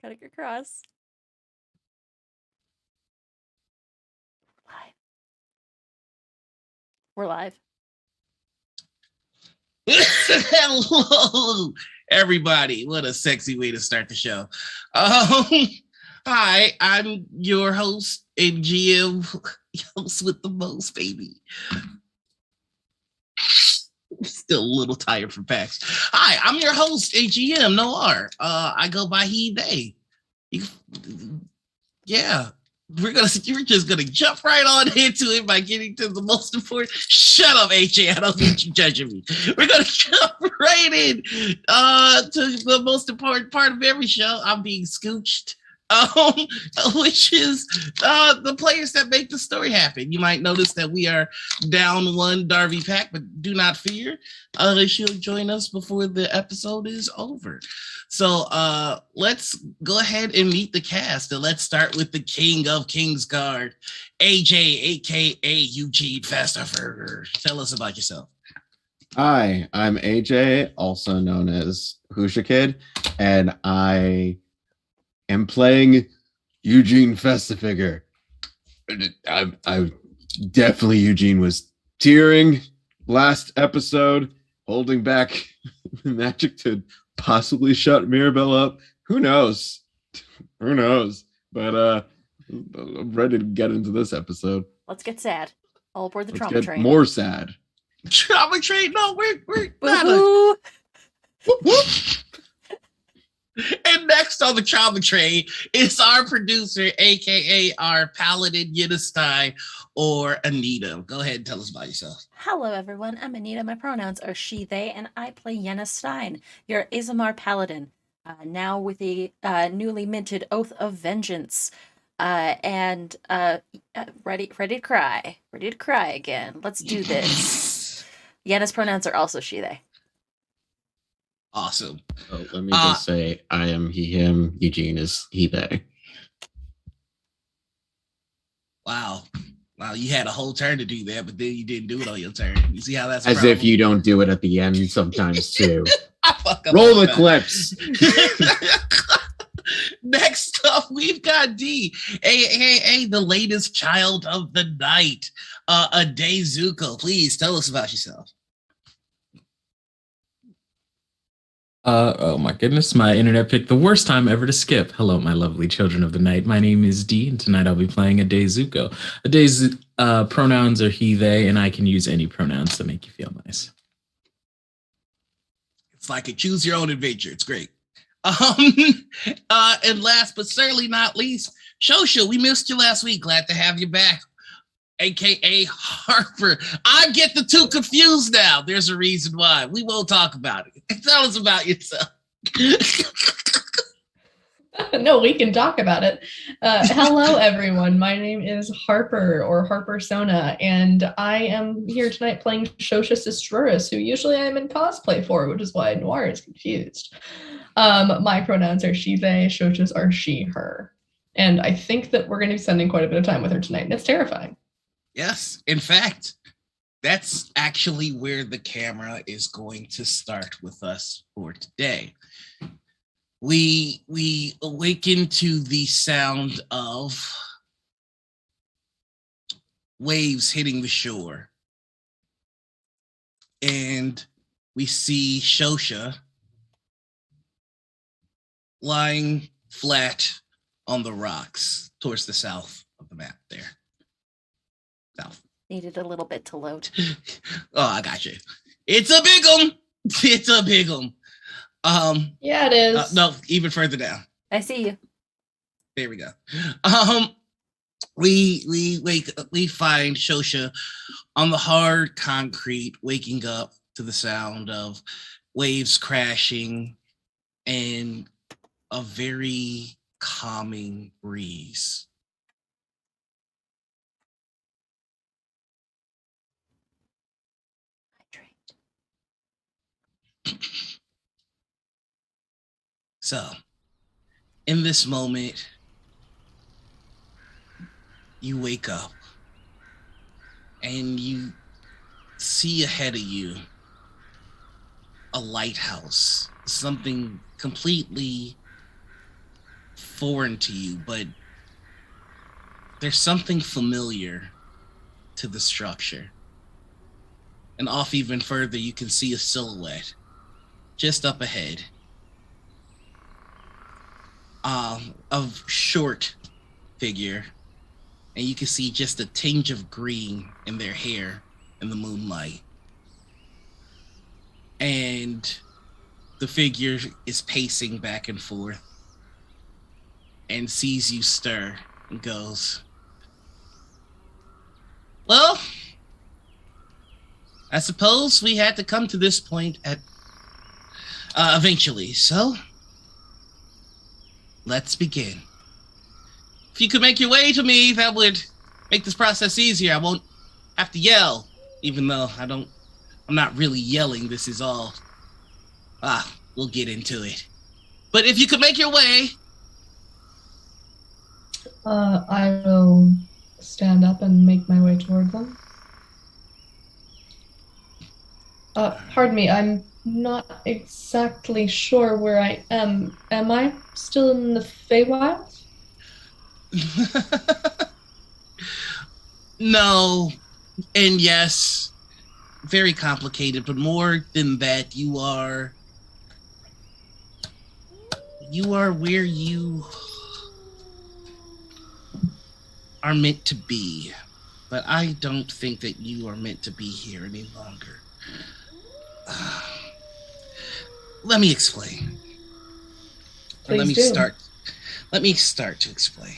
Cutting across. Live. We're live. Hello, everybody. What a sexy way to start the show. Hi, I'm your host and GM, host with the most, baby. Still a little tired from PAX. Hi, I'm your host and GM, Noir. I go by he, they. Yeah. You're just gonna jump right on into it by getting to the most important. Shut up, AJ. I don't need you judging me. We're gonna jump right in to the most important part of every show. I'm being scooched. Which is the players that make the story happen. You might notice that we are down one Darby Pack, but do not fear. She'll join us before the episode is over. So let's go ahead and meet the cast. And let's start with the king of KingsGuard, AJ, aka Eugene Fasterferger. Tell us about yourself. Hi, I'm AJ, also known as Hoosha Kid, and I am playing Eugene Fasterferger. I definitely, Eugene was tearing last episode, holding back magic to possibly shut Mirabelle up. Who knows? Who knows? But I'm ready to get into this episode. Let's get sad. All aboard the Let's trauma get train. more sad. Trauma train? No, we're not. Woohoo! And next on the trauma train is our producer, aka our paladin Yenestein, or Anita. Go ahead and tell us about yourself. Hello, everyone. I'm Anita. My pronouns are she, they, and I play Yenna Stein, your Azamar paladin, now with a newly minted Oath of Vengeance. And ready to cry. Ready to cry again. Let's do this. Yenna's pronouns are also she, they. Awesome. Oh, let me just say, I am he, him. Eugene is he, they. Wow, you had a whole turn to do that, but then you didn't do it on your turn. You see how that's as if you don't do it at the end sometimes too. I fuck up. Roll the clips. Next up, we've got D, aka the latest child of the night, Ade Zuko. Please tell us about yourself. Oh my goodness, my internet picked the worst time ever to skip. Hello, my lovely children of the night. My name is Dee, and tonight I'll be playing Ade Zuko. Ade's pronouns are he, they, and I can use any pronouns to make you feel nice. It's like a choose your own adventure. It's great. And last but certainly not least, Shosha, we missed you last week. Glad to have you back. AKA Harper. I get the two confused now. There's a reason why. We won't talk about it. Tell us about yourself. No, we can talk about it. Hello, everyone. My name is Harper, or Harper Sona, and I am here tonight playing Shosha Sistruris, who usually I'm in cosplay for, which is why Noir is confused. My pronouns are she, they. Shosha's are she, her. And I think that we're going to be spending quite a bit of time with her tonight, and it's terrifying. Yes, in fact, that's actually where the camera is going to start with us for today. We awaken to the sound of waves hitting the shore. And we see Shosha lying flat on the rocks towards the south of the map there. South. Needed a little bit to load. Oh, I got you. It's a big one. It's a big one. Yeah, it is. No, even further down. I see you. There we go. We find Shosha on the hard concrete, waking up to the sound of waves crashing and a very calming breeze. So, in this moment, you wake up and you see ahead of you a lighthouse, something completely foreign to you, but there's something familiar to the structure. And off even further, you can see a silhouette just up ahead of short figure. And you can see just a tinge of green in their hair in the moonlight. And the figure is pacing back and forth and sees you stir and goes, well, I suppose we had to come to this point at eventually, so let's begin. If you could make your way to me, that would make this process easier. I won't have to yell, even though I'm not really yelling. This is all, we'll get into it. But if you could make your way. I will stand up and make my way toward them. Pardon me, I'm not exactly sure where I am. Am I still in the Feywild? No, and yes, very complicated, but more than that, you are where you are meant to be. But I don't think that you are meant to be here any longer. Let me explain. Let me start to explain.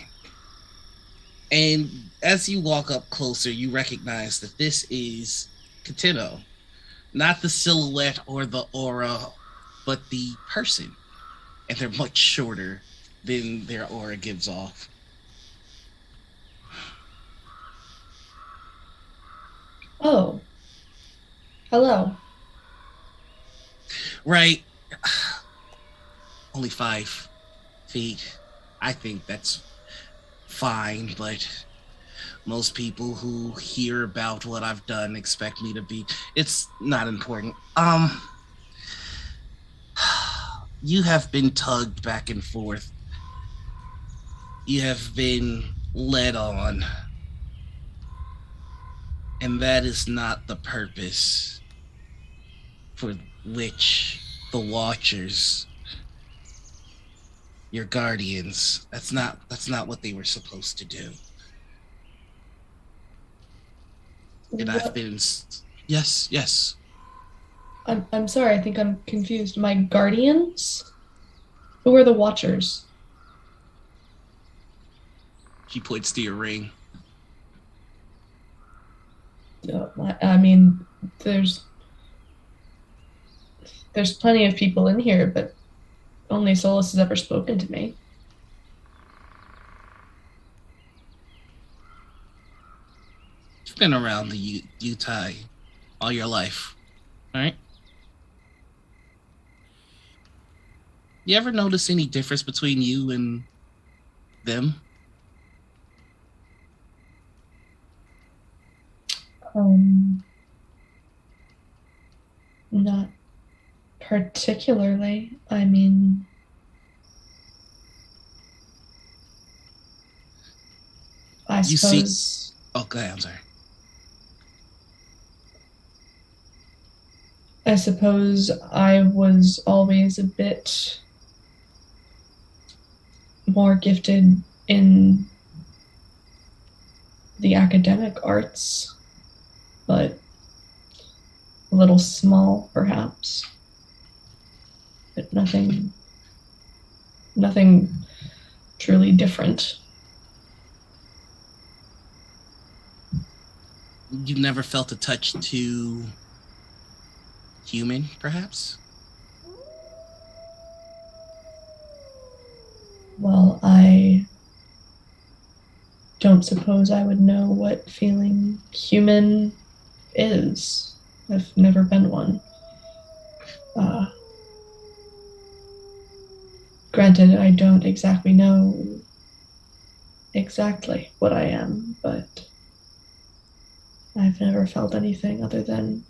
And as you walk up closer, you recognize that this is Katino. Not the silhouette or the aura, but the person. And they're much shorter than their aura gives off. Oh. Hello. Right. Only 5 feet. I think that's fine, but most people who hear about what I've done expect me to be. It's not important. You have been tugged back and forth. You have been led on. And that is not the purpose for which the Watchers, your guardians, that's not what they were supposed to do. And What? I've been yes. I'm sorry, I think I'm confused. My guardians? Who are the Watchers? She points to your ring. I mean, there's plenty of people in here, but only Solus has ever spoken to me. You've been around the Utah all your life, right? You ever notice any difference between you and them? Not particularly. I mean, I You suppose. Oh, go ahead. I'm sorry. I suppose I was always a bit more gifted in the academic arts, but a little small, perhaps. But nothing truly different. You never felt a touch too human, perhaps? Well, I don't suppose I would know what feeling human is. I've never been one. Granted, I don't exactly know exactly what I am, but I've never felt anything other than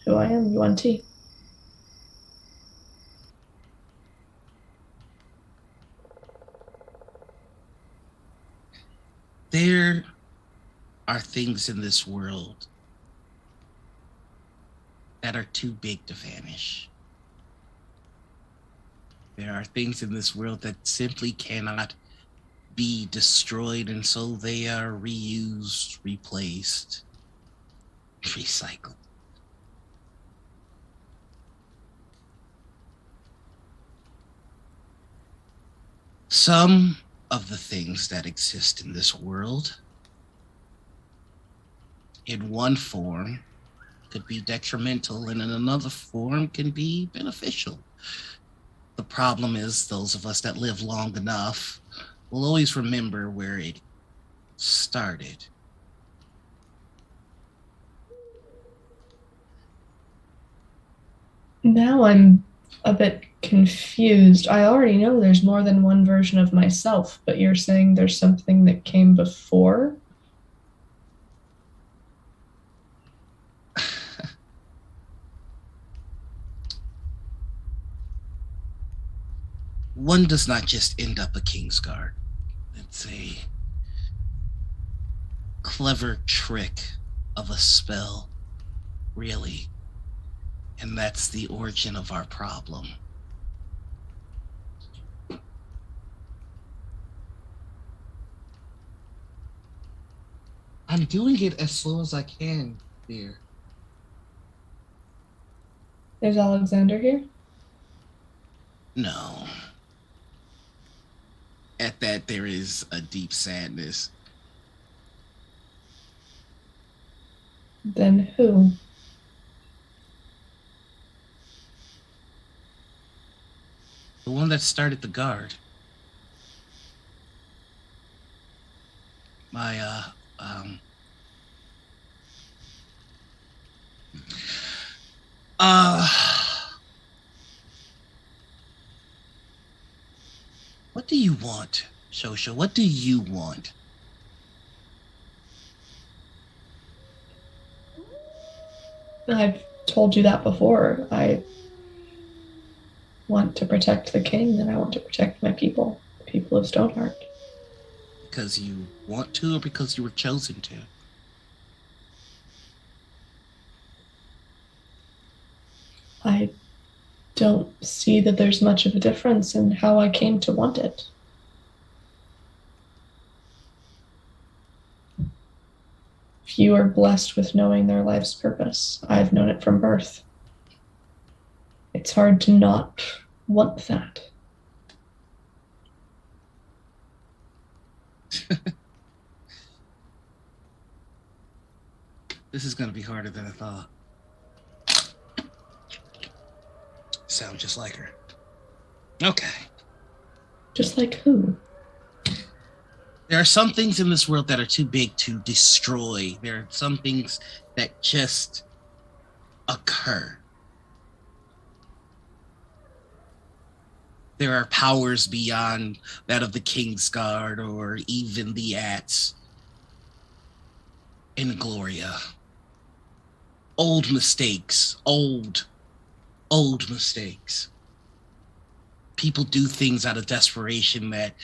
who I am, UNT. There are things in this world that are too big to vanish. There are things in this world that simply cannot be destroyed, and so they are reused, replaced, recycled. Some of the things that exist in this world, in one form, could be detrimental, and in another form can be beneficial. The problem is, those of us that live long enough will always remember where it started. Now I'm a bit confused. I already know there's more than one version of myself, but you're saying there's something that came before? One does not just end up a KingsGuard. It's a clever trick of a spell, really. And that's the origin of our problem. I'm doing it as slow as I can, dear. Is Alexander here? No. At that, there is a deep sadness. Then who? The one that started the guard. My, what do you want, Shosha? What do you want? I've told you that before. I want to protect the king, and I want to protect my people, the people of Stoneheart. Because you want to, or because you were chosen to? I don't see that there's much of a difference in how I came to want it. Few are blessed with knowing their life's purpose. I've known it from birth. It's hard to not want that. This is going to be harder than I thought. Sound just like her. Okay. Just like who? There are some things in this world that are too big to destroy. There are some things that just occur. There are powers beyond that of the KingsGuard or even the Ats in Gloria. Old mistakes. Old mistakes. People do things out of desperation that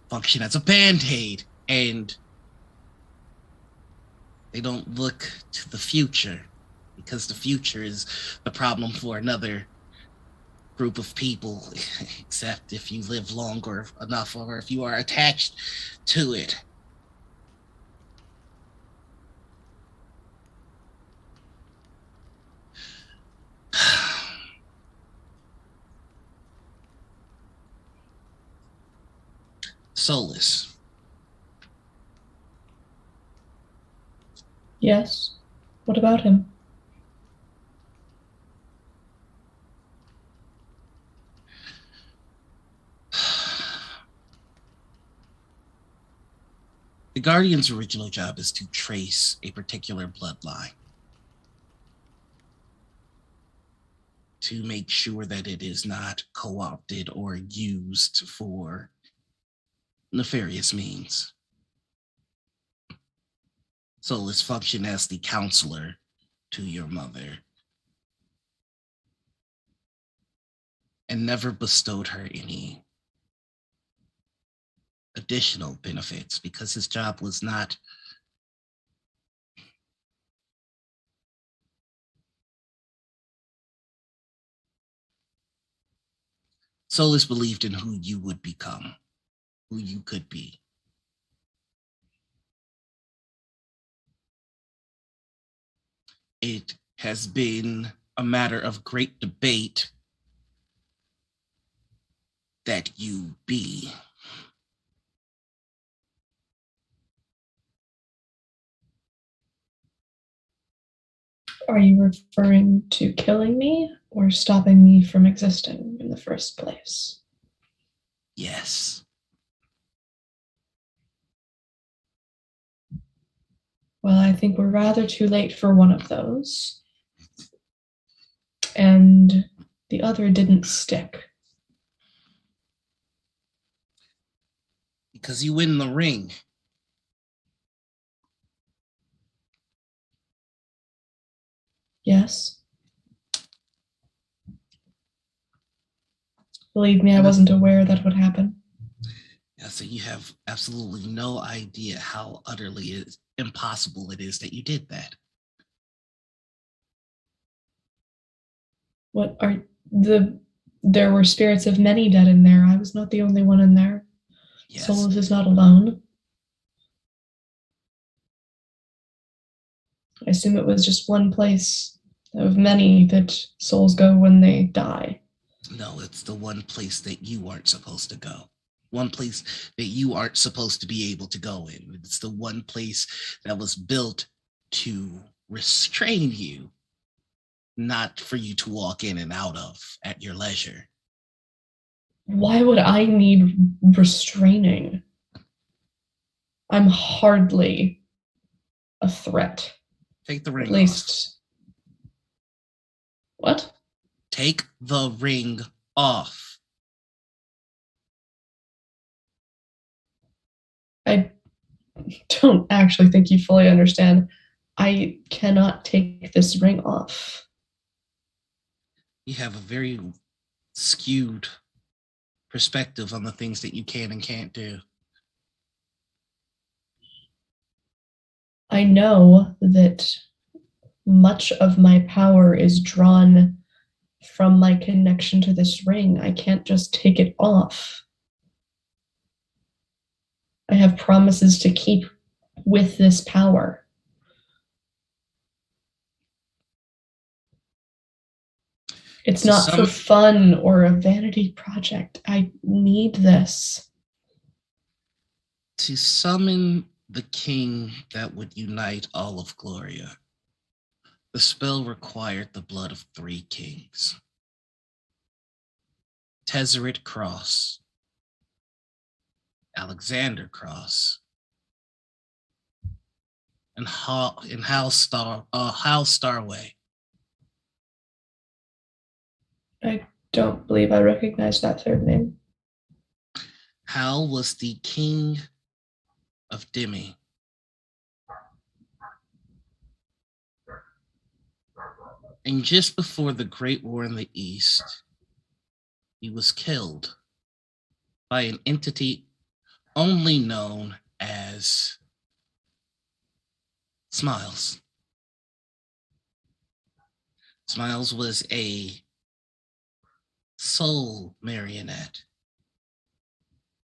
function as a band-aid, and they don't look to the future, because the future is the problem for another group of people, except if you live longer enough or if you are attached to it. Solus. Yes. What about him? The Guardian's original job is to trace a particular bloodline, to make sure that it is not co-opted or used for nefarious means. Solus functioned as the counselor to your mother and never bestowed her any additional benefits because his job was not Solus believed in who you would become, who you could be. It has been a matter of great debate that you be. Are you referring to killing me or stopping me from existing in the first place? Yes. Well, I think we're rather too late for one of those. And the other didn't stick. Because you win the ring. Yes. Believe me, I wasn't aware that would happen. Yeah, so you have absolutely no idea how utterly impossible it is that you did that. There were spirits of many dead in there. I was not the only one in there. Yes. Solus is not alone. I assume it was just one place of many that souls go when they die. No, it's the one place that you aren't supposed to go. One place that you aren't supposed to be able to go in. It's the one place that was built to restrain you, not for you to walk in and out of at your leisure. Why would I need restraining? I'm hardly a threat. Take the ring At least. off. What? Take the ring off. I don't actually think you fully understand. I cannot take this ring off. You have a very skewed perspective on the things that you can and can't do. I know that much of my power is drawn from my connection to this ring. I can't just take it off. I have promises to keep with this power. It's not for fun or a vanity project. I need this. To summon the king that would unite all of Gloria, the spell required the blood of 3 kings. Tezzeret Cross, Alexander Cross, and Hal Starway. I don't believe I recognize that third name. Hal was the king of Demi. And just before the Great War in the East, he was killed by an entity only known as Smiles. Smiles was a soul marionette,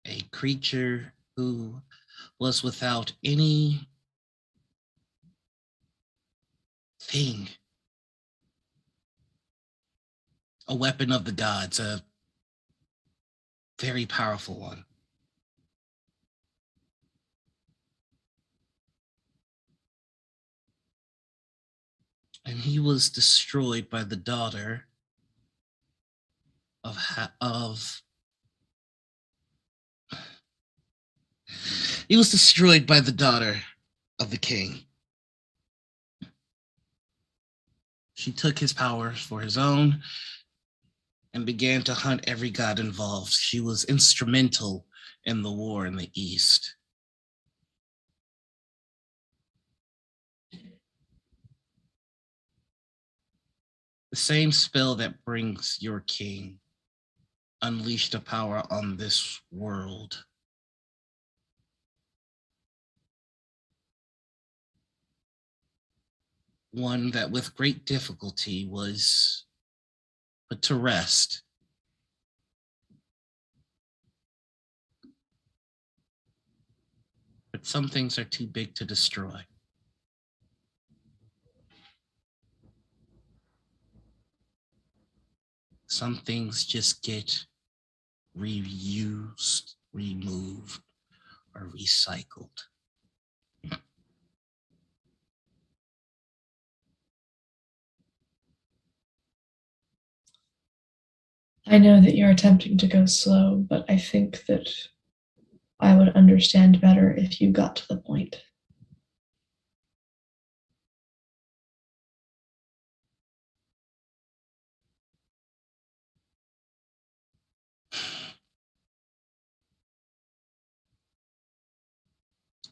a creature who was without any thing. A weapon of the gods, a very powerful one. And he was destroyed by the daughter he was destroyed by the daughter of the king. She took his power for his own and began to hunt every god involved. She was instrumental in the war in the East. The same spell that brings your king unleashed a power on this world one that with great difficulty was put to rest. But some things are too big to destroy. Some things just get reused, removed, or recycled. I know that you're attempting to go slow, but I think that I would understand better if you got to the point.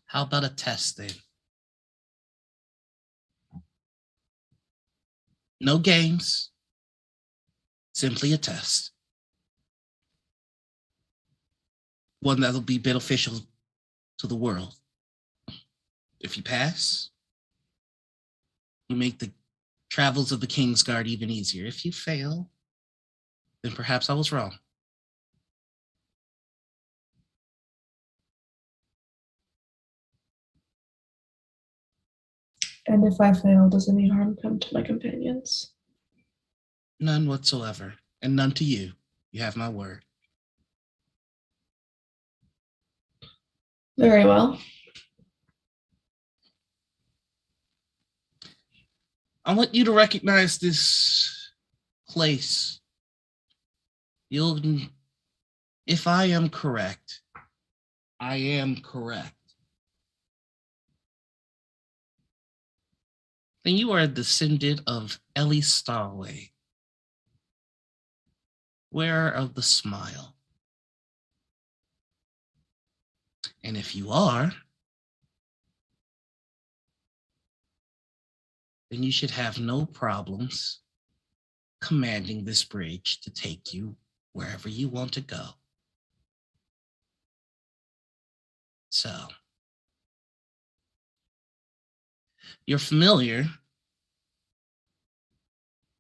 How about a test then? No games, simply a test. One that'll be beneficial to the world. If you pass, you make the travels of the KingsGuard even easier. If you fail, then perhaps I was wrong. And if I fail, does any harm come to my companions? None whatsoever, and none to you. You have my word. Very well. I want you to recognize this place. If I am correct, I am correct. Then you are a descendant of Ellie Starway, wearer of the smile. And if you are, then you should have no problems commanding this bridge to take you wherever you want to go. So, your familiar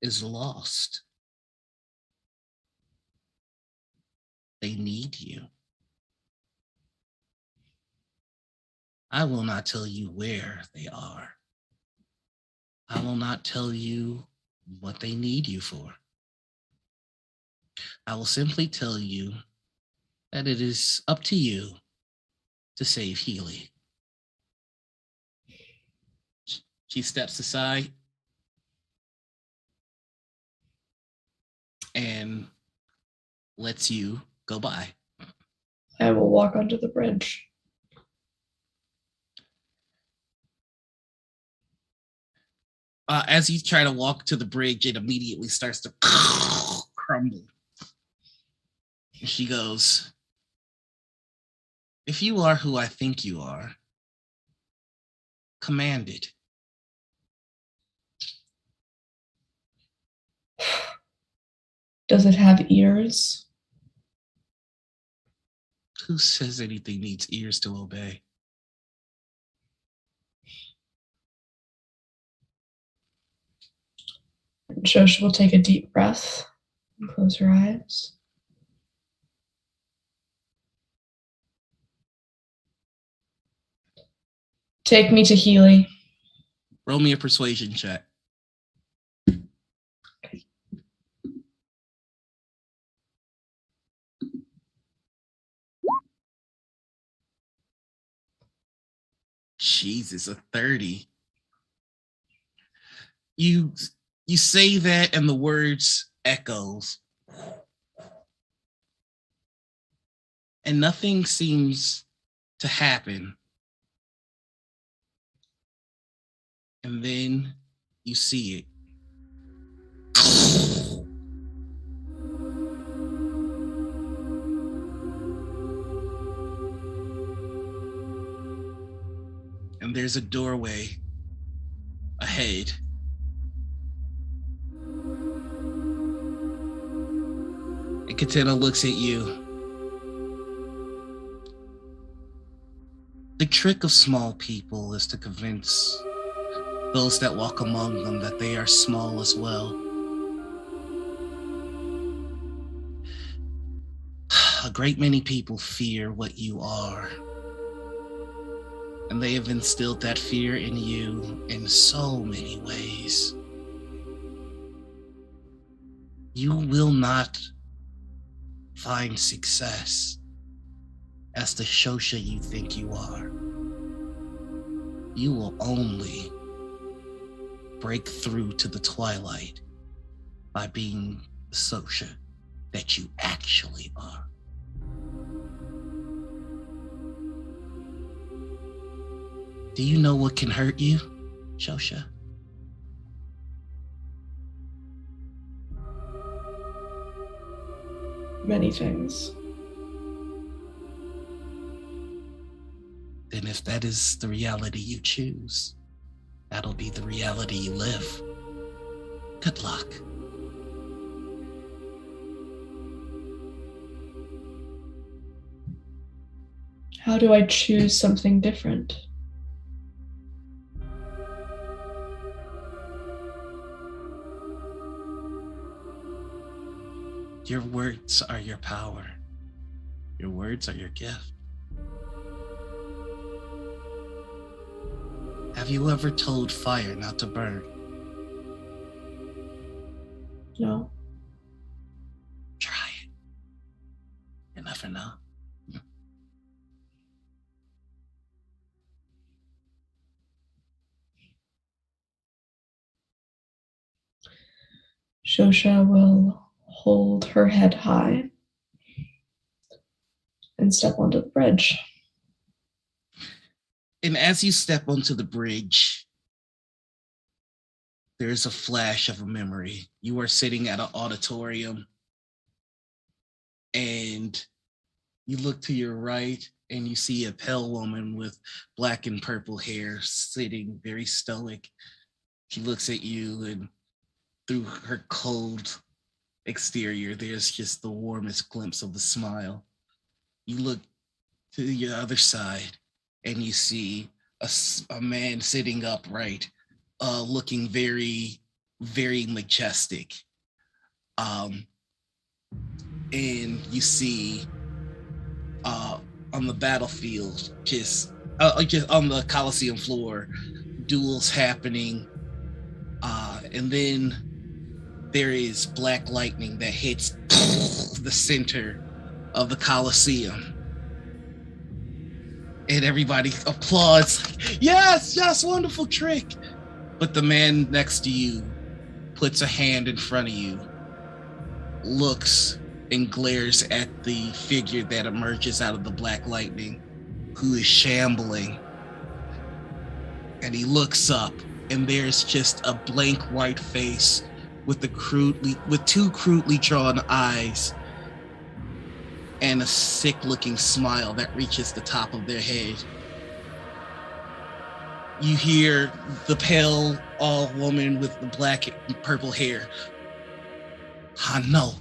is lost. They need you. I will not tell you where they are. I will not tell you what they need you for. I will simply tell you that it is up to you to save Healy. She steps aside and lets you go by. I will walk onto the bridge. As you try to walk to the bridge, it immediately starts to crumble. And she goes, if you are who I think you are, command it. Does it have ears? Who says anything needs ears to obey? Josh will take a deep breath and close her eyes. Take me to Healy. Roll me a persuasion check. Jesus, a 30. You say that and the words echoes. And nothing seems to happen. And then you see it. And there's a doorway ahead. And Katana looks at you. The trick of small people is to convince those that walk among them, that they are small as well. A great many people fear what you are, and they have instilled that fear in you in so many ways. You will not find success as the Shosha you think you are. You will only break through to the twilight by being the Shosha that you actually are. Do you know what can hurt you, Shosha? Many things. Then if that is the reality you choose, that'll be the reality you live. Good luck. How do I choose something different? Your words are your power. Your words are your gift. Have you ever told fire not to burn? No. Try it. You never know. Shosha will hold her head high and step onto the bridge. And as you step onto the bridge, there's a flash of a memory. You are sitting at an auditorium, and you look to your right and you see a pale woman with black and purple hair sitting very stoic. She looks at you, and through her cold exterior, there's just the warmest glimpse of a smile. You look to the other side and you see a man sitting upright, looking very, very majestic. And you see on the battlefield, just on the Coliseum floor, duels happening. And then there is black lightning that hits the center of the Coliseum. And everybody applauds, like, yes, wonderful trick. But the man next to you puts a hand in front of you, looks and glares at the figure that emerges out of the black lightning, who is shambling. And he looks up, and there's just a blank white face with two crudely drawn eyes and a sick-looking smile that reaches the top of their head. You hear the pale woman with the black and purple hair. No,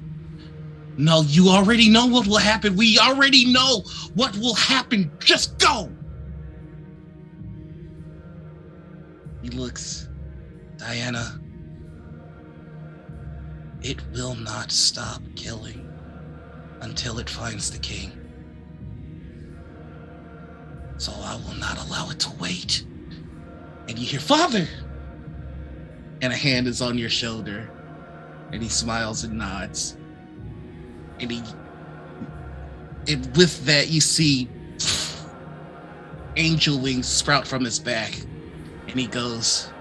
you already know what will happen. We already know what will happen. Just go. He looks, Diana, it will not stop killing until it finds the king. So I will not allow it to wait. And you hear, Father! And a hand is on your shoulder, and he smiles and nods. And with that, you see angel wings sprout from his back. And he goes,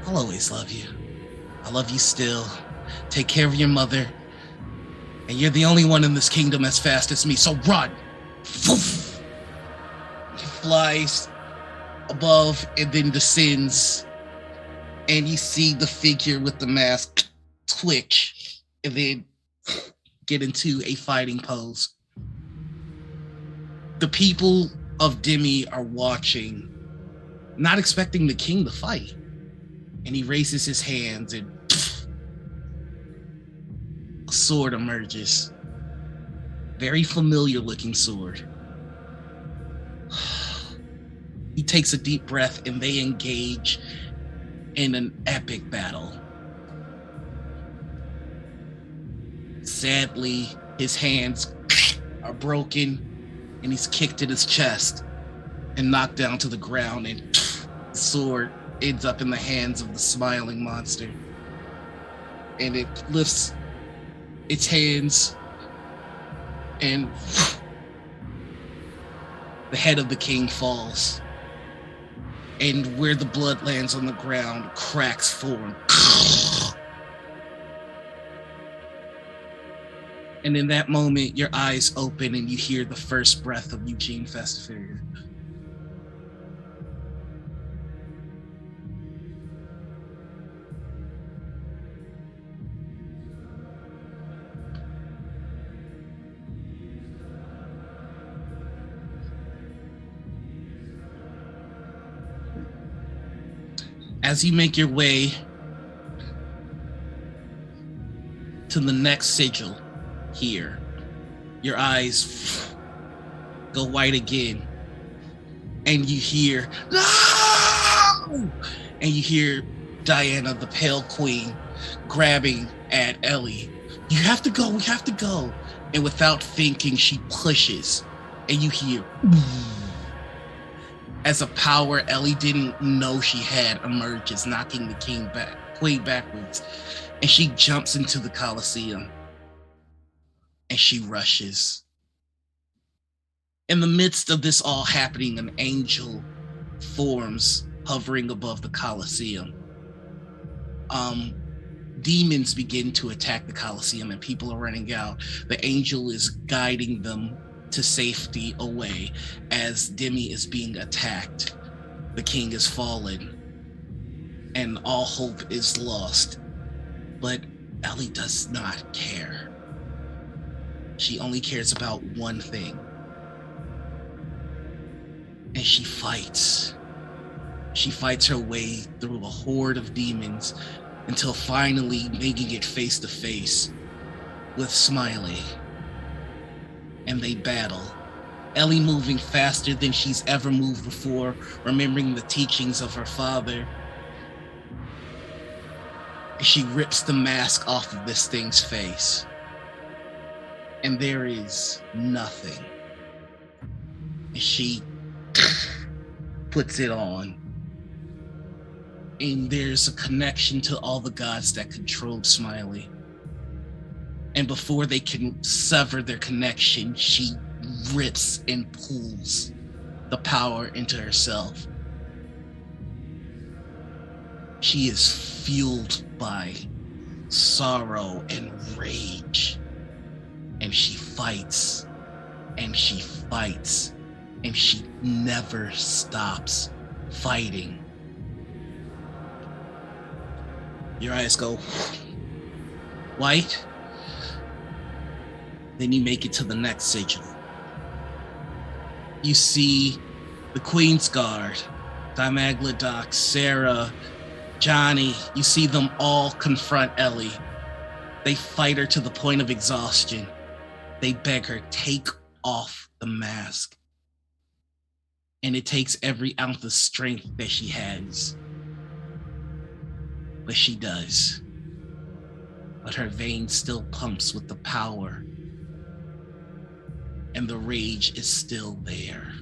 I'll always love you. I love you still. Take care of your mother. And you're the only one in this kingdom as fast as me, so run! He flies above and then descends. And you see the figure with the mask twitch and then get into a fighting pose. The people of Demi are watching, not expecting the king to fight. And he raises his hands and a sword emerges. Very familiar looking sword. He takes a deep breath and they engage in an epic battle. Sadly, his hands are broken and he's kicked in his chest and knocked down to the ground, and the sword ends up in the hands of the smiling monster. And it lifts its hands, and the head of the king falls. And where the blood lands on the ground, cracks form. And in that moment, your eyes open and you hear the first breath of Eugene Festifier. As you make your way to the next sigil here, your eyes go white again, and you hear, "No!" And you hear Diana, the Pale Queen, grabbing at Ellie. "You have to go, we have to go." And without thinking, she pushes, and you hear, as a power Ellie didn't know she had emerges, knocking the queen backwards, and she jumps into the Colosseum, and she rushes. In the midst of this all happening, an angel forms hovering above the Colosseum. Demons begin to attack the Colosseum and people are running out. The angel is guiding them to safety away as Demi is being attacked. The king is fallen and all hope is lost. But Ellie does not care. She only cares about one thing. And she fights. She fights her way through a horde of demons until finally making it face to face with Smiley. And they battle. Ellie moving faster than she's ever moved before, remembering the teachings of her father. She rips the mask off of this thing's face. And there is nothing. And she puts it on. And there's a connection to all the gods that controlled Smiley. And before they can sever their connection, she rips and pulls the power into herself. She is fueled by sorrow and rage. And she fights, and she fights, and she never stops fighting. Your eyes go white. Then you make it to the next sigil. You see the KingsGuard, Dimagladoc, Sarah, Johnny. You see them all confront Ellie. They fight her to the point of exhaustion. They beg her, take off the mask. And it takes every ounce of strength that she has. But she does. But her vein still pumps with the power. And the rage is still there.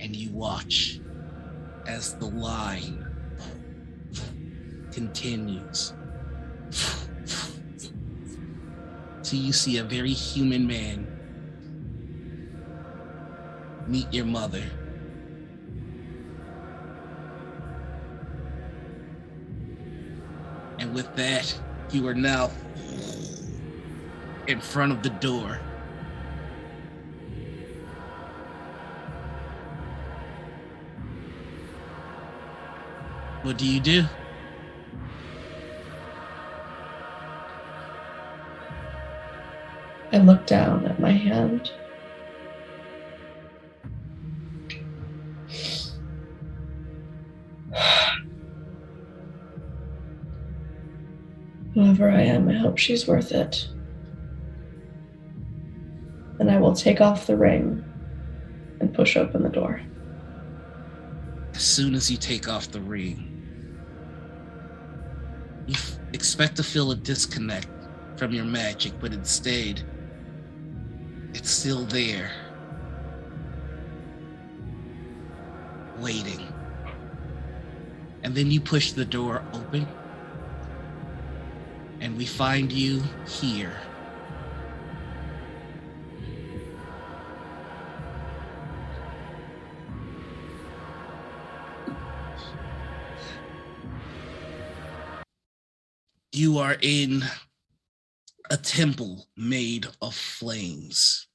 And you watch as the line continues. So you see a very human man meet your mother. And with that, you are now in front of the door. What do you do? I look down at my hand. Whoever I am, I hope she's worth it. And I will take off the ring and push open the door. As soon as you take off the ring, you expect to feel a disconnect from your magic, but instead, it's still there, waiting. And then you push the door open, and we find you here. You are in a temple made of flames.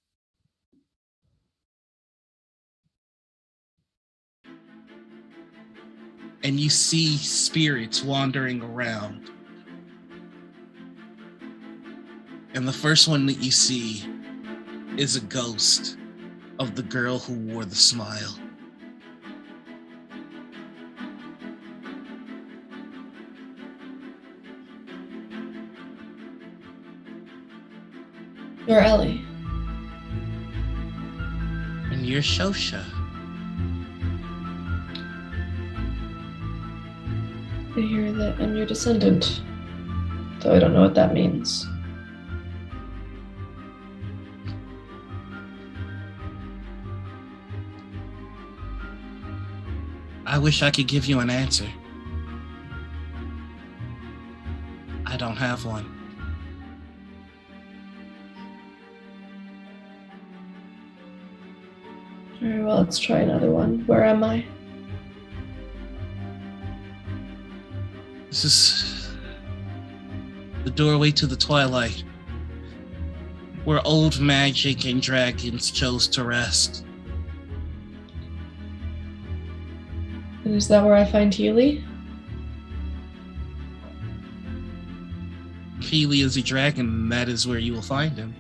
And you see spirits wandering around. And the first one that you see is a ghost of the girl who wore the smile. You're Ellie. And you're Shosha. I hear that I'm your descendant, though I don't know what that means. I wish I could give you an answer. I don't have one. Very well, let's try another one. Where am I? This is the doorway to the twilight, where old magic and dragons chose to rest. And is that where I find Healy? If Healy is a dragon, that is where you will find him.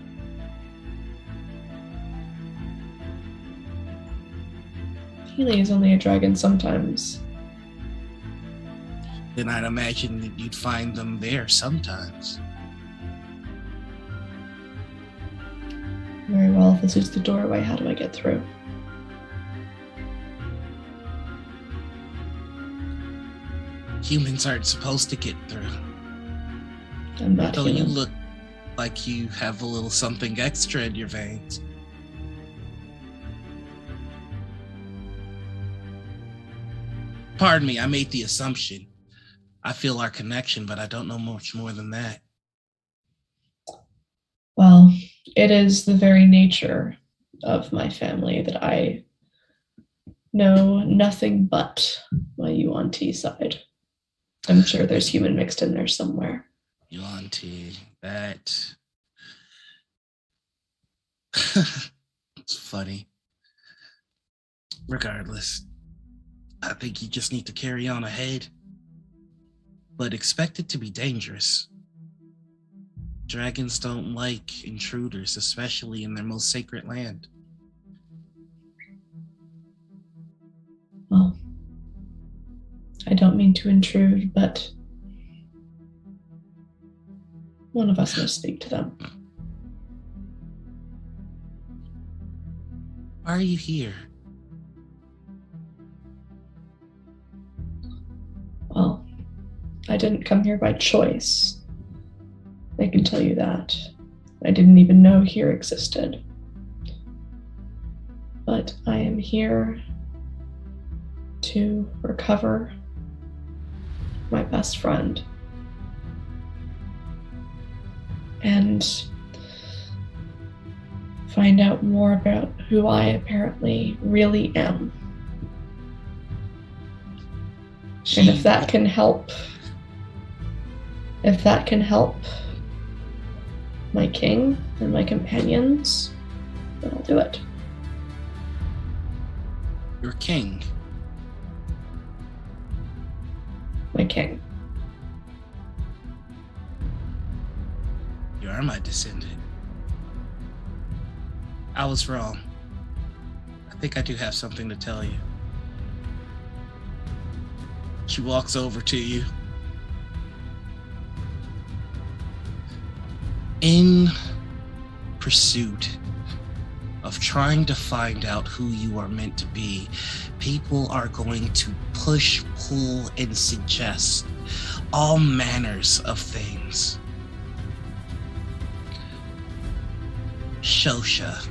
Healy is only a dragon sometimes. Then I'd imagine that you'd find them there sometimes. Very well, if this is the doorway, how do I get through? Humans aren't supposed to get through. I'm not Though human. you look like you have a little something extra in your veins. Pardon me, I made the assumption. I feel our connection, but I don't know much more than that. Well, it is the very nature of my family that I know nothing but my Yuan-Ti side. I'm sure there's human mixed in there somewhere. Yuan-Ti, that... It's funny. Regardless, I think you just need to carry on ahead. But expect it to be dangerous. Dragons don't like intruders, especially in their most sacred land. Well, I don't mean to intrude, but one of us must speak to them. Why are you here? Well, I didn't come here by choice. I can tell you that. I didn't even know here existed. But I am here to recover my best friend and find out more about who I apparently really am. And if that can help my king and my companions, then I'll do it. You're king. My king. You are my descendant. I was wrong. I think I do have something to tell you. She walks over to you. In pursuit of trying to find out who you are meant to be, people are going to push, pull, and suggest all manners of things. Shosha,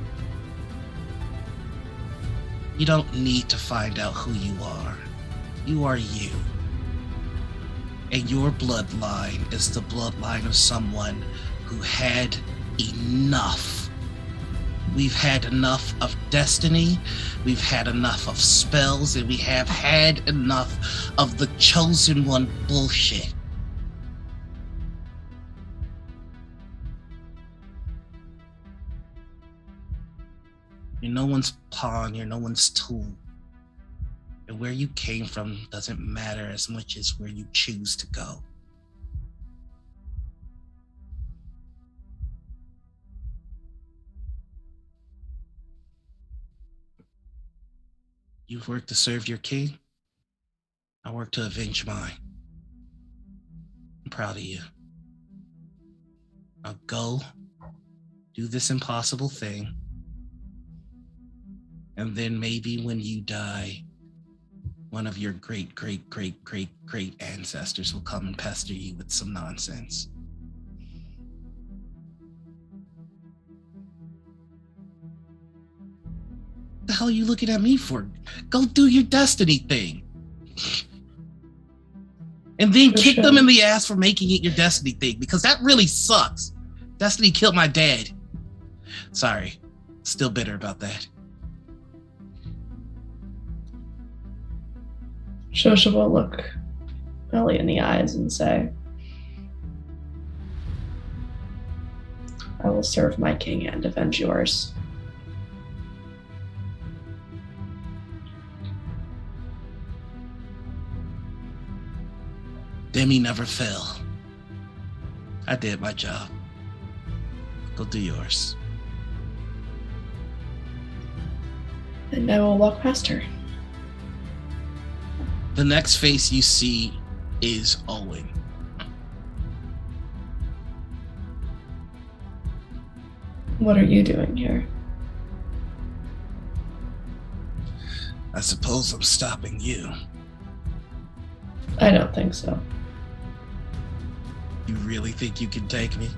you don't need to find out who you are. You are you. And your bloodline is the bloodline of someone who had enough. We've had enough of destiny, we've had enough of spells, and we have had enough of the chosen one bullshit. You're no one's pawn, you're no one's tool. And where you came from doesn't matter as much as where you choose to go. You've worked to serve your king. I work to avenge mine. I'm proud of you. Now go, do this impossible thing, and then maybe when you die, one of your great, great, great, great, great ancestors will come and pester you with some nonsense. What the hell are you looking at me for? Go do your destiny thing. And then kick them in the ass for making it your destiny thing, because that really sucks. Destiny killed my dad. Sorry. Still bitter about that. Shosha will look Ellie in the eyes and say, I will serve my king and avenge yours. Demi never fell. I did my job. Go do yours. And I will walk past her. The next face you see is Owen. What are you doing here? I suppose I'm stopping you. I don't think so. You really think you can take me?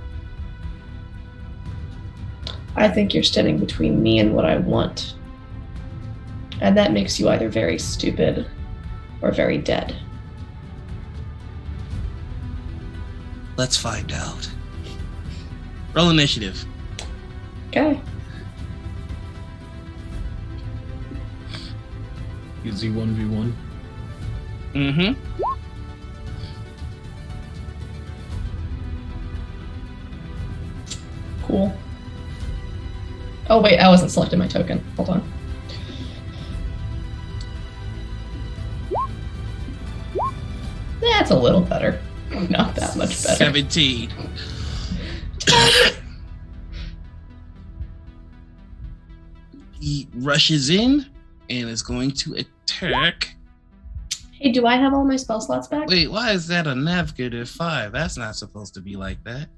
I think you're standing between me and what I want. And that makes you either very stupid or very dead. Let's find out. Roll initiative. Okay. Easy 1v1. Mm-hmm. Cool. Oh wait, I wasn't selecting my token. Hold on. That's a little better. Not that much better. 17. He rushes in and is going to attack. Hey, do I have all my spell slots back? Wait, why is that a -5? That's not supposed to be like that.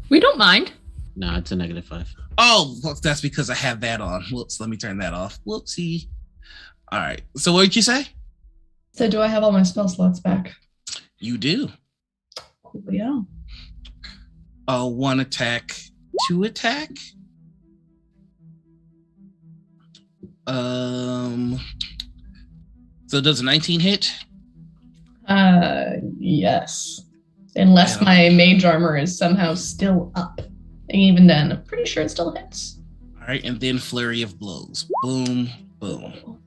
We don't mind. No, it's a -5. Oh, well, that's because I have that on. Whoops, let me turn that off. Whoopsie. All right. So what did you say? So do I have all my spell slots back? You do. Coolio. 1 attack, 2 attack. So does a 19 hit? Yes. Unless Yeah. my mage armor is somehow still up. And even then, I'm pretty sure it still hits. All right, and then flurry of blows. Boom, boom.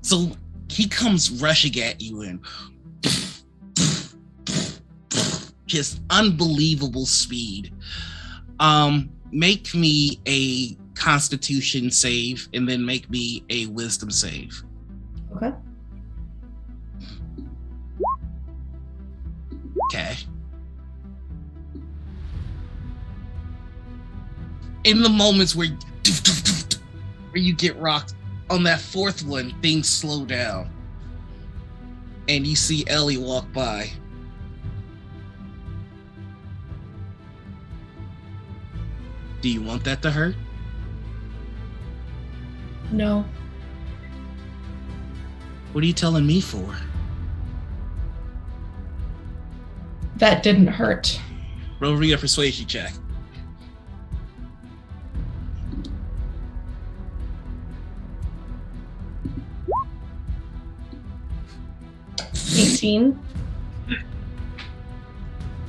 So he comes rushing at you and just unbelievable speed. Make me a Constitution save and then make me a Wisdom save. Okay. Okay. In the moments where you get rocked on that fourth one, things slow down. And you see Ellie walk by. Do you want that to hurt? No. What are you telling me for? That didn't hurt. Roll me a persuasion check. $18.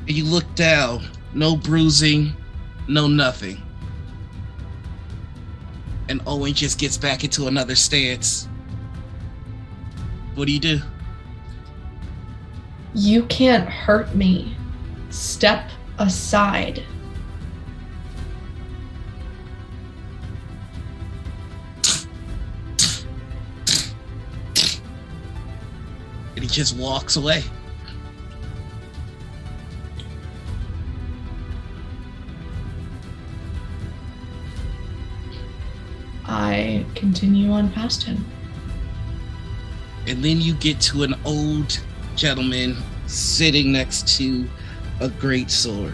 You look down, no bruising, no nothing. And Owen just gets back into another stance. What do? You can't hurt me. Step aside. And he just walks away. I continue on past him. And then you get to an old gentleman sitting next to a great sword.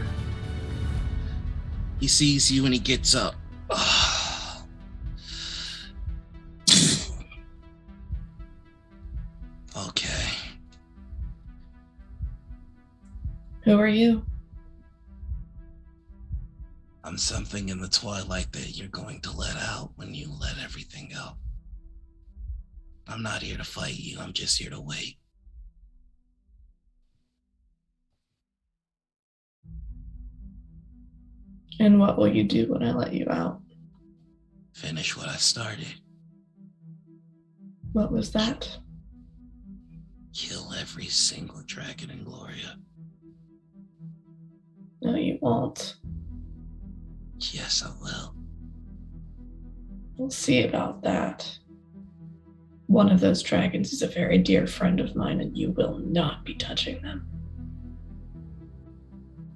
He sees you and he gets up. Okay. Who are you? I'm something in the twilight that you're going to let out when you let everything go. I'm not here to fight you. I'm just here to wait. And what will you do when I let you out? Finish what I started. What was that? Kill every single dragon in Gloria. No, you won't. Yes, I will. We'll see about that. One of those dragons is a very dear friend of mine, and you will not be touching them.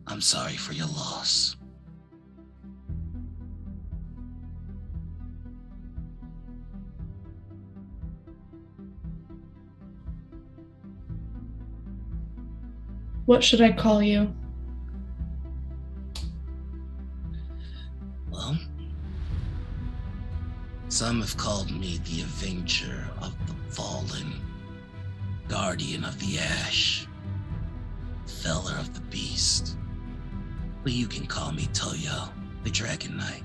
I'm sorry for your loss. What should I call you? Well, some have called me the Avenger of the Fallen, Guardian of the Ash, Feller of the Beast. But you can call me Toyo, the Dragon Knight.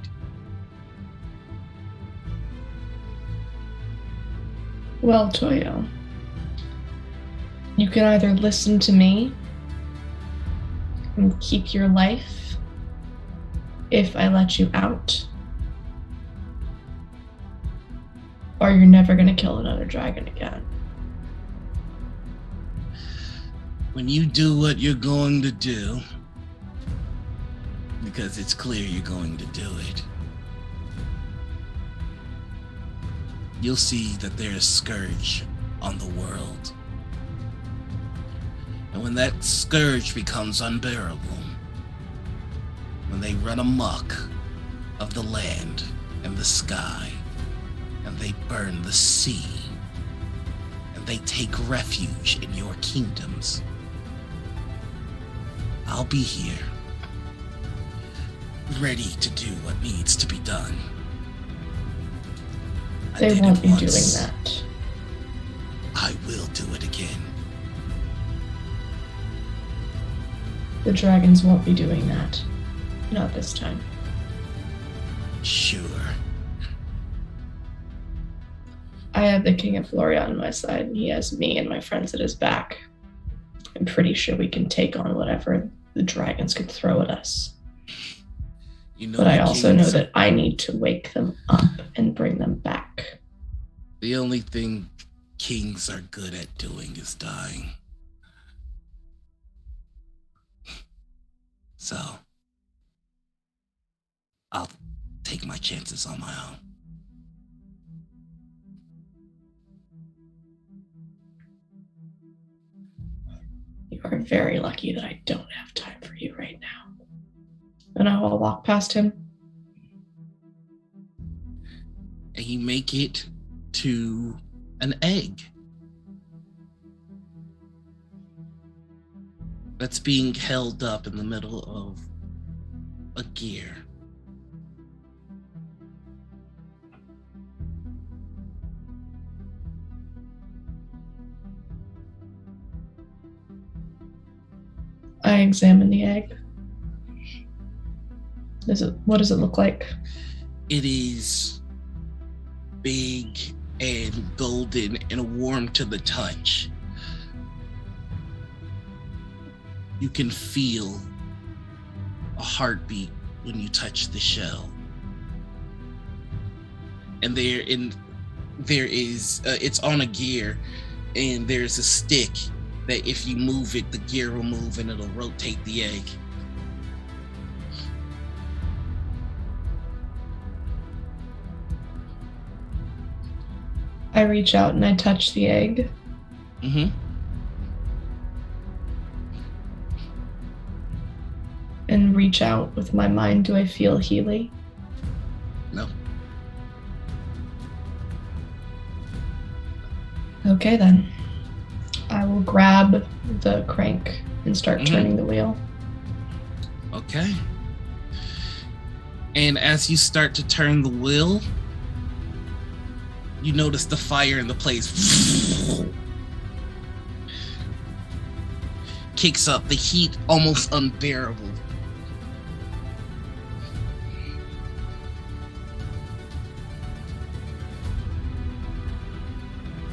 Well, Toyo, you can either listen to me and keep your life if I let you out, or you're never going to kill another dragon again. When you do what you're going to do, because it's clear you're going to do it, you'll see that there's a scourge on the world. And when that scourge becomes unbearable, when they run amok of the land and the sky, and they burn the sea, and they take refuge in your kingdoms, I'll be here, ready to do what needs to be done. They won't be doing that. I will do it again. The dragons won't be doing that. Not this time. Sure. I have the King of Gloria on my side, and he has me and my friends at his back. I'm pretty sure we can take on whatever the dragons could throw at us. You know, but I also know that I need to wake them up and bring them back. The only thing kings are good at doing is dying. So, I'll take my chances on my own. You are very lucky that I don't have time for you right now. And I will walk past him. And you make it to an egg that's being held up in the middle of a gear. I examine the egg. What does it look like? It is big and golden and warm to the touch. You can feel a heartbeat when you touch the shell. And it's on a gear, and there's a stick that if you move it, the gear will move and it'll rotate the egg. I reach out and I touch the egg. Mm-hmm. And reach out with my mind. Do I feel Healy? No. Okay, then. I will grab the crank and start turning the wheel. Okay. And as you start to turn the wheel, you notice the fire in the place kicks up, the heat almost unbearable.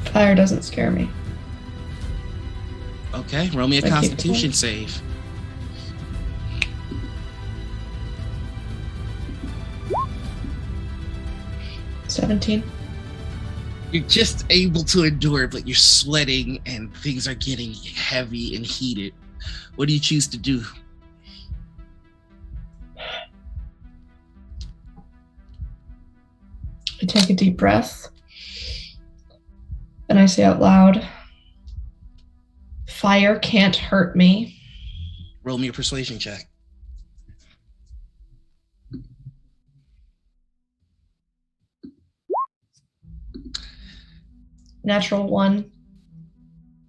Fire doesn't scare me. Okay, roll me a Constitution save. $17. You're just able to endure it, but you're sweating and things are getting heavy and heated. What do you choose to do? I take a deep breath and I say out loud, fire can't hurt me. Roll me a persuasion check. Natural 1.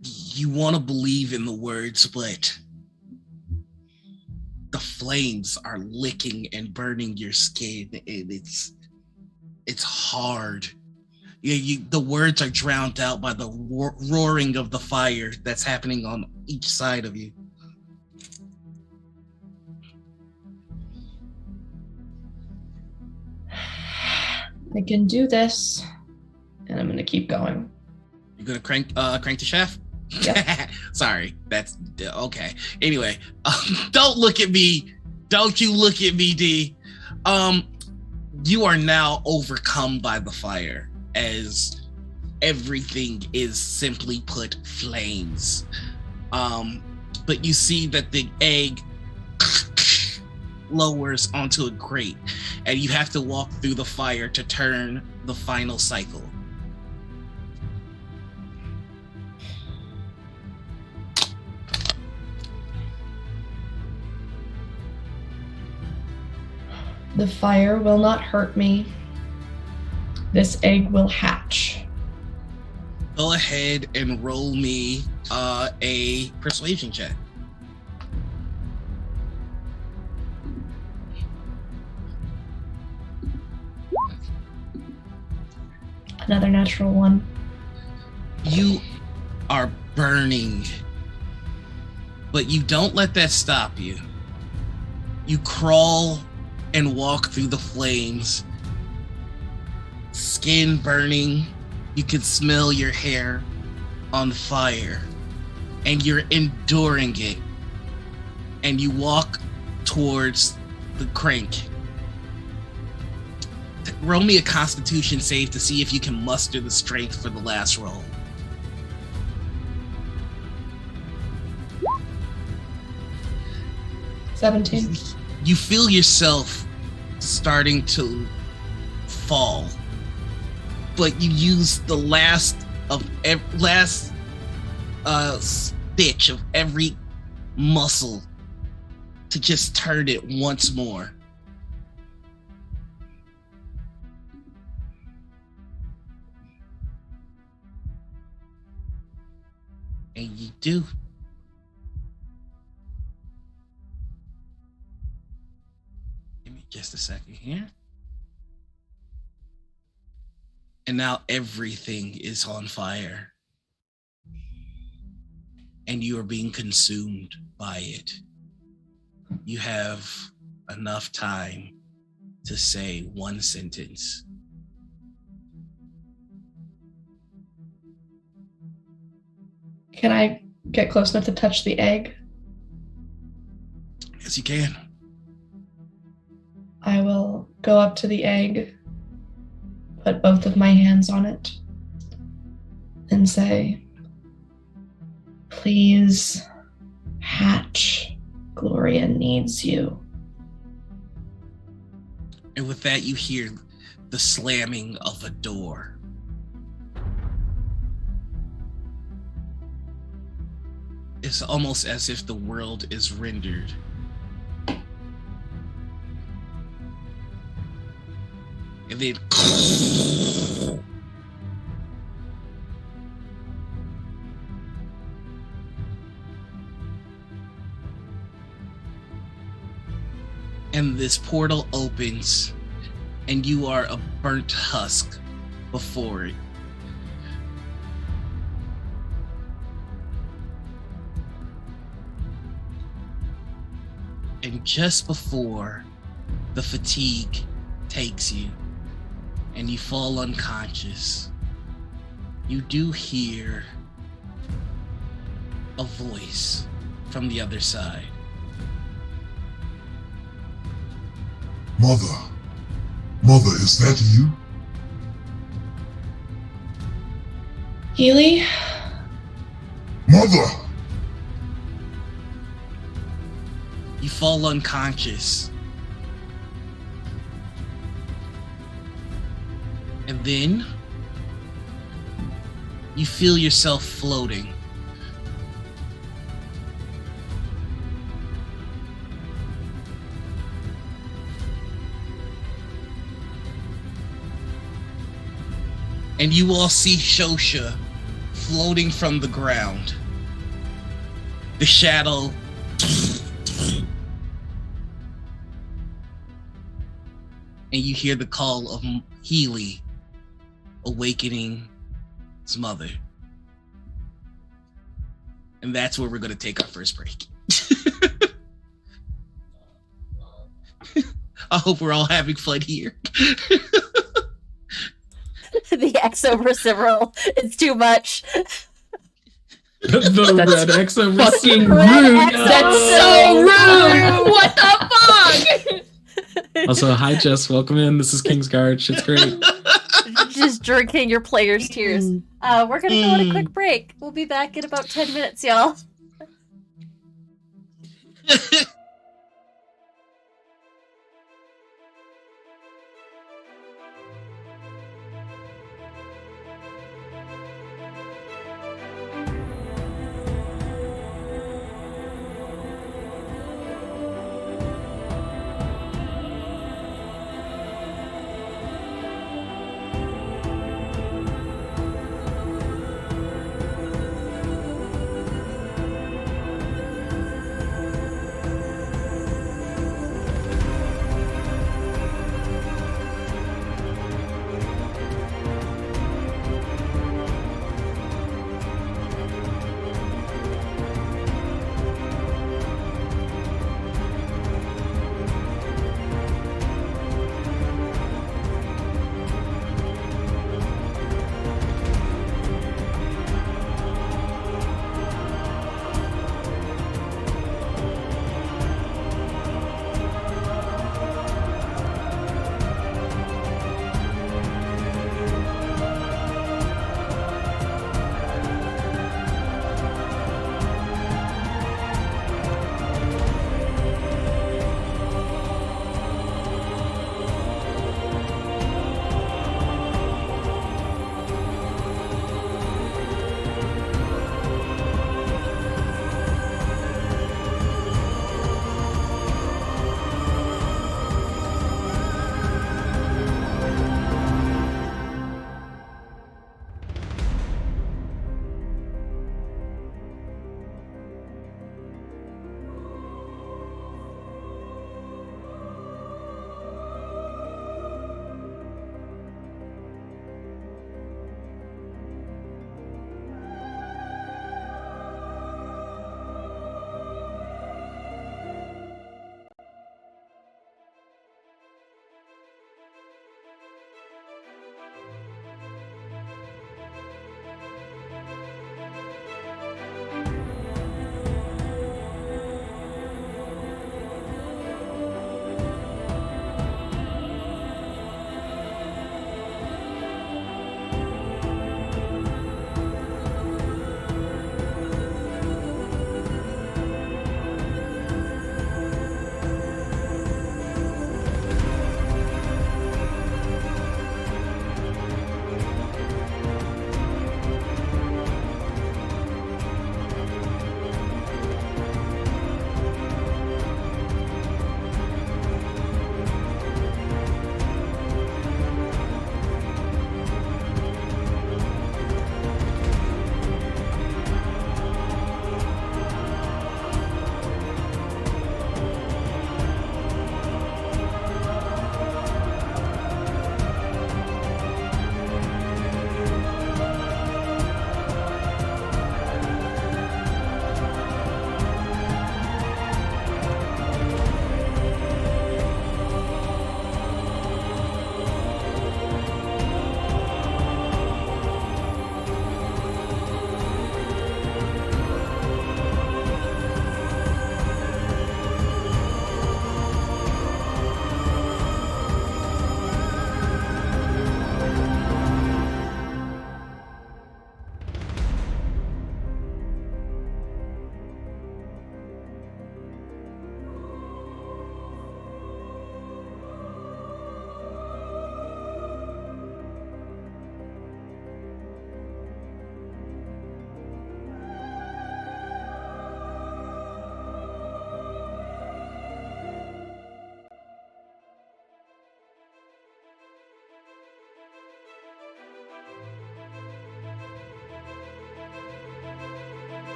You want to believe in the words, but the flames are licking and burning your skin, and it's hard. The words are drowned out by the roaring of the fire that's happening on each side of you. I can do this, and I'm gonna keep going. You're gonna crank the shaft? Yep. Sorry, that's okay. Anyway, don't look at me. Don't you look at me, D. You are now overcome by the fire as everything is simply put flames. But you see that the egg lowers onto a grate, and you have to walk through the fire to turn the final cycle. The fire will not hurt me. This egg will hatch. Go ahead and roll me a persuasion check. Another natural 1. You are burning, but you don't let that stop you. You crawl and walk through the flames, skin burning. You can smell your hair on fire, and you're enduring it. And you walk towards the crank. Roll me a Constitution save to see if you can muster the strength for the last roll. $17. You feel yourself starting to fall, but you use the last stitch of every muscle to just turn it once more. And you do. Give me just a second here. And now everything is on fire. And you are being consumed by it. you have enough time to say one sentence. Can I get close enough to touch the egg? Yes, you can. I will go up to the egg, put both of my hands on it, and say, "Please hatch. Gloria needs you." And with that, you hear the slamming of a door. It's almost as if the world is rendered. And then and this portal opens and you are a burnt husk before it. And just before the fatigue takes you and you fall unconscious, you do hear a voice from the other side. Mother, is that you? Healy? Mother! You fall unconscious. And then you feel yourself floating. And you all see Shosha floating from the ground. The shadow and you hear the call of Healy awakening his mother. And that's where we're going to take our first break. I hope we're all having fun here. The exo-reciprocal is too much. The That's red X over fucking Red rude. X That's so rude. What the fuck? Also, hi Jess, welcome in. This is KingsGuard. Shit's great. Just drinking your players' tears. We're gonna go on a quick break. We'll be back in about 10 minutes, y'all.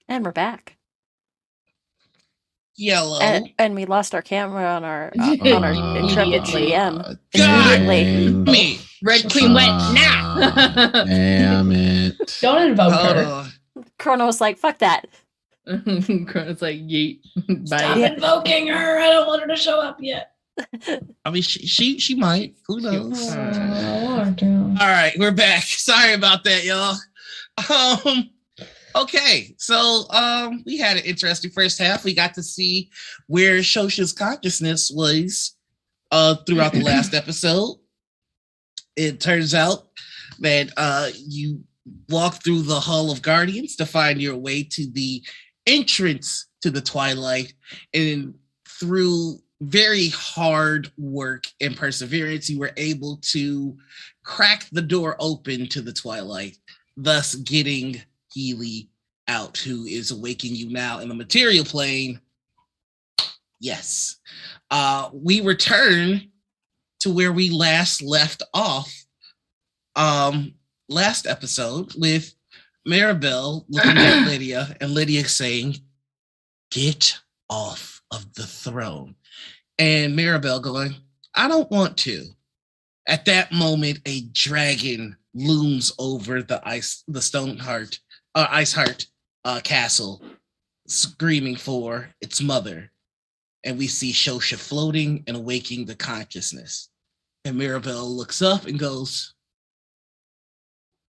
And we're back. Yellow. And we lost our camera on our intrepid Immediately. GM. God Immediately. me. Red Queen went now. Damn it. Don't invoke Hold her. on. Chrono was like, fuck that. Chrono's like, yeet. Bye. Stop invoking her. I don't want her to show up yet. I mean, she might. Who knows? I want her to. All right, we're back. Sorry about that, y'all. Okay, so we had an interesting first half. We got to see where Shosha's consciousness was throughout the last episode. It turns out that you walk through the Hall of Guardians to find your way to the entrance to the Twilight, and through very hard work and perseverance, you were able to crack the door open to the Twilight, thus getting Healy out, who is awaking you now in the material plane. Yes. We return to where we last left off last episode with Maribel looking at Lydia and Lydia saying, "Get off of the throne." And Maribel going, "I don't want to." At that moment, a dragon looms over the Iceheart castle, screaming for its mother. And we see Shosha floating and awaking the consciousness. And Maribel looks up and goes,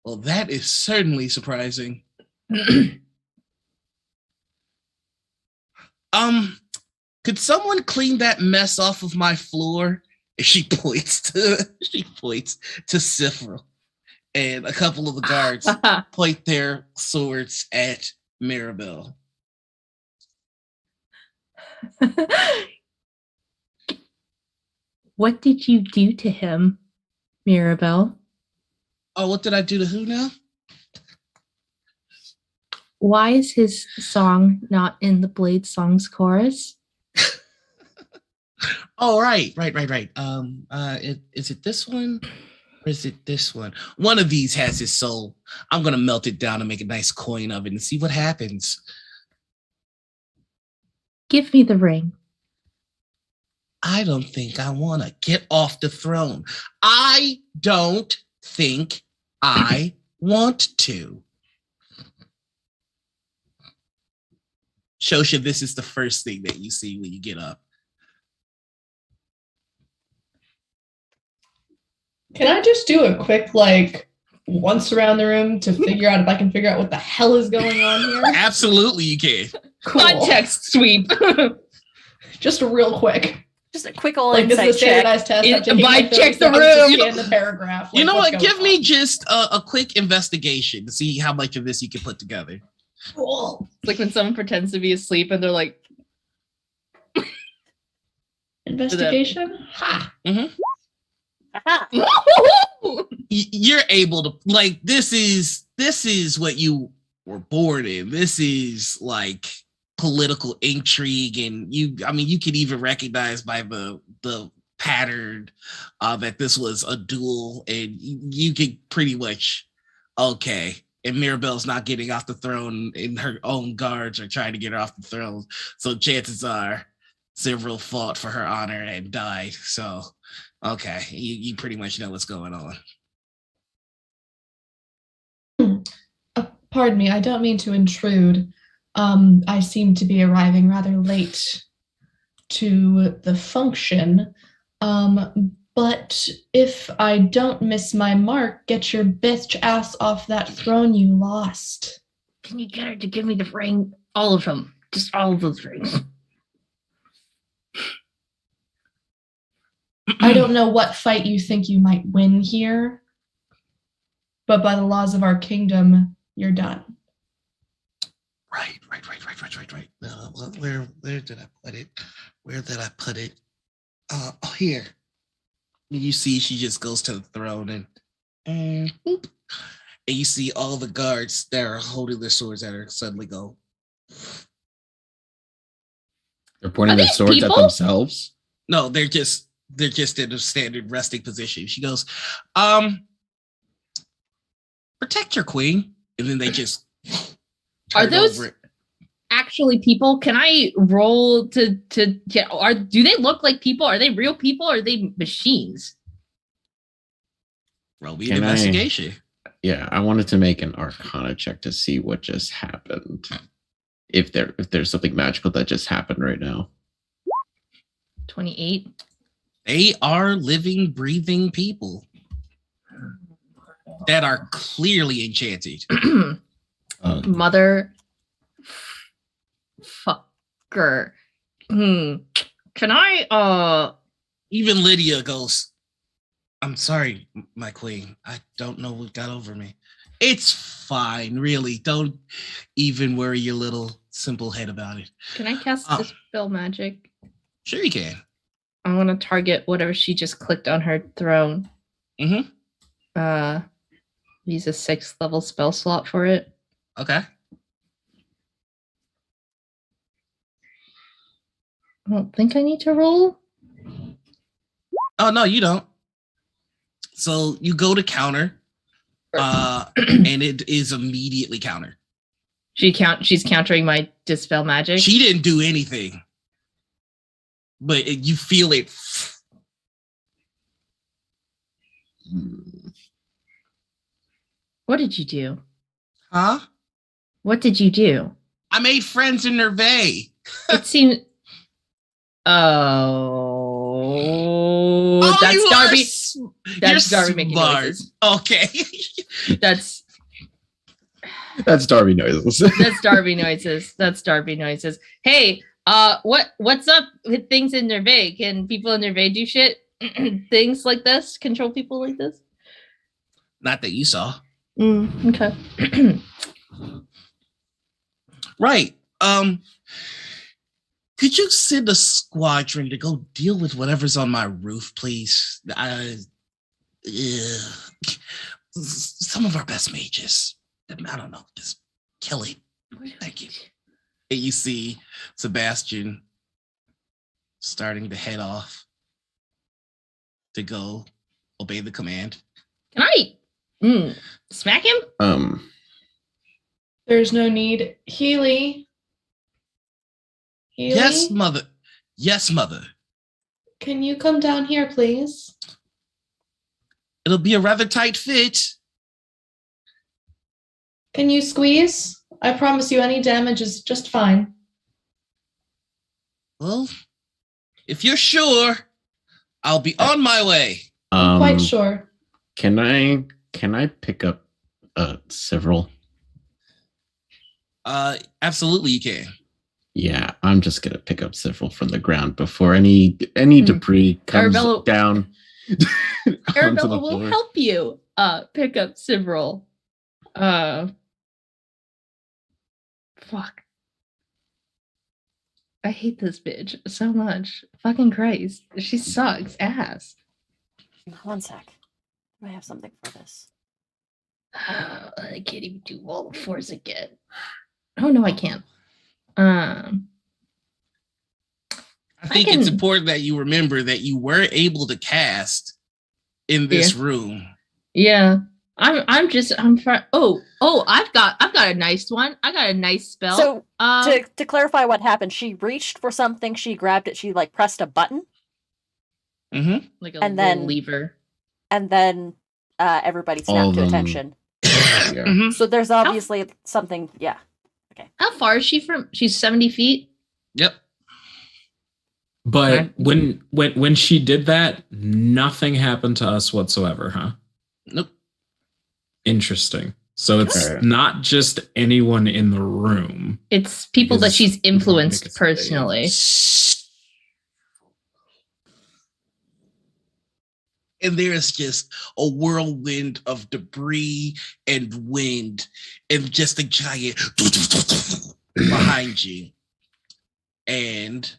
"Well, that is certainly surprising." Could someone clean that mess off of my floor? And she points to Sifril. And a couple of the guards point their swords at Maribel. What did you do to him, Maribel? Oh, what did I do to who now? Why is his song not in the Blade Songs chorus? Oh, right. Is it this one? Or is it this one? One of these has his soul. I'm going to melt it down and make a nice coin of it and see what happens. Give me the ring. I don't think I want to get off the throne. I don't think I want to. Shosha, this is the first thing that you see when you get up. Can I just do a quick, once around the room to figure out if I can figure out what the hell is going on here? Absolutely, you can. Cool. Context sweep. Just a real quick. Just a quick old This is a insight check. standardized test. It- I'm taking by my check 30 the seconds to room. scan the paragraph. You know what's what? going Give me on. just a quick investigation to see how much of this you can put together. Cool. It's like when someone pretends to be asleep and they're like, Investigation? Ha! Aha. You're able to this is what you were born in. This is like political intrigue, and you could even recognize by the pattern that this was a duel, and you could pretty much okay. And Mirabelle's not getting off the throne, and her own guards are trying to get her off the throne. So chances are Cyril fought for her honor and died. So okay, you pretty much know what's going on. Pardon me, I don't mean to intrude. I seem to be arriving rather late to the function. But if I don't miss my mark, get your bitch ass off that throne you lost. Can you get her to give me the ring? All of them. Just all of those rings. I don't know what fight you think you might win here, but by the laws of our kingdom, you're done. Right. Where did I put it? Where did I put it? Here. You see, she just goes to the throne and whoop, and you see all the guards that are holding their swords at her suddenly go. They're pointing Are their these swords people? at themselves. No, they're just in a standard resting position. She goes, protect your queen, and then they just Are turn those- over it. actually people? Can I roll to get? Do they look like people? Are they real people? Or are they machines? Roll me an Can I- investigation. Yeah, I wanted to make an Arcana check to see what just happened. If there's something magical that just happened right now. 28. They are living, breathing people that are clearly enchanted. Mother fucker. Can I Even Lydia goes, I'm sorry, my queen. I don't know what got over me. It's fine, really. Don't even worry your little simple head about it. can I cast Dispel Magic? Sure you can. I want to target whatever she just clicked on her throne. Mm-hmm. Use a 6th level spell slot for it. Okay. I don't think I need to roll. Oh, no, you don't. So you go to counter, and it is immediately countered. She's countering my Dispel Magic. She didn't do anything, but you feel it. What did you do? Huh? What did you do? I made friends in Nervay. It seemed. Oh, that's you Darby. That's you're Darby making smart. noises. Okay. That's Darby noises. that's Darby noises. That's Darby noises. Hey, what's up with things in Nervay? Can people in Nervay do shit? Things like this? Control people like this? Not that you saw. Okay. Right. Could you send a squadron to go deal with whatever's on my roof, please? Some of our best mages. I don't know. Just kill it. Thank you. And you see Sebastian starting to head off to go obey the command. Can I smack him? There's no need. Healy. Yes, mother. Yes, mother. Can you come down here, please? It'll be a rather tight fit. Can you squeeze? I promise you any damage is just fine. Well, if you're sure, I'll be on my way. I'm quite sure. Can I pick up several? Absolutely you can. Yeah, I'm just gonna pick up several from the ground before any debris comes Arabella- down onto the Arabella will floor. help you pick up several. Fuck. I hate this bitch so much. Fucking Christ. She sucks ass. One sec. Do I have something for this? I can't even do Wall of Force again. Oh no, I can't. I think it's can- important that you remember that you were able to cast in this room. Yeah. I'm fine. Oh, I've got a nice one. I got a nice spell. So to clarify what happened, she reached for something, she grabbed it, she like pressed a button, Mm-hmm. like a and little then- lever. and then everybody All snapped of to them- attention. Yeah. Mm-hmm. So there's obviously something, yeah. How far is she from? She's 70 feet. Yep. But when she did that, nothing happened to us whatsoever, huh? Nope. Interesting. So it's Okay. not just anyone in the room. It's people that Because she's influenced Nick is personally. And there's just a whirlwind of debris and wind and just a giant behind you. And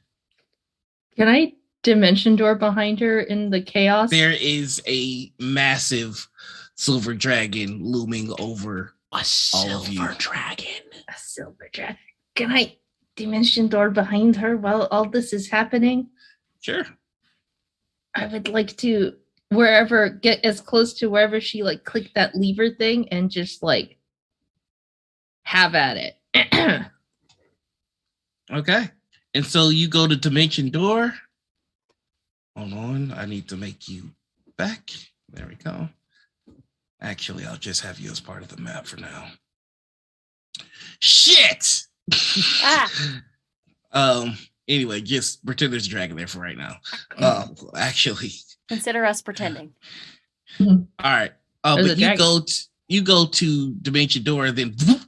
Can I dimension door behind her in the chaos? there is a massive silver dragon looming over all of you. dragon. A silver dragon. Can I dimension door behind her while all this is happening? Sure. I would like to get as close to wherever she like clicked that lever thing and just like have at it. Okay. And so you go to Dimension Door. Hold on. I need to make you back. There we go. Actually, I'll just have you as part of the map for now. Shit! Anyway, just pretend there's a dragon there for right now. Actually. Consider us pretending. All right. There's But a dragon. you go to Dimension Door, then whoop,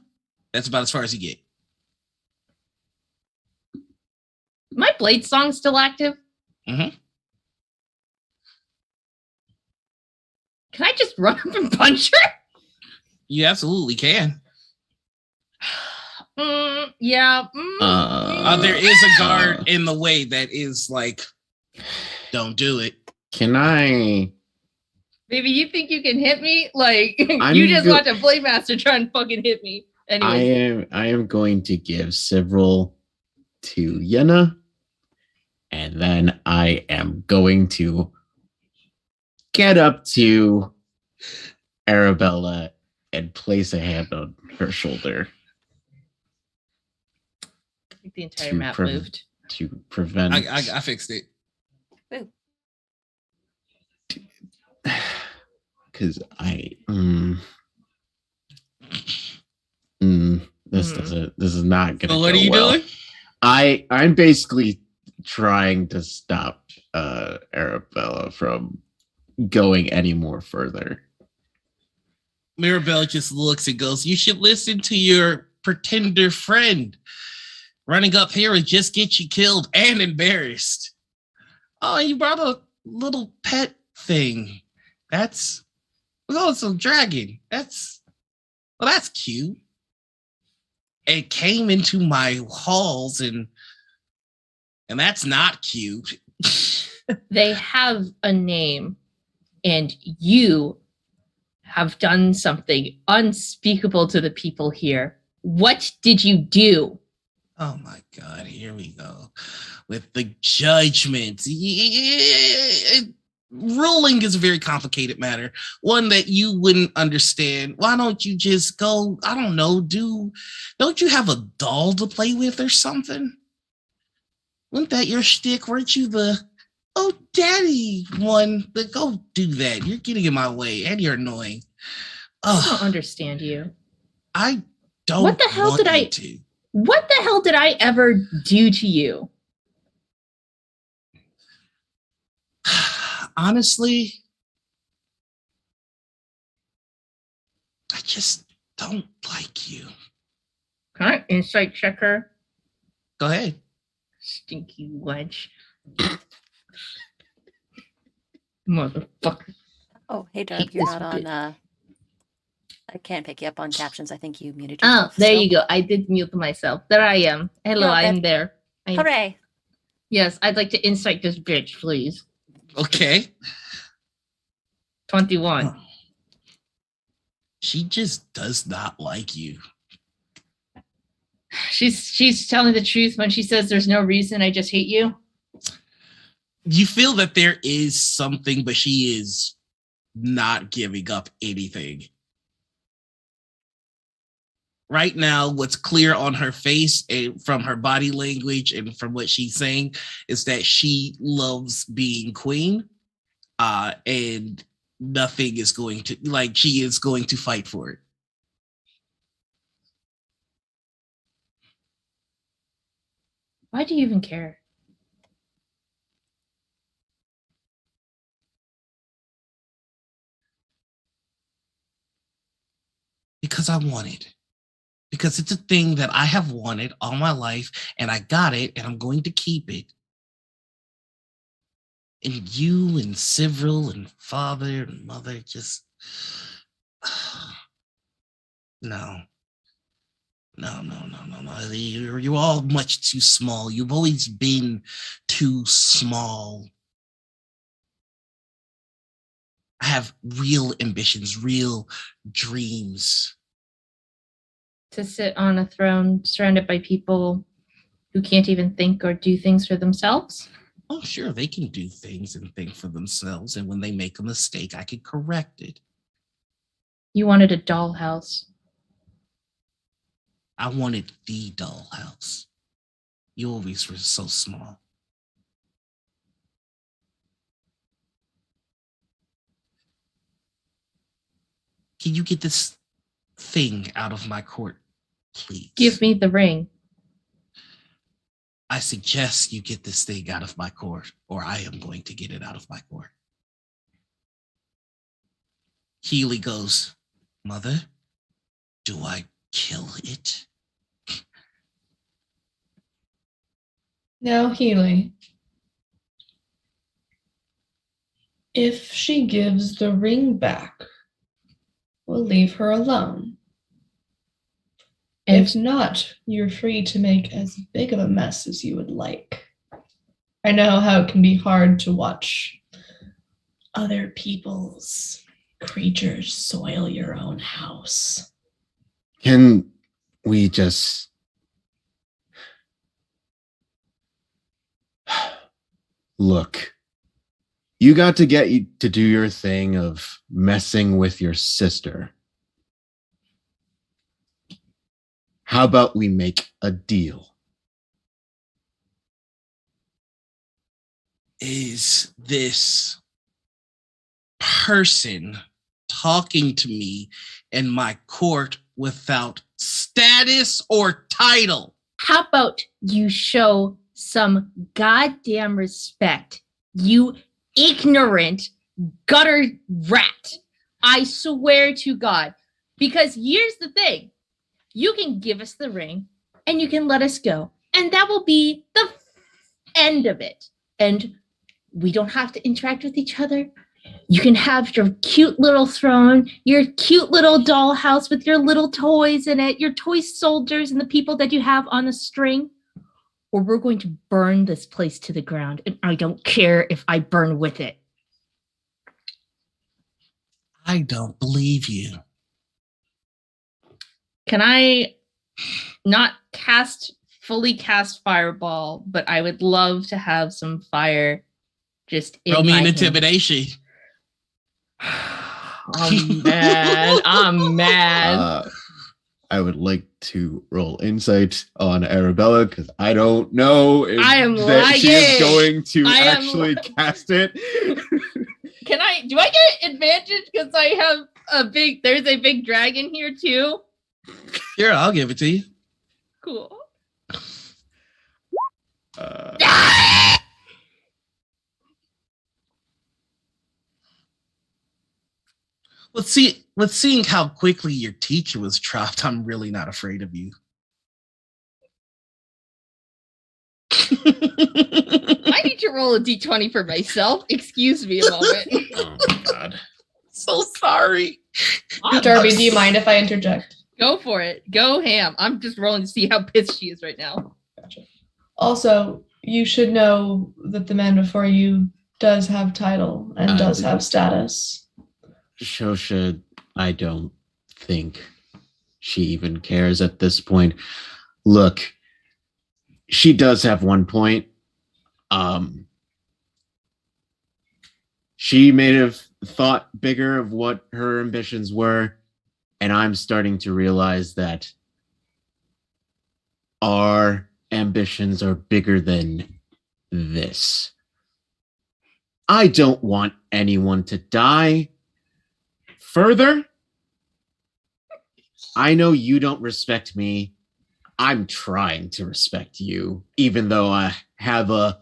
that's about as far as you get. My blade song still active? Mhm. Can I just run up and punch her? You absolutely can. Yeah. There is a guard in the way that is like, don't do it. Can I? Baby, you think you can hit me? Like, I'm you just go- watch a blade master try and fucking hit me. Anyway. I am going to give several to Yenna, and then I am going to get up to Arabella and place a hand on her shoulder I think the entire to map moved. to prevent. I fixed it. Because this is not gonna. So what go are you well. doing? I'm basically trying to stop Arabella from going any more further. Mirabelle just looks and goes, you should listen to your pretender friend. Running up here would just get you killed and embarrassed. Oh, you brought a little pet thing. Some dragon. That's cute. It came into my halls and that's not cute. They have a name, and you have done something unspeakable to the people here. What did you do? Oh my God, here we go. With the judgment. Ruling is a very complicated matter. One that you wouldn't understand. Why don't you just go, I don't know, don't you have a doll to play with or something? Wasn't that your shtick? Weren't you the, oh, daddy one? But go do that. You're getting in my way and you're annoying. I don't understand you. I don't What the hell want did you to. What the hell did I ever do to you? Honestly, I just don't like you. Can I insight check her? Go ahead. Stinky wench. Motherfucker. Oh, hey, Darb, Hate you're this not on. bitch. I can't pick you up on captions. I think you muted Oh, yourself. there still. you go. I did mute myself. There I am. Hello, You're all I'm good. there. Hooray! Yes, I'd like to insight this bitch, please. Okay. 21. Huh. She just does not like you. She's telling the truth when she says there's no reason, I just hate you. You feel that there is something, but she is not giving up anything. Right now, what's clear on her face and from her body language and from what she's saying is that she loves being queen, and nothing is going to, like, she is going to fight for it. Why do you even care? Because I want it. Because it's a thing that I have wanted all my life, and I got it, and I'm going to keep it. And you and Sivril and father and mother just... No. You're all much too small. You've always been too small. I have real ambitions, real dreams. To sit on a throne surrounded by people who can't even think or do things for themselves? Oh, sure, they can do things and think for themselves. And when they make a mistake, I can correct it. You wanted a dollhouse. I wanted the dollhouse. You always were so small. Can you get this thing out of my court, please? Give me the ring. I suggest you get this thing out of my court, or I am going to get it out of my court. Healy goes, Mother, do I kill it? Now, Healy, if she gives the ring back, we'll leave her alone. And If not, you're free to make as big of a mess as you would like. I know how it can be hard to watch other people's creatures soil your own house. Can we just... Look, you got to get you to do your thing of messing with your sister. How about we make a deal? Is this person talking to me in my court without status or title? how about you show some goddamn respect, you ignorant gutter rat? I swear to God. Because here's the thing. You can give us the ring and you can let us go. And that will be the end of it. And we don't have to interact with each other. You can have your cute little throne, your cute little dollhouse with your little toys in it, your toy soldiers and the people that you have on a string. Or we're going to burn this place to the ground. And I don't care if I burn with it. I don't believe you. Can I not fully cast fireball, but I would love to have some fire just in Roll me my an hand. intimidation. I'm mad. I'm mad. I would like to roll insight on Arabella because I don't know if I am that she is lying. going to I am actually cast it. Do I get advantage because I have there's a big dragon here too? Here, I'll give it to you. Cool. Let's seeing how quickly your teacher was dropped, I'm really not afraid of you. I need to roll a d20 for myself. Excuse me a moment. Oh my god. So sorry. Darby, do you mind if I interject? Go for it. Go ham. I'm just rolling to see how pissed she is right now. Gotcha. Also, you should know that the man before you does have title and does have status. Shosha, I don't think she even cares at this point. Look, she does have one point. She may have thought bigger of what her ambitions were, and I'm starting to realize that our ambitions are bigger than this. I don't want anyone to die. Further, I know you don't respect me. I'm trying to respect you, even though I have a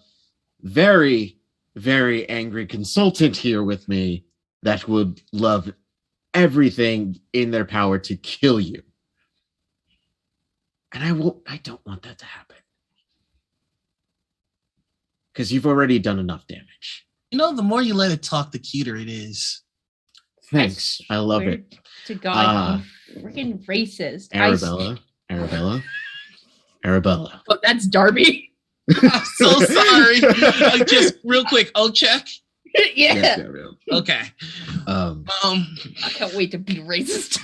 very, very angry consultant here with me that would love everything in their power to kill you. And I don't want that to happen. Because you've already done enough damage. You know, the more you let it talk, the cuter it is. Thanks. I love it. To God, you freaking racist. Arabella. Oh, that's Darby. I'm so sorry. Just real quick. Oh, check. Yeah. Yes, Okay. I can't wait to be racist.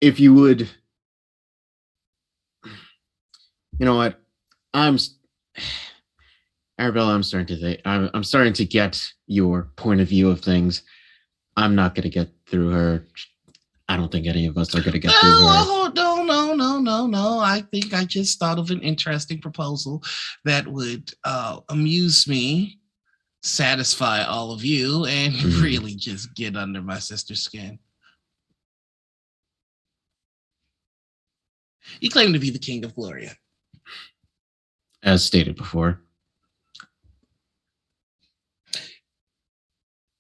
If you would, you know what? Arabella, I'm starting to think. I'm starting to get your point of view of things. I'm not going to get through her. I don't think any of us are going to get through her. No. I think I just thought of an interesting proposal that would amuse me, satisfy all of you, and really just get under my sister's skin. You claim to be the King of Gloria. As stated before.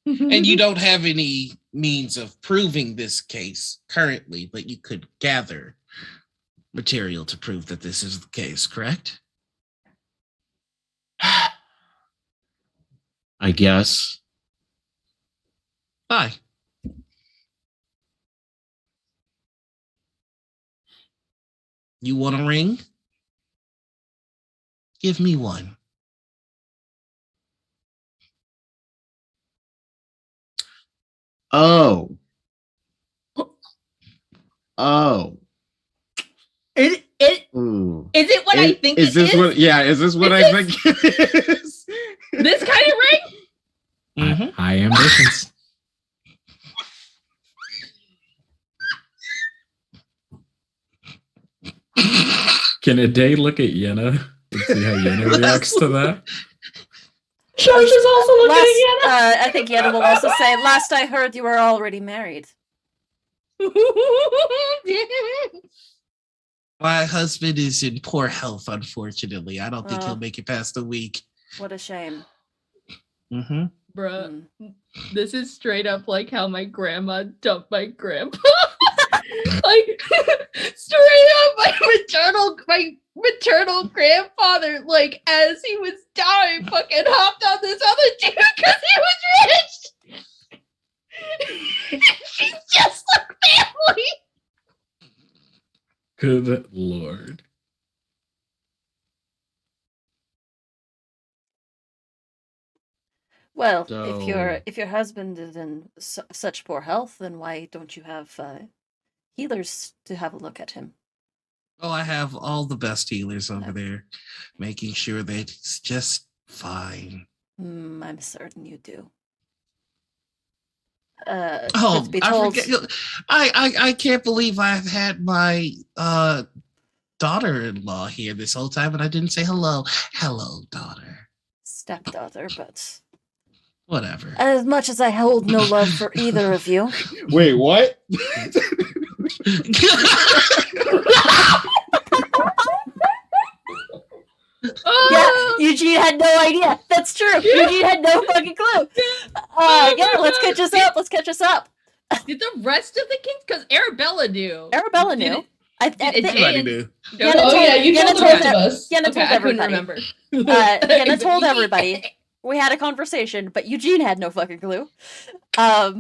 And you don't have any means of proving this case currently, but you could gather material to prove that this is the case, correct? I guess. Bye. You want a ring? Give me one. Oh. Ooh. Is it what I think is it this is? What, yeah, is this what I think it is? This kind of ring? Mm-hmm. High ambitions. Can a day look at Yenna and see how Yenna reacts to that? Shosh is also looking at Yenna. I think Yenna will also say, last I heard you were already married. My husband is in poor health, unfortunately. I don't think he'll make it past a week. What a shame. Mm-hmm. Bruh, this is straight up like how my grandma dumped my grandpa. Like, straight up, my maternal grandfather, like, as he was dying, fucking hopped on this other dude because he was rich. She's just like family. Good Lord. Well, So- if your husband is in such poor health, then why don't you have healers to have a look at him? Oh, I have all the best healers over there, making sure that it's just fine. I'm certain you do. Oh, truth be I told, forget. I can't believe I've had my daughter-in-law here this whole time, and I didn't say hello. Hello, daughter. stepdaughter, but Whatever. as much as I hold no love for either of you, Wait, what? yeah, Eugene had no idea. That's true. Eugene had no fucking clue. Yeah, let's catch us up. Let's catch us up. Did the rest of the kings? Because Arabella knew. Arabella Did knew. it- I did think Everybody knew. Yenna Oh told- yeah, you Yenna told the told rest of us. Yenna Okay, told I couldn't everybody. remember. Yenna told everybody. We had a conversation, but Eugene had no fucking clue. What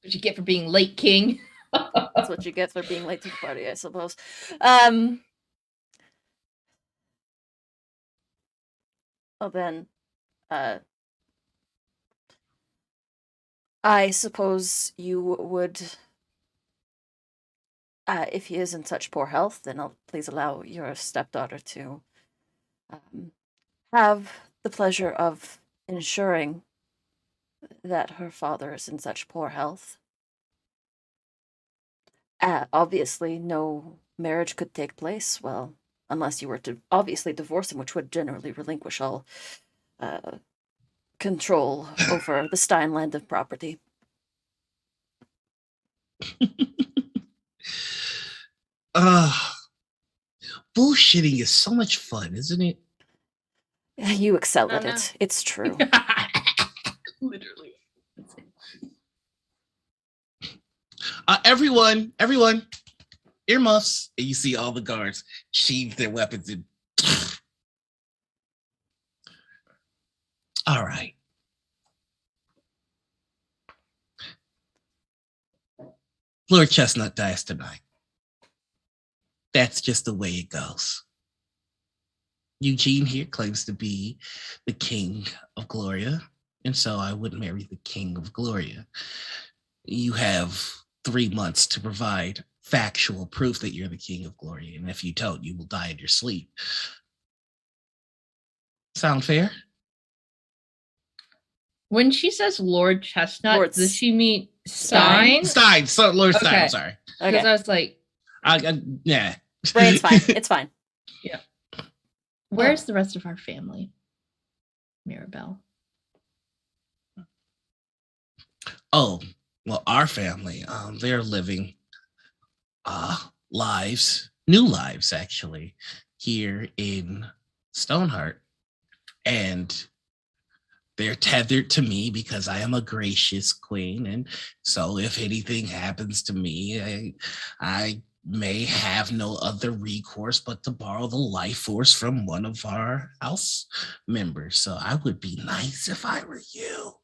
you get for being late, king? That's what you get for being late to the party, I suppose. Well then, I suppose you would, if he is in such poor health, then please allow your stepdaughter to have the pleasure of ensuring that her father is in such poor health. Obviously, no marriage could take place, well, unless you were to obviously divorce him, which would generally relinquish all control over the Steinland of property. Bullshitting is so much fun, isn't it? You excel at know. it. It's true. Literally. Everyone, earmuffs. And you see all the guards sheathe their weapons and all right. Lord Chestnut dies tonight. That's just the way it goes. Eugene here claims to be the king of Gloria, and so I would marry the king of Gloria. You have 3 months to provide factual proof that you're the king of Gloria, and if you don't, you will die in your sleep. Sound fair? When she says Lord Chestnut, Lord does she mean Stein? Stein. So Lord Stein. Okay. I'm sorry. Because Okay. I was like, Yeah. Brain's fine. It's fine. where's the rest of our family? Mirabelle. Oh, well, our family, they're living lives, new lives actually, here in Stoneheart. And they're tethered to me because I am a gracious queen. And so if anything happens to me, I may have no other recourse but to borrow the life force from one of our house members. So I would be nice if I were you.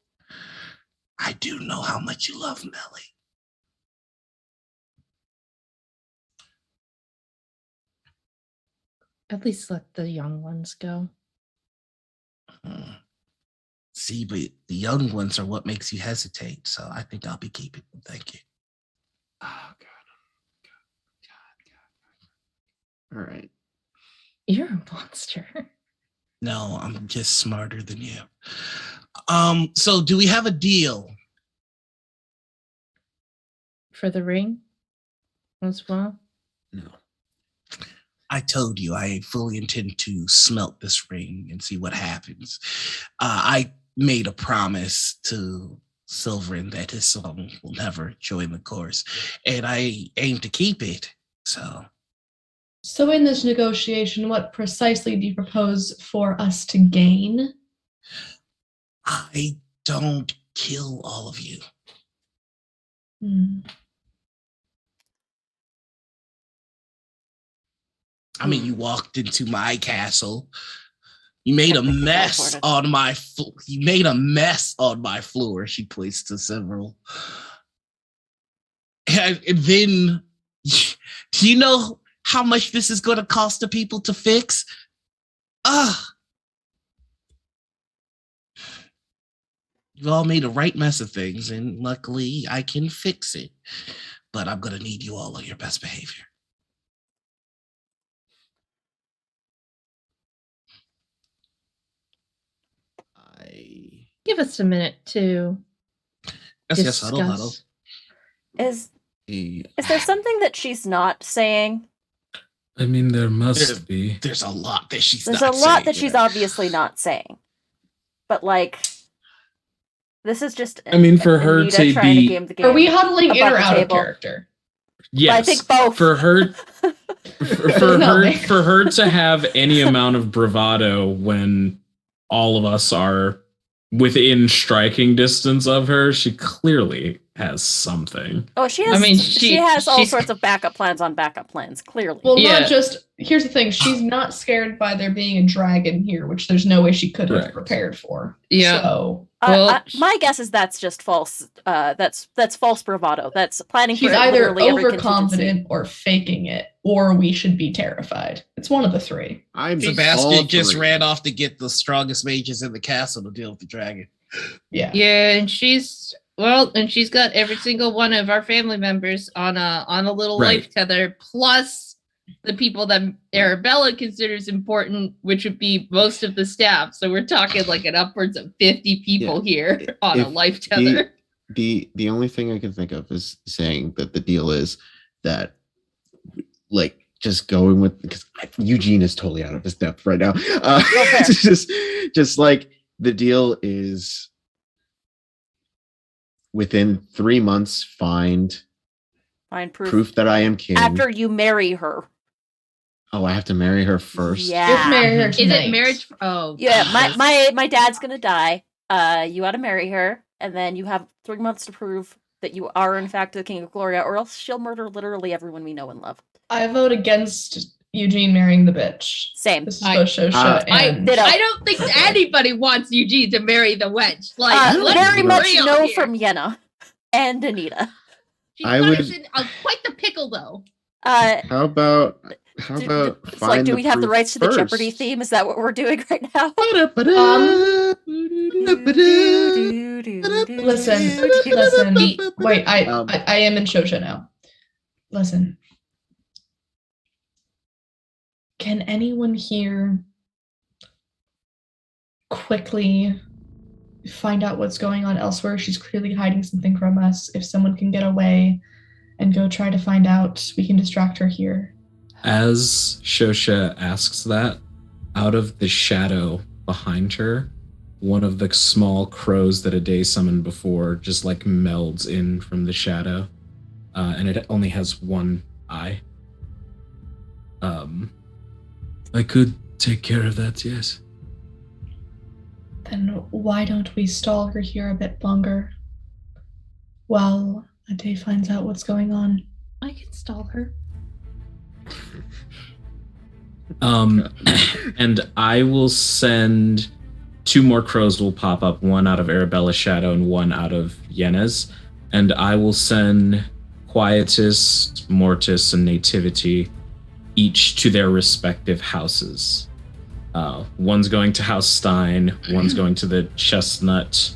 I do know how much you love Melly. At least let the young ones go. See, but the young ones are what makes you hesitate. So I think I'll be keeping them. Thank you. Oh God. All right. You're a monster. No, I'm just smarter than you. So do we have a deal? For the ring as well? No. I told you I fully intend to smelt this ring and see what happens. I made a promise to Silverin that his song will never join the chorus, and I aim to keep it. So in this negotiation, what precisely do you propose for us to gain? I don't kill all of you. I mean, you walked into my castle. You made a mess on my you made a mess on my floor. She points to several. And then, do you know how much this is going to cost the people to fix? You all made a right mess of things, and luckily I can fix it. But I'm going to need you all on your best behavior. Give us a minute to Yes, huddle. Is there something that she's not saying? I mean, there must be. There's a lot that she's There's not a lot saying, that she's obviously not saying. But like, this is just. I mean, for her Anita to trying be. to game the game Are we huddling in above or the out of table. character? Yes, I think both. For her, No. for her to have any amount of bravado when all of us are within striking distance of her, she clearly has something. Oh, she has. I mean, she has all she's- sorts of backup plans on backup plans. Clearly. Well, Yeah. not just. Here's the thing: she's not scared by there being a dragon here, which there's no way she could have Correct. prepared for. Yeah. So Well, my guess is that's just false. That's false bravado. That's planning she's for either literally every contingency. overconfident or faking it, or we should be terrified. It's one of the three. I'm Sebastian just three. ran off to get the strongest mages in the castle to deal with the dragon. Yeah. Yeah, and she's got every single one of our family members on a little Right. life tether, plus the people that Arabella considers important, which would be most of the staff. So we're talking like an upwards of 50 people here on a If life tether. The only thing I can think of is saying that the deal is that, like, just going with, because Eugene is totally out of his depth right now. Just like the deal is within 3 months, find proof that I am king. After you marry her. Oh, I have to marry her first. Yeah. You have to marry her Is tonight. it marriage? Oh, Yeah, Jesus. my dad's gonna die. You gotta marry her, and then you have 3 months to prove that you are in fact the King of Gloria, or else she'll murder literally everyone we know and love. I vote against Eugene marrying the bitch. Same. This is I- both Shosha and Ditto. I don't think anybody wants Eugene to marry the wench. Like, let's Very be much real no here. from Yenna and Anita. She's I got would- us in quite the pickle, though. How about It's find like, do the we have the proof rights to the first? Jeopardy theme? Is that what we're doing right now? Listen. Wait, I am in Shosha now. Listen. Can anyone here quickly find out what's going on elsewhere. She's clearly hiding something from us. If someone can get away and go try to find out, we can distract her here. As Shosha asks that, out of the shadow behind her, one of the small crows that Ade summoned before just like melds in from the shadow, and it only has one eye. I could take care of that, yes. Then why don't we stall her here a bit longer while Ade finds out what's going on? I can stall her. And I will send 2 more crows will pop up, one out of Arabella's shadow and one out of Yenna's. And I will send Quietus, Mortis, and Nativity each to their respective houses. One's going to House Stein, one's going to the Chestnut.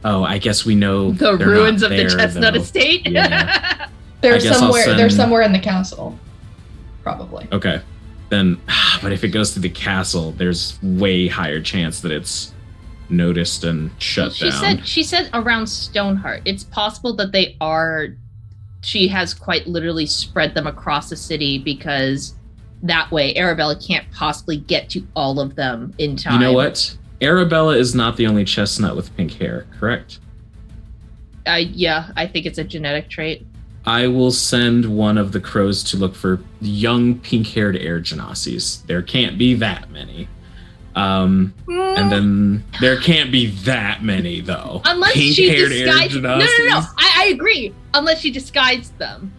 Oh, I guess we know The they're ruins not of the there, Chestnut though. Estate. Yeah. They're I guess I'll somewhere send- in the castle. Probably. Okay. Then, but if it goes to the castle, there's way higher chance that it's noticed and shut down. She said around Stoneheart. It's possible that they are. She has quite literally spread them across the city because that way Arabella can't possibly get to all of them in time. You know what? Arabella is not the only chestnut with pink hair, correct? Yeah, I think it's a genetic trait. I will send one of the crows to look for young pink-haired air genasies. There can't be that many. And then there can't be that many, though. Unless she Pink-haired air disguises. No. genasies. I agree. Unless she disguised them.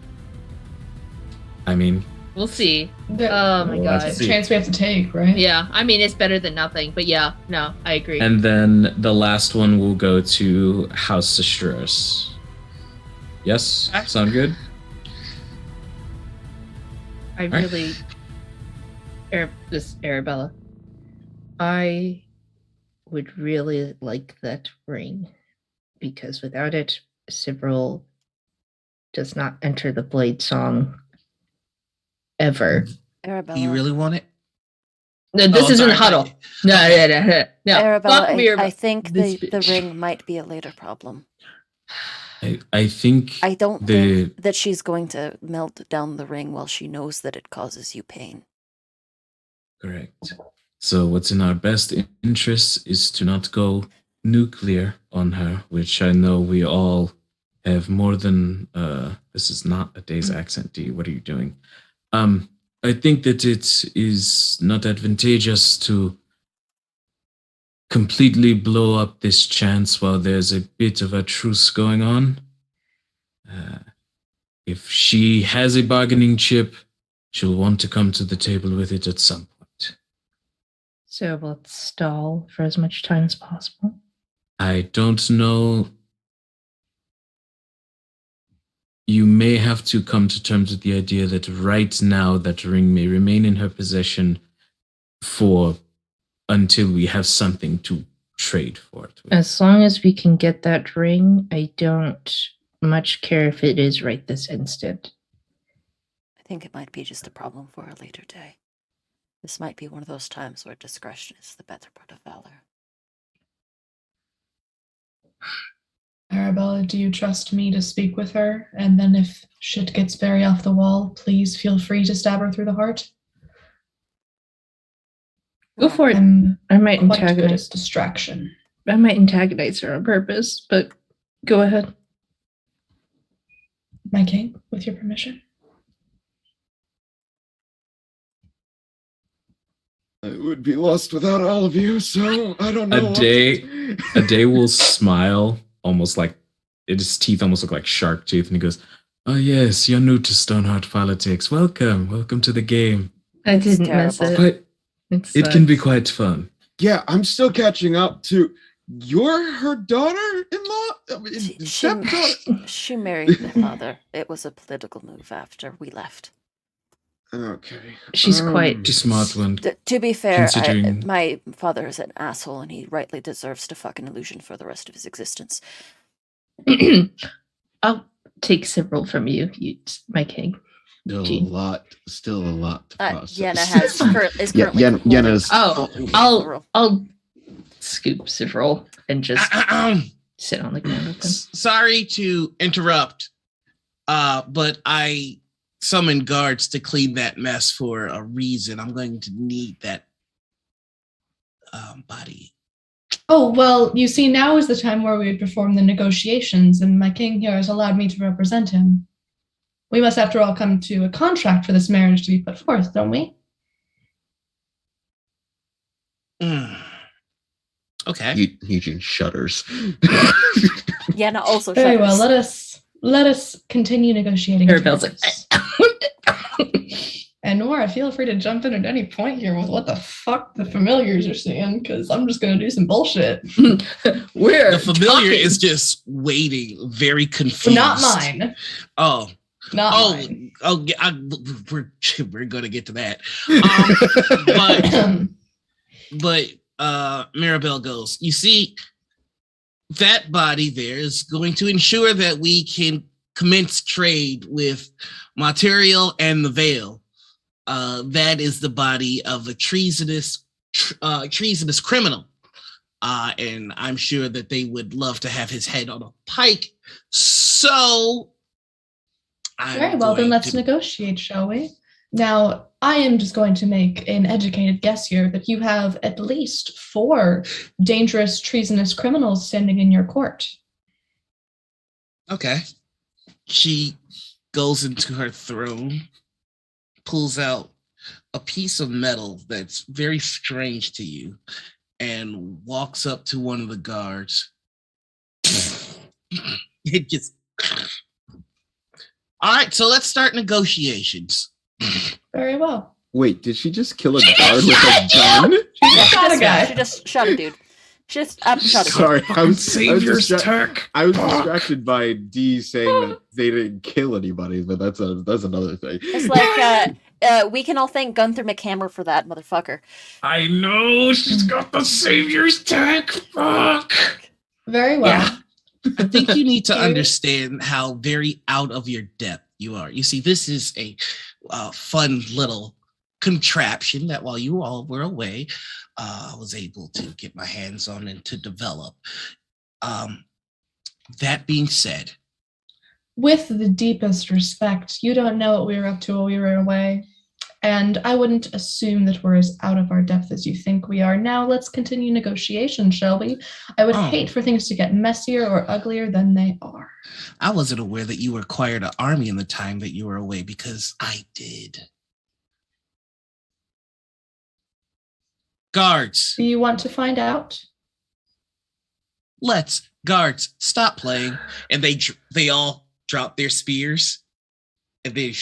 I mean, We'll see. The- Oh my Well, god. that's It's a chance we have to take, right? Yeah, I mean it's better than nothing, but yeah, no, I agree. and then the last one will go to House Astruus. Yes? Sound good? I really, Arabella, I would really like that ring because without it, Sibril does not enter the Blade Song ever. Arabella. Do you really want it? No, this Oh, isn't sorry. Huddle. No. Arabella, Fuck me, I think the this bitch. ring might be a later problem. I think I don't the think that she's going to melt down the ring while she knows that it causes you pain. correct. So what's in our best interest is to not go nuclear on her, which I know we all have more than this is not a day's accent, D. What are you doing? I think that it is not advantageous to completely blow up this chance while there's a bit of a truce going on. If she has a bargaining chip, she'll want to come to the table with it at some point. So let's stall for as much time as possible. I don't know. You may have to come to terms with the idea that right now that ring may remain in her possession for until we have something to trade for it with. As long as we can get that ring, I don't much care if it is right this instant. I think it might be just a problem for a later day. This might be one of those times where discretion is the better part of valor. Arabella, do you trust me to speak with her? And then if shit gets very off the wall, please feel free to stab her through the heart. Go for it. I'm I might quite good antagonize. at distraction. I might antagonize her on purpose, but go ahead. My king, with your permission. I would be lost without all of you, so I don't know. A day will smile, almost like his teeth almost look like shark teeth, and he goes, "Oh yes, you're new to Stoneheart politics. Welcome to the game. I It's didn't miss terrible. it. But it can be quite fun." Yeah, I'm still catching up to. You're her daughter-in-law? I mean, stepdaughter? She married my father. It was a political move after we left. Okay. She's quite- She's smart one. To be fair, Considering- my father is an asshole and he rightly deserves to fuck an illusion for the rest of his existence. I'll take several from you, my king. Still Gee. still a lot to process. Yenna is Yeah, currently Yenna's. Oh, I'll scoop Sivril and just sit on the ground with him. Sorry to interrupt, but I summoned guards to clean that mess for a reason. I'm going to need that body. Oh, well, you see, now is the time where we would perform the negotiations, and my king here has allowed me to represent him. We must, after all, come to a contract for this marriage to be put forth, don't we? Okay. Eugene shudders. Yenna also Very shudders. well, let us continue negotiating. Arabelle's like, And Nora, feel free to jump in at any point here with what the fuck the familiars are saying, because I'm just going to do some bullshit. we're The familiar talking. is just waiting, very confused. Not mine. Oh. Not mine. We're going to get to that. But Mirabelle goes, you see, that body there is going to ensure that we can commence trade with Material and the Veil. That is the body of a treasonous criminal. And I'm sure that they would love to have his head on a pike. So Very well, then let's negotiate, shall we? Now, I am just going to make an educated guess here that you have at least 4 dangerous, treasonous criminals standing in your court. Okay. She goes into her throne, pulls out a piece of metal that's very strange to you, and walks up to one of the guards. It just... All right, so let's start negotiations. Very well. Wait, did she just kill a guard with a gun? Shot a guy. She just shot a dude. She just shot a dude. Sorry, I was tech. I was distracted by D saying that they didn't kill anybody, but that's another thing. It's like, we can all thank Gunther McHammer for that, motherfucker. I know, she's got the savior's tech. Fuck. Very well. Yeah. I think you need to understand how very out of your depth you are. You see, this is a fun little contraption that while you all were away, I was able to get my hands on and to develop. That being said, With the deepest respect, you don't know what we were up to while we were away. And I wouldn't assume that we're as out of our depth as you think we are. Now let's continue negotiations, shall we? I would hate for things to get messier or uglier than they are. I wasn't aware that you acquired an army in the time that you were away because I did. Guards, Do you want to find out? guards, stop playing. And they all drop their spears. And they...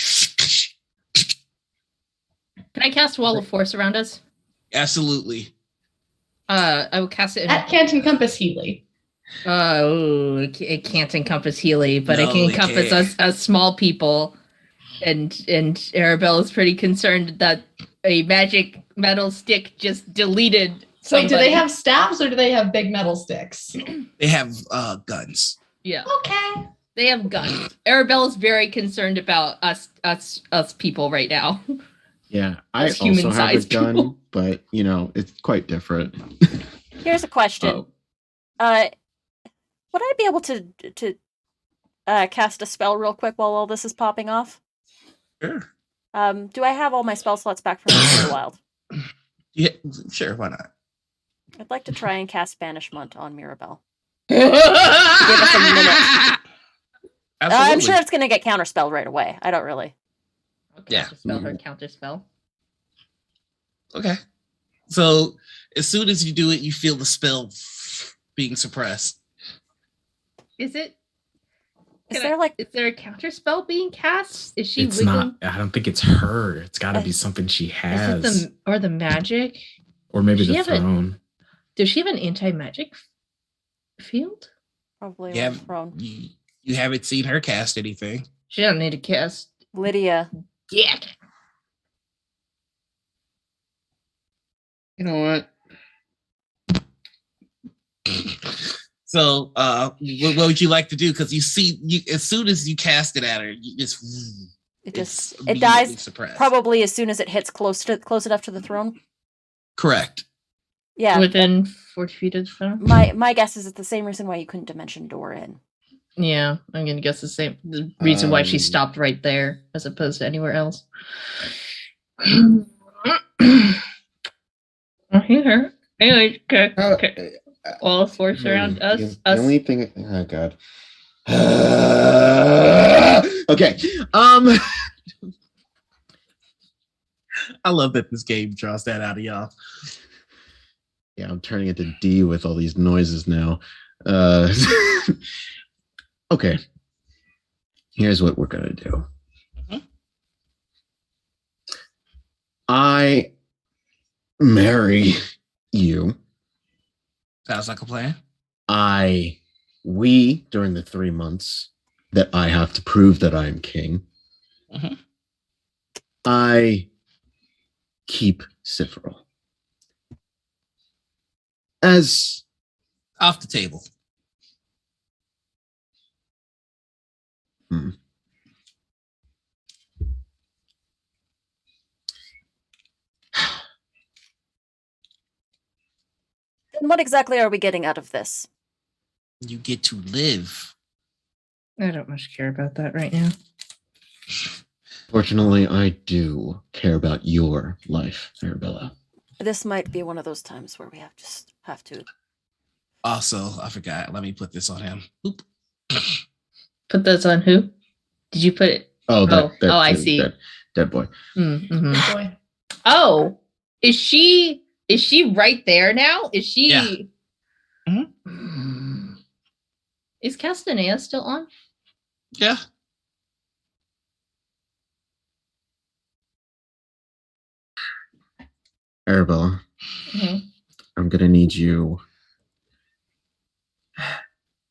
Can I cast Wall of Force around us? Absolutely. I will cast it in... That can't encompass Healy. It can't encompass Healy, but it No, can it encompass can't. us as small people. And Arabelle is pretty concerned that a magic metal stick just deleted So do they somebody. have staves or do they have big metal sticks? They have guns. Yeah, Okay. they have guns. Arabelle is very concerned about us people right now. Yeah, I As also have a human-sized gun, people. but it's quite different. Here's a question. Oh. Would I be able to cast a spell real quick while all this is popping off? Sure. Do I have all my spell slots back from the Wild? Yeah, sure, why not? I'd like to try and cast Banishment on Mirabelle. Give us a minute. Absolutely. I'm sure it's going to get counterspelled right away. I don't really. Yeah. Spell her counter spell. Okay. So as soon as you do it, you feel the spell being suppressed. Is it? Is there like Is there a counter spell being cast? Is she It's wiggling? not. I don't think it's her. It's got to be something she Is has, it the magic? or maybe Does she the have a- throne. Does she have an anti-magic field? probably Yeah. prone? You haven't seen her cast anything. She doesn't need to cast. Lydia. Yeah. You know what? So, what would you like to do? Because you see, as soon as you cast it at her, you just It it's it immediately dies suppressed. probably as soon as it hits close enough to the throne. Correct. Yeah. Within 40 feet of the phone? My guess is it's the same reason why you couldn't dimension door in. Yeah, I'm gonna guess the reason why she Um, stopped right there as opposed to anywhere else. Here. Anyway, okay. All force around us. The only thing. Oh God. Okay. I love that this game draws that out of y'all. Yeah, I'm turning it to D with all these noises now. Okay. Here's what we're gonna do. Mhm. I marry you. Sounds like a plan. We, during the 3 months that I have to prove that I am king, Mhm. I keep Sifril. As Off the table. Then what exactly are we getting out of this? You get to live. I don't much care about that right now. Fortunately, I do care about your life, Arabella. This might be one of those times where we have to. Also, I forgot. Let me put this on him. Oop. Put those on who? Did you put it? Oh, I see. Dead boy. Mm-hmm. Boy. Oh, is she right there now? Is she? Yeah. Is Castanea still on? Yeah. Arabella, Mhm. I'm gonna need you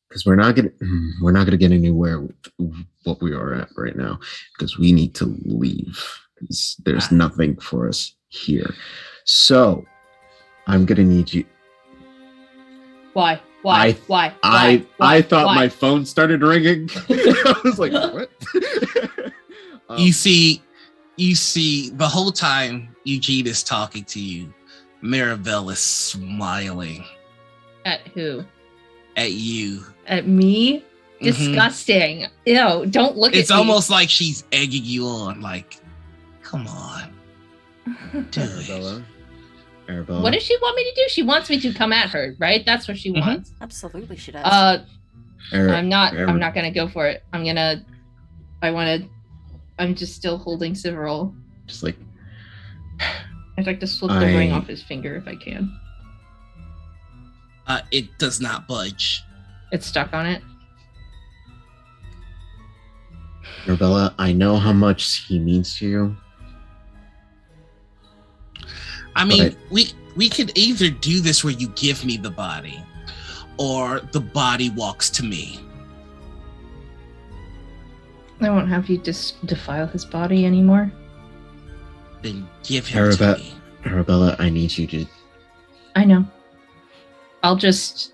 because we're not gonna get anywhere with what we are at right now because we need to leave. There's nothing for us here. So I'm gonna need you. Why? I thought my phone started ringing. I was like, what? You see the whole time Eugene is talking to you, Maribel is smiling At who? at you. At me? Mhm. Disgusting. Ew, don't look It's at me. almost like she's egging you on, like, come on. Do it. Arabella. What does she want me to do? She wants me to come at her, right? That's what she Mhm. wants. Absolutely, she does. I'm not gonna go for it. I'm just still holding Siverol. Just like I'd like to slip the ring off his finger if I can. It does not budge. It's stuck on it. Arabella, I know how much he means to you. I mean, we could either do this where you give me the body, or the body walks to me. I won't have you defile his body anymore. Then give him to me. Arabella, I need you to. I know. I'll just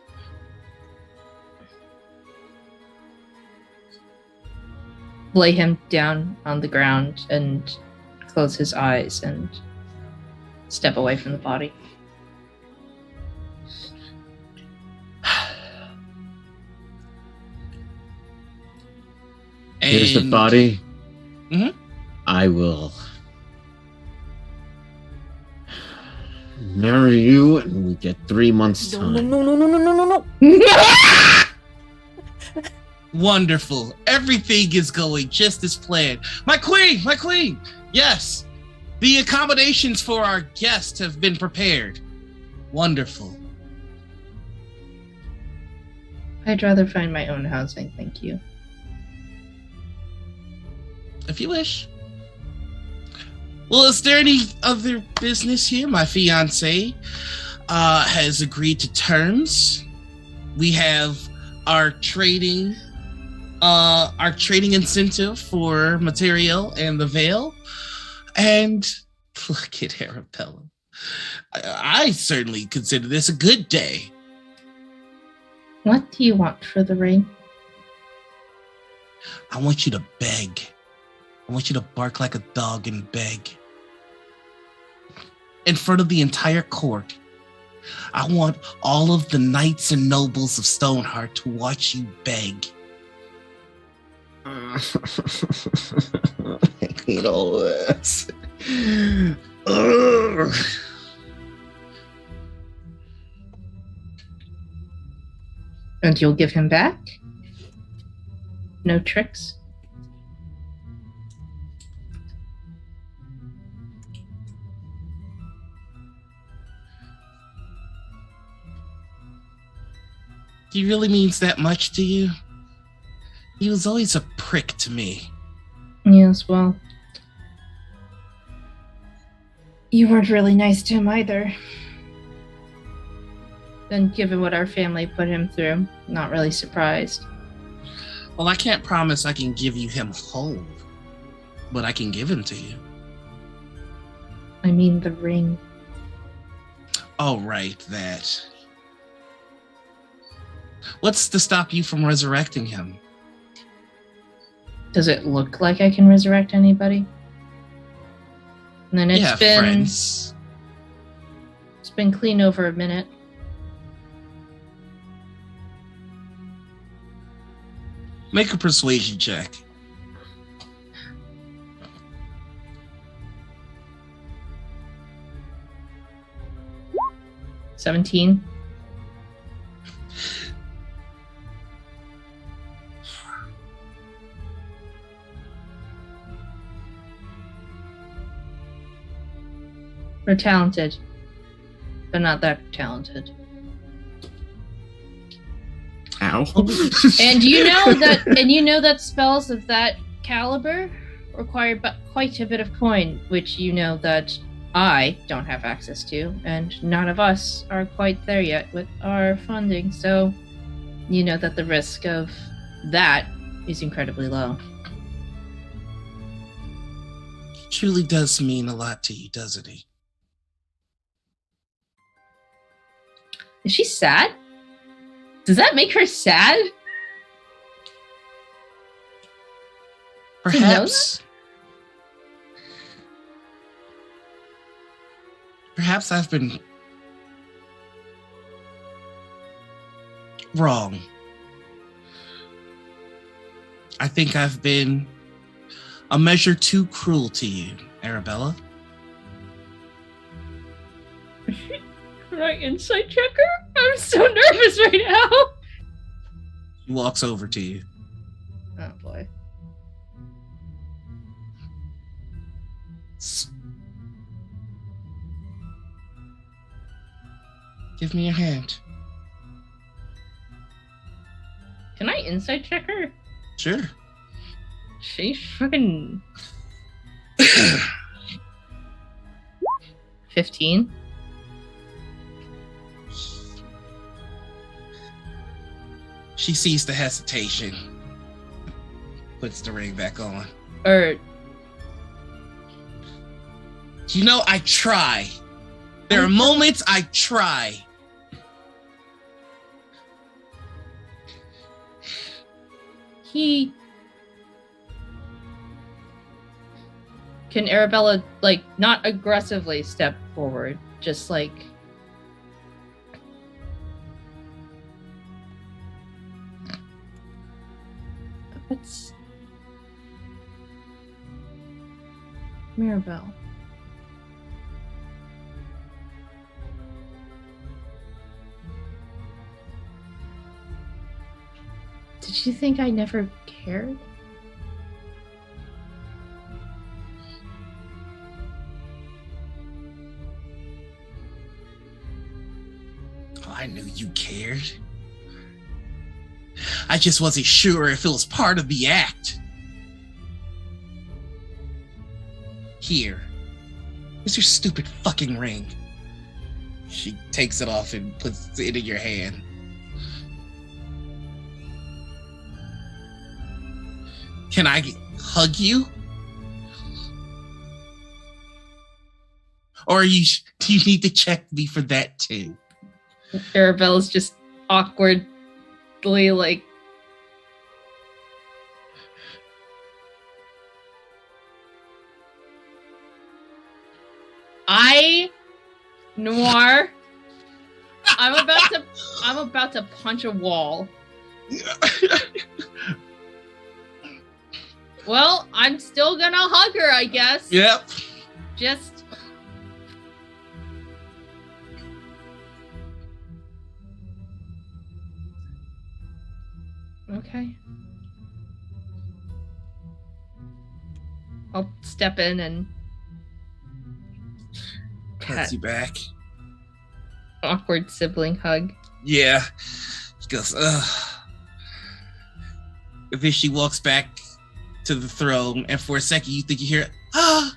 lay him down on the ground and close his eyes and step away from the body. Here's the body. Mhm. I will marry you, and we get 3 months time. No. Wonderful. Everything is going just as planned. My queen. Yes. The accommodations for our guests have been prepared. Wonderful. I'd rather find my own housing, thank you. If you wish. Well, is there any other business here? My fiance has agreed to terms. We have our trading incentive for material and the veil. And look at Arabella. I certainly consider this a good day. What do you want for the ring? I want you to beg. I want you to bark like a dog and beg. In front of the entire court. I want all of the knights and nobles of Stoneheart to watch you beg. I hate all this. Ugh. And you'll give him back? No tricks? He really means that much to you? He was always a prick to me. Yes, well. You weren't really nice to him either. Then, given what our family put him through, not really surprised. Well, I can't promise I can give you him whole, but I can give him to you. I mean the ring. Oh, right, that. What's to stop you from resurrecting him? Does it look like I can resurrect anybody? And then it's friends. It's been clean over a minute. Make a persuasion check. $17. We're talented, but not that talented. Ow. And you know that spells of that caliber require quite a bit of coin, which you know that I don't have access to, and none of us are quite there yet with our funding. So you know that the risk of that is incredibly low. He truly does mean a lot to you, doesn't he? Is she sad? Does that make her sad? Perhaps I've been wrong. I think I've been a measure too cruel to you, Arabella. Can I insight check her? I'm so nervous right now. He walks over to you. Oh boy. Give me your hand. Can I insight check her? Sure. She's fucking 15. She sees the hesitation. Puts the ring back on. You know, I try. There are moments I try. Can Arabella, like, not aggressively step forward, just like... What's... Mirabelle. Did you think I never cared? Oh, I knew you cared. I just wasn't sure if it was part of the act. Here. Here's your stupid fucking ring. She takes it off and puts it in your hand. Can I hug you? Or do you need to check me for that too? Arabella's just awkwardly like... Noir, I'm about to punch a wall. Well, I'm still gonna hug her, I guess. Yep. Just. Okay. I'll step in and Pats you back. awkward sibling hug. Yeah. She goes, ugh. And then she walks back to the throne, and for a second you think you hear, ah!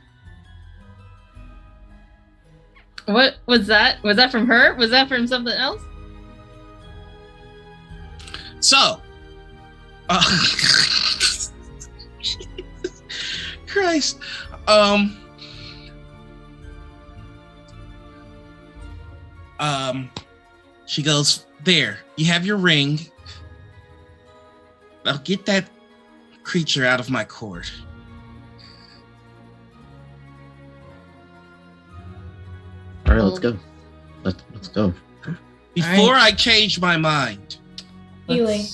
What was that? Was that from her? Was that from something else? So, Jesus Christ. She goes, there, you have your ring. Now get that creature out of my court. All right, let's go. Let's go. Before I change my mind. Healy,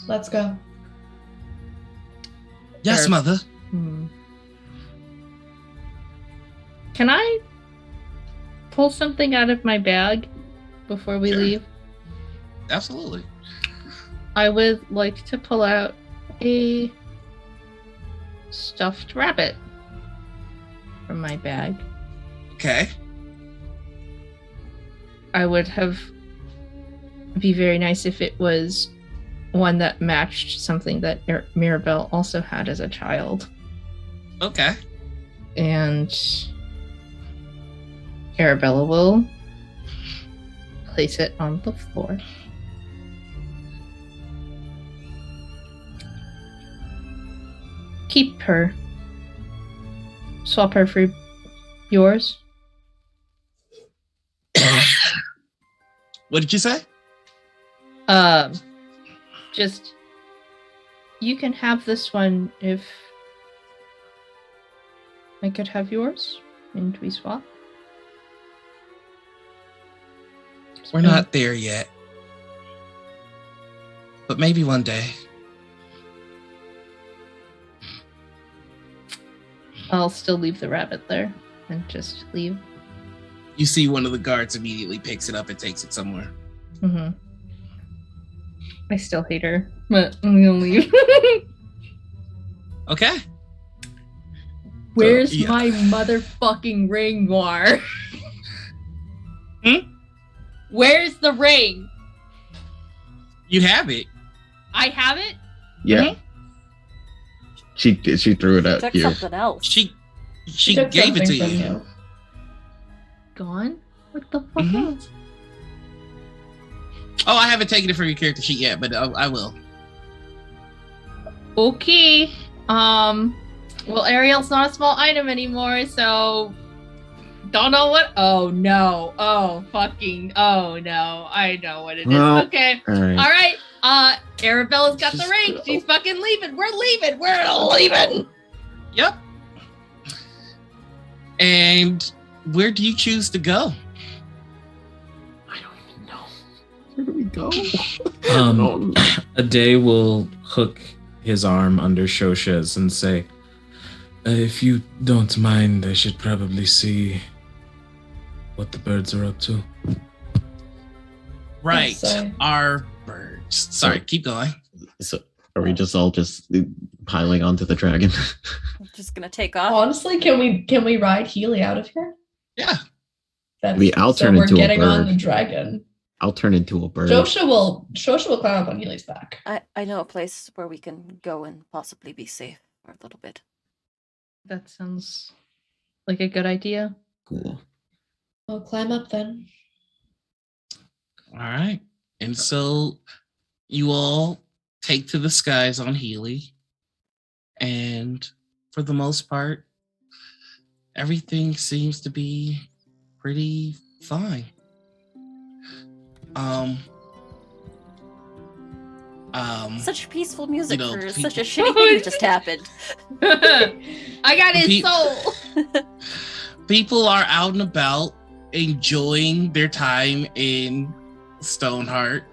let's go. Yes, Sure. mother. Can I pull something out of my bag before we Sure. leave? Absolutely. I would like to pull out a stuffed rabbit from my bag. Okay. I would have be very nice if it was one that matched something that Mirabelle also had as a child. Okay. And Arabella will place it on the floor. Keep her. Swap her for yours. What did you say? Just you can have this one if I could have yours and we swap. We're not there yet. But maybe one day. I'll still leave the rabbit there and just leave. You see one of the guards immediately picks it up and takes it somewhere. Mm-hmm. I still hate her, but I'm gonna leave. Okay. Where's yeah. my motherfucking ring, Noir? Where's the ring? You have it. I have it? Yeah. She threw it out Took here. something else. She took gave it to something you. from you. Gone? What the fuck Mhm. else? Oh, I haven't taken it from your character sheet yet, but I will. Okay. Well, Ariel's not a small item anymore, so don't know what. Oh no. Oh fucking. Oh no. I know what it is. Well, Okay. All right. All right. Arabella's got the Just ring. go. She's fucking leaving. We're leaving. We're leaving. Yep. And where do you choose to go? I don't even know. Where do we go? A day will hook his arm under Shosha's and say, if you don't mind, I should probably see what the birds are up to. Right. So- Our birds. Sorry, keep going. So are we just all piling onto the dragon? I'm just gonna take off. Honestly, can we ride Healy out of here? Yeah. I'll turn into a we're getting on bird. the dragon. I'll turn into a bird. Shosha will climb up on Healy's back. I know a place where we can go and possibly be safe for a little bit. That sounds like a good idea. Cool. I'll climb up then. All right. And so you all take to the skies on Healy. And for the most part, everything seems to be pretty fine. Such peaceful music you know, for people- such a shitty thing that just happened. I got his Pe- soul. People are out and about enjoying their time in Stoneheart.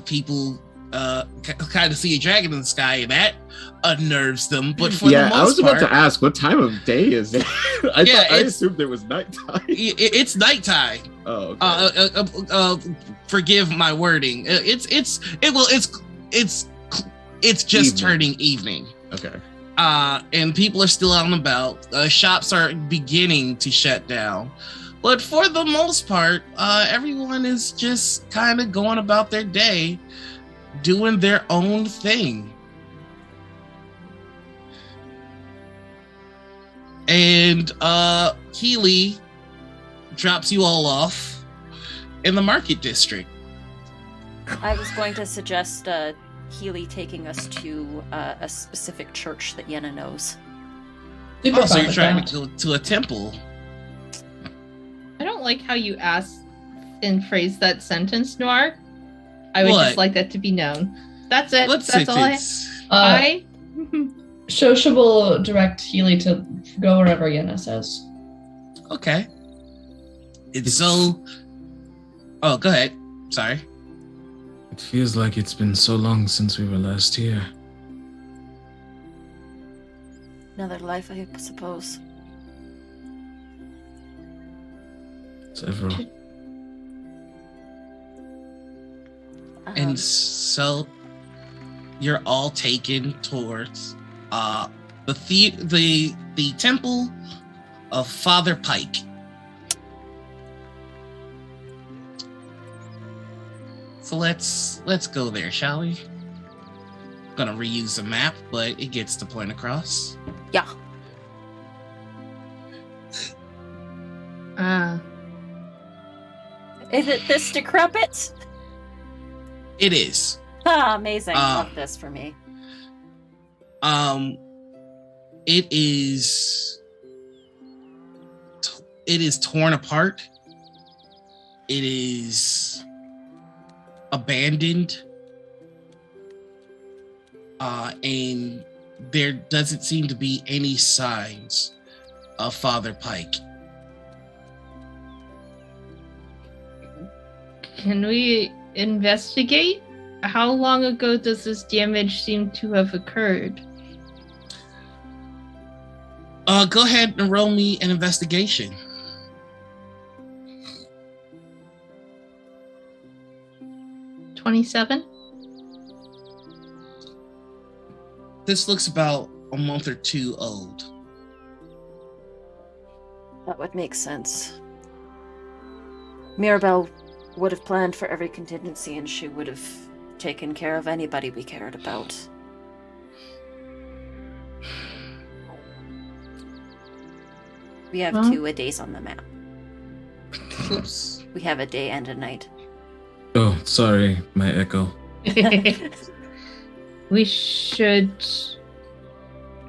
People kind of see a dragon in the sky, and that unnerves them. But for the most I was about part, to ask, what time of day is it? I assumed it was nighttime. It's nighttime. Oh, okay. Forgive my wording. It's just Evening. turning evening. Okay. And people are still out and about. Shops are beginning to shut down. But for the most part, everyone is just kind of going about their day, doing their own thing. And Keely drops you all off in the market district. I was going to suggest Healy taking us to a specific church that Yenna knows. Super Oh, so fun you're with trying that. to go to a temple. I don't like how you asked and phrased that sentence, Noir. I would What? just like that to be known. That's it. What That's all sentence? I. Shosha will direct Healy to go wherever Yenna says. Okay. It's so. Oh, go ahead. Sorry. It feels like it's been so long since we were last here. Another life, I suppose. Several. And so you're all taken towards the temple of Father Pike. So let's go there, shall we? Gonna reuse the map, but it gets the point across. Yeah. Is it this decrepit? It is. Ah, amazing. Love this for me. It is torn apart. It is abandoned. And there doesn't seem to be any signs of Father Pike. Can we investigate? How long ago does this damage seem to have occurred? Go ahead and roll me an investigation. $27? This looks about a month or two old. That would make sense. Mirabelle would have planned for every contingency, and she would have taken care of anybody we cared about. We have Well. 2 days on the map. Oops. We have a day and a night. Oh, sorry, my echo. We should.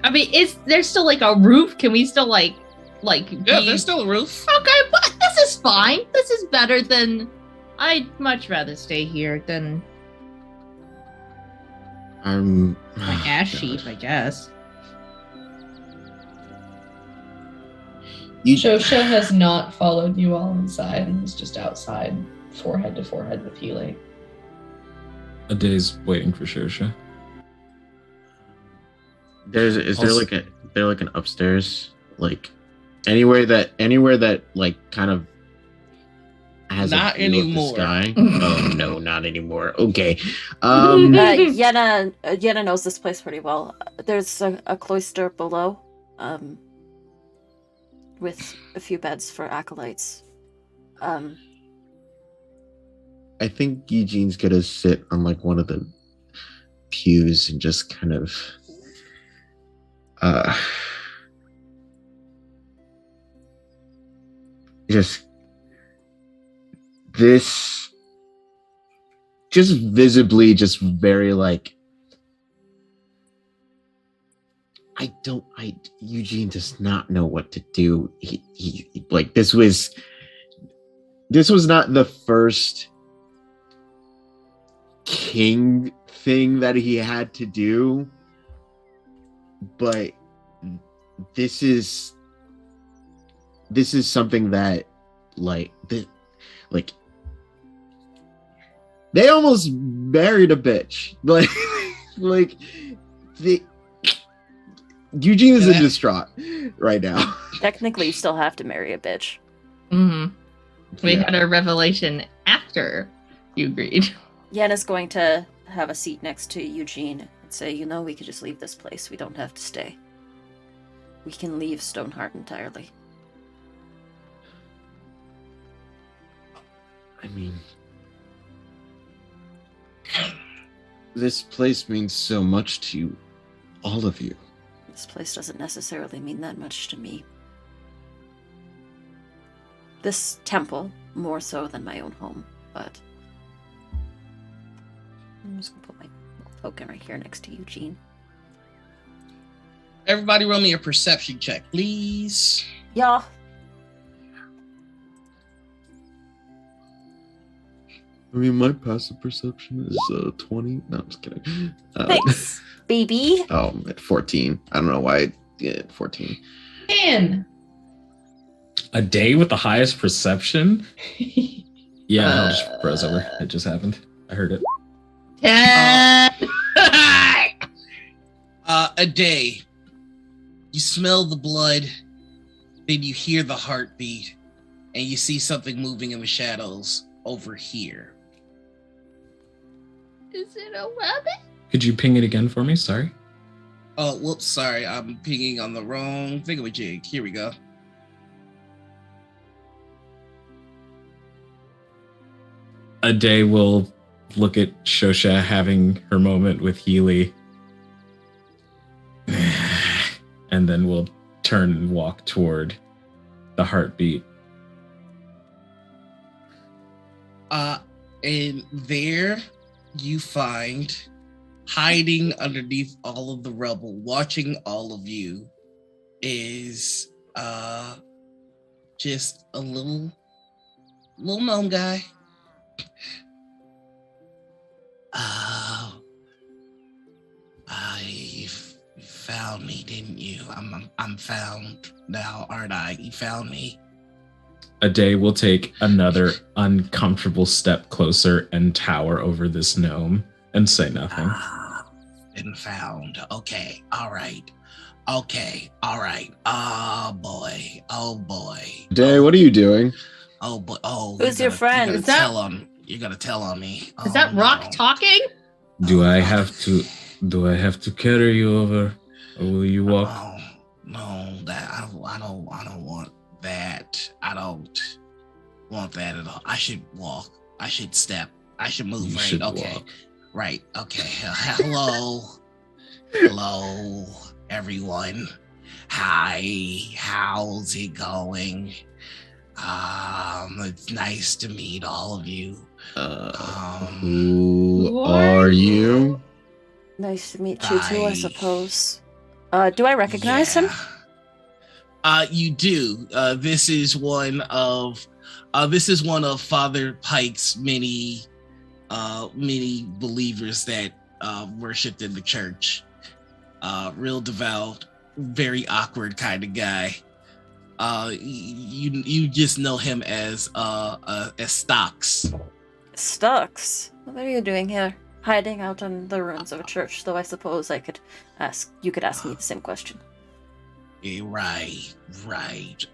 I mean, is there still like a roof? Can we still like? Yeah, there's still a roof. Okay, but this is fine. This is better than. I'd much rather stay here than I'm my ash God. sheep, I guess. Shosha has not followed you all inside and is just outside, forehead to forehead with Healy. A day's waiting for Shosha. Is there Also- like an upstairs, like anywhere that like kind of has Not a view of the anymore. sky? Oh no, not anymore. Okay. Yenna knows this place pretty well. There's a cloister below, with a few beds for acolytes. I think Eugene's gonna sit on like one of the pews and just kind of just this just visibly just very like Eugene does not know what to do. He like this was not the first king thing that he had to do, but this is something that like like they almost married a bitch. Like the Eugene is in distraught right now. Technically, you still have to marry a bitch. Mm-hmm. We Yeah. had a revelation after you agreed. Yenna's going to have a seat next to Eugene and say, you know, we could just leave this place. We don't have to stay. We can leave Stoneheart entirely. I mean, this place means so much to you, all of you. This place doesn't necessarily mean that much to me. This temple, more so than my own home, but I'm just gonna put my little token right here next to Eugene. Everybody roll me a perception check, please. Yeah. I mean, my passive perception is 20. No, I'm just kidding. Thanks, baby. Oh, 14. I don't know why. Yeah, 14. 10. A day with the highest perception? Yeah, no, just froze over. It just happened. I heard it. A day. You smell the blood, then you hear the heartbeat, and you see something moving in the shadows over here. Is it a rabbit? Could you ping it again for me? Sorry. Oh, whoops, sorry. I'm pinging on the wrong thingamajig. Here we go. A day will look at Shosha having her moment with Healy. And then we'll turn and walk toward the heartbeat. And there you find, hiding underneath all of the rubble, watching all of you, is just a little gnome guy. You found me, didn't you? I'm found now, aren't I? You found me. A day will take another uncomfortable step closer and tower over this gnome and say nothing. Been found. Okay. All right. Okay. All right. Oh boy. Oh boy. Day, what are you doing? Oh boy. Oh. Who's your friend? You're Is gonna that- tell on. You're gonna tell on me. Is that Rock no. talking? Do I have to carry you over, or will you walk? Oh, no, that I don't want that. I don't want that at all. I should walk. I should step. I should move. You right. should Okay. walk. Right. Okay. Hello. Hello, everyone. Hi. How's it going? It's nice to meet all of you. Who are you? Nice to meet you too, I suppose. Do I recognize him? You do. This is one of Father Pike's many believers that worshipped in the church. Real devout, very awkward kind of guy. You just know him as Stocks. Stux, what are you doing here? Hiding out in the ruins of a church, though I suppose you could ask me the same question. Right.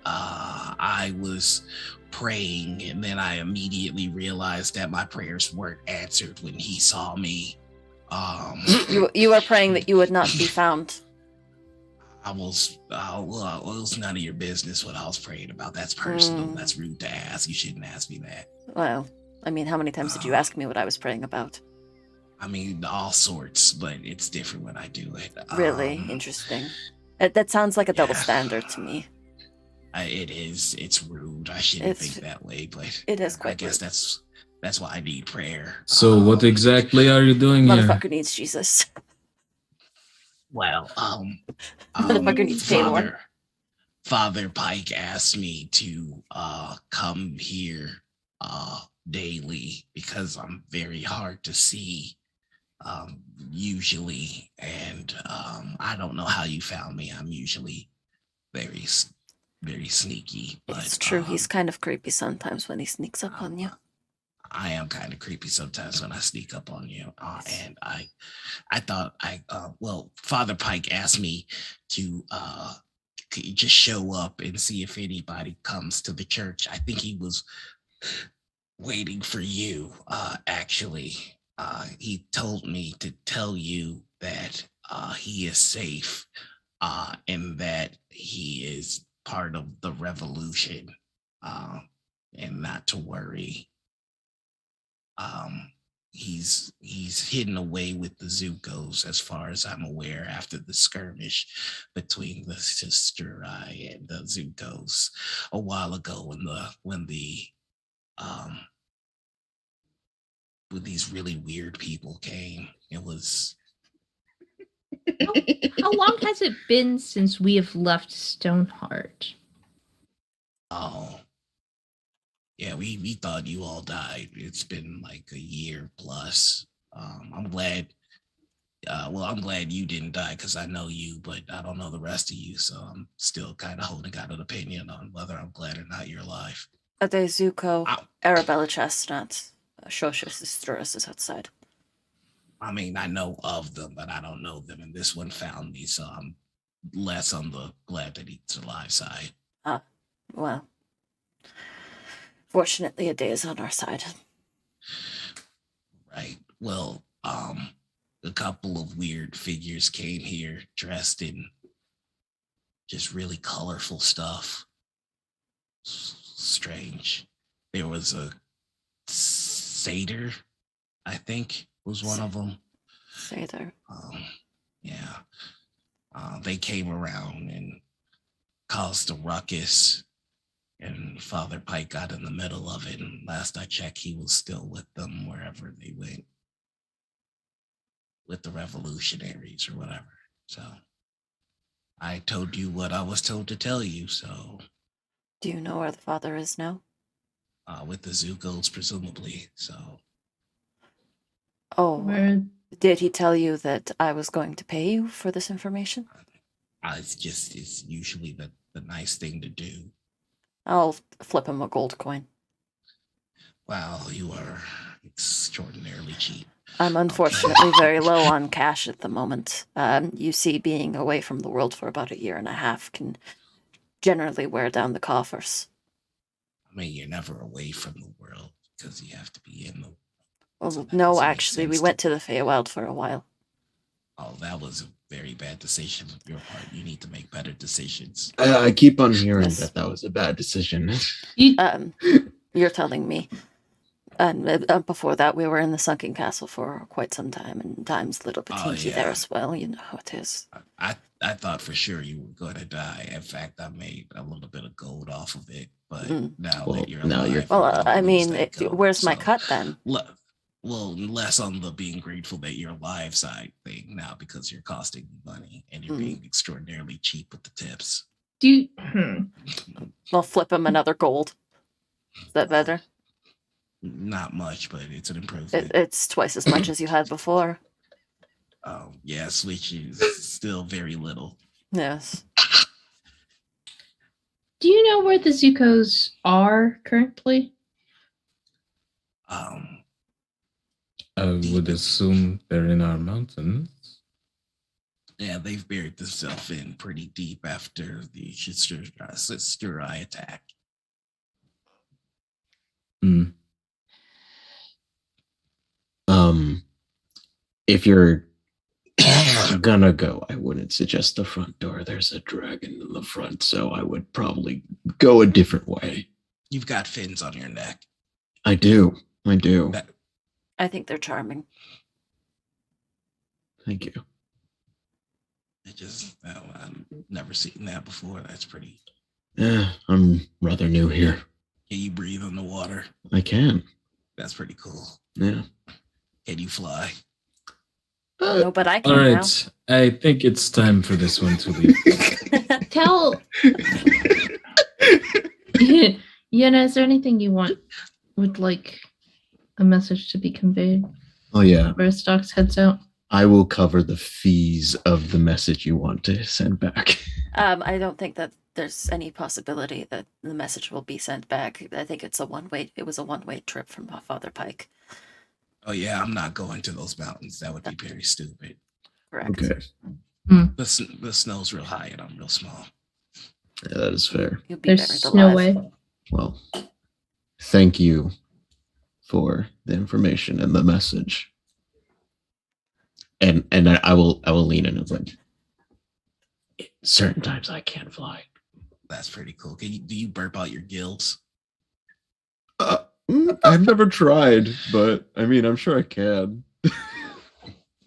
I was praying, and then I immediately realized that my prayers weren't answered when he saw me. You were praying that you would not be found. It was none of your business what I was praying about. That's personal. That's rude to ask. You shouldn't ask me that. Well, I mean, how many times did you ask me what I was praying about? I mean, all sorts, but it's different when I do it. Really? Interesting. That sounds like a double standard to me. It is. It's rude. I shouldn't think that way, but it is quite I guess rude. that's why I need prayer. So what exactly are you doing here? Motherfucker needs Jesus. Well, Motherfucker needs Paylor. Father Pike asked me to come here daily because I'm very hard to see usually, and I don't know how you found me. I'm usually very very sneaky. But, It's true. He's kind of creepy sometimes when he sneaks up on you. I am kind of creepy sometimes when I sneak up on you. And I thought Father Pike asked me to just show up and see if anybody comes to the church. I think he was waiting for you, actually. He told me to tell you that he is safe and that he is part of the revolution and not to worry. He's hidden away with the Zucos, as far as I'm aware, after the skirmish between the Sisterai and the Zucos a while ago when these really weird people came. It was How long has it been since we have left Stoneheart? oh yeah, we thought you all died. It's been like a year plus. I'm glad you didn't die because I know you, but I don't know the rest of you, so I'm still kind of holding out an opinion on whether I'm glad or not you're alive. Ade Zuko, Arabella Chestnut, Shosha Sisteris is outside. I mean, I know of them, but I don't know them, and this one found me, so I'm less on the glad that he's alive side. Well, fortunately, Ade is on our side. Right. Well, a couple of weird figures came here dressed in just really colorful stuff. Strange. There was a satyr, I think, was one of them. Satyr. Yeah. They came around and caused a ruckus, and Father Pike got in the middle of it. And last I checked, he was still with them wherever they went, with the revolutionaries or whatever. So I told you what I was told to tell you. So Do you know where the father is now? with the Zucos, presumably. So Where did he tell you that I was going to pay you for this information? it's usually the nice thing to do. I'll flip him a gold coin. Wow, you are extraordinarily cheap. I'm unfortunately very low on cash at the moment. You see, being away from the world for about 1.5 years can generally wear down the coffers. I mean, you're never away from the world because you have to be in the. Well, So that no, doesn't make actually, we sense went to the Feywild for a while. Oh, that was a very bad decision on your part. You need to make better decisions. I keep on hearing Yes. that was a bad decision. You're telling me. And before that, we were in the sunken castle for quite some time, and time's a little bit hinky there yeah. as well. You know how it is. I thought for sure you were going to die. In fact, I made a little bit of gold off of it. But now Well, that you're now alive, you're- Well, don't I lose mean, that gold. where's my So, cut then? Well, less on the being grateful that you're alive side thing now because you're costing me money and you're being extraordinarily cheap with the tips. do you, I'll flip him another gold. Is that better? Not much, but it's an improvement. It's twice as much as you had before. Yes, which is still very little. Yes. do you know where the Zucos are currently? I would assume they're in our mountains. Yeah, they've buried themselves in pretty deep after the Sisterai attack. If you're gonna go, I wouldn't suggest the front door. There's a dragon in the front, so I would probably go a different way. You've got fins on your neck. I do. I think they're charming. Thank you. I've never seen that before. That's pretty. Yeah, I'm rather new here. Can you breathe on the water? I can. That's pretty cool. Yeah. Can you fly? No, but I can All now. right, I think it's time for this one to leave. Tell Yenna, is there anything you would like a message to be conveyed? Oh yeah. Aristox heads out. I will cover the fees of the message you want to send back. I don't think that there's any possibility that the message will be sent back. I think it was a one-way trip from Father Pike. Oh yeah, I'm not going to those mountains. That would be very stupid. Correct. Okay. The snow's real high and I'm real small. Yeah, that is fair. You'll be There's buried no alive. way. Well, thank you for the information and the message. And I will lean in and like, certain times I can't fly. That's pretty cool. Do you burp out your gills? I've never tried, but I mean, I'm sure I can.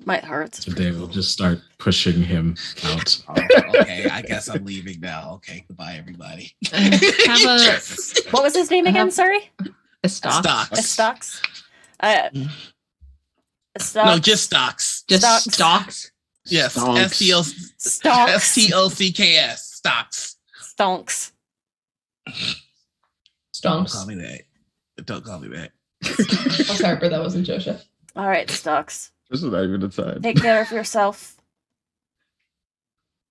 Might hurt. So Dave will just start pushing him out. Oh, okay, I guess I'm leaving now. Okay, goodbye, everybody. Have a What was his name again? Sorry? stock. Stocks. Stocks. No, just stocks. Just Stocks. stocks. Yes, Stonks. Stonks. STOCKS. Stocks. Stonks. Don't Stonks. call me that. Don't call me that. Oh, Harper, that wasn't Josha. All right, Stocks. This is not even inside. Take care of yourself.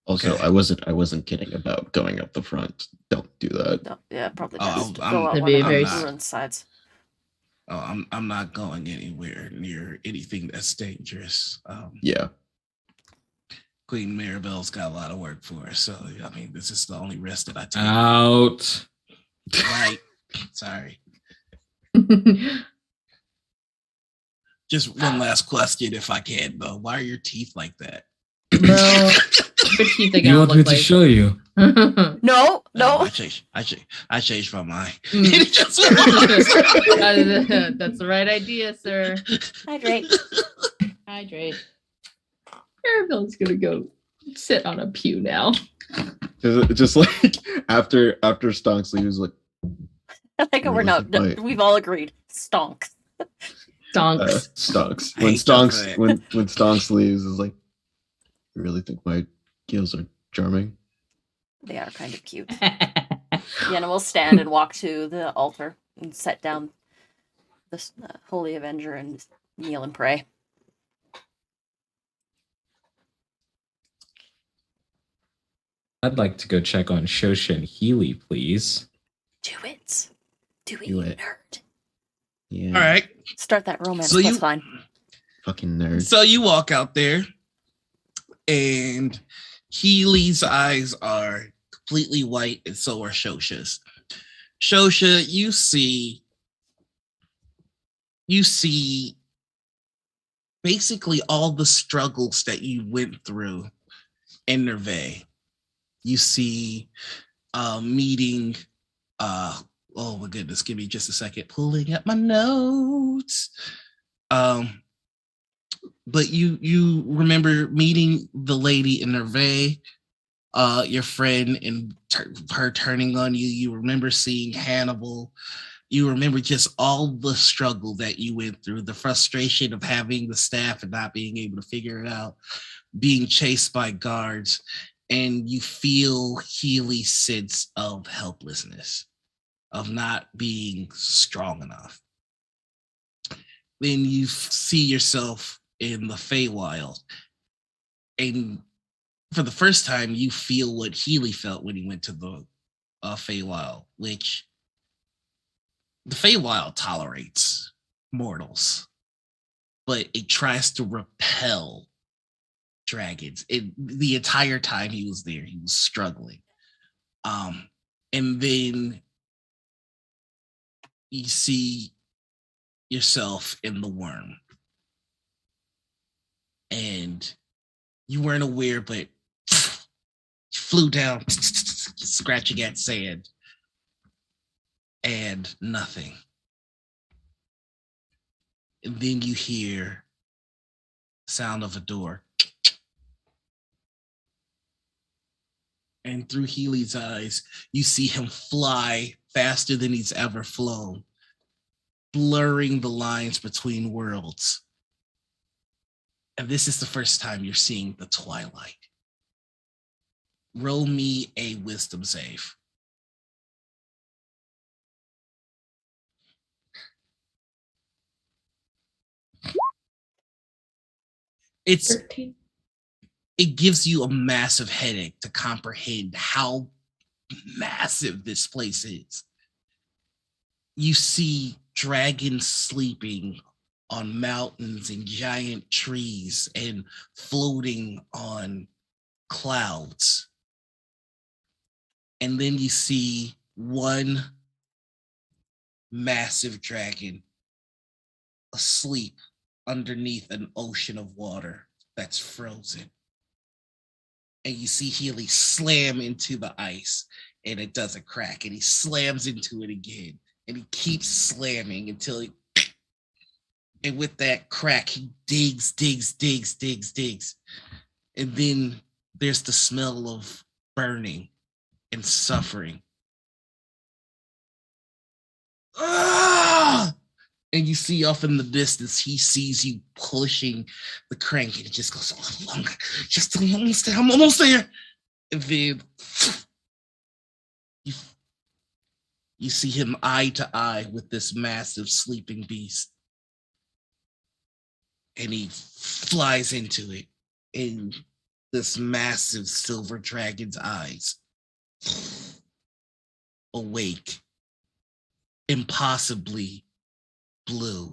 Also, Okay. I wasn't kidding about going up the front. Don't do that. No, yeah, probably Oh, best. I'm- Go out That'd one be of very the ruined sides. Oh, I'm not going anywhere near anything that's dangerous. Yeah. Queen Maribel's got a lot of work for us, so I mean, this is the only rest that I take. Out. Right. Sorry. Just one last question, if I can, though. Why are your teeth like that? Well, your teeth are You gonna want me look to like. Oh, show you? No, I no. changed my mind. Mm. It just- That's the right idea, sir. Hydrate. Hydrate. Arabelle's gonna go sit on a pew now. Just like after Stonks leaves, like Like we're not. Right. We've all agreed. Stonks. Stonks. Stonks. I When hate y'all for Stonks that. when Stonks leaves, is like, you really think my gills are charming? They are kind of cute. Yenna will stand and walk to the altar and set down this holy avenger and kneel and pray. I'd like to go check on Shosha and Healy, please. Do it. Do it, Do you it. nerd. Yeah. All right. Start that romance. So That's you- fine. Fucking nerd. So you walk out there, and Healy's eyes are completely white, and so are Shosha's. Shosha, you see basically all the struggles that you went through in Nerve. You see meeting oh my goodness, give me just a second, pulling up my notes. But you remember meeting the lady in Nerve, your friend, and her turning on you. You remember seeing Hannibal. You remember just all the struggle that you went through, the frustration of having the staff and not being able to figure it out, being chased by guards, and you feel Healy's sense of helplessness, of not being strong enough. Then you see yourself in the Feywild, and for the first time, you feel what Healy felt when he went to the Feywild, which the Feywild tolerates mortals, but it tries to repel dragons. The entire time he was there, he was struggling. And then you see yourself in the worm. And you weren't aware, but flew down, scratching at sand, and nothing. And then you hear the sound of a door. And through Healy's eyes, you see him fly faster than he's ever flown, blurring the lines between worlds. And this is the first time you're seeing the twilight. Roll me a wisdom save. It's 13. it gives you a massive headache to comprehend how massive this place is. You see dragons sleeping on mountains and giant trees and floating on clouds. And then you see one massive dragon asleep underneath an ocean of water that's frozen. And you see Healy slam into the ice and it doesn't crack. And he slams into it again. And he keeps slamming until he... And with that crack, he digs. And then there's the smell of burning and suffering. Ah! And you see off in the distance, he sees you pushing the crank, and it just goes a little longer. Just almost there. I'm almost there. And then you see him eye to eye with this massive sleeping beast. And he flies into it. And this massive silver dragon's eyes awake, impossibly blue,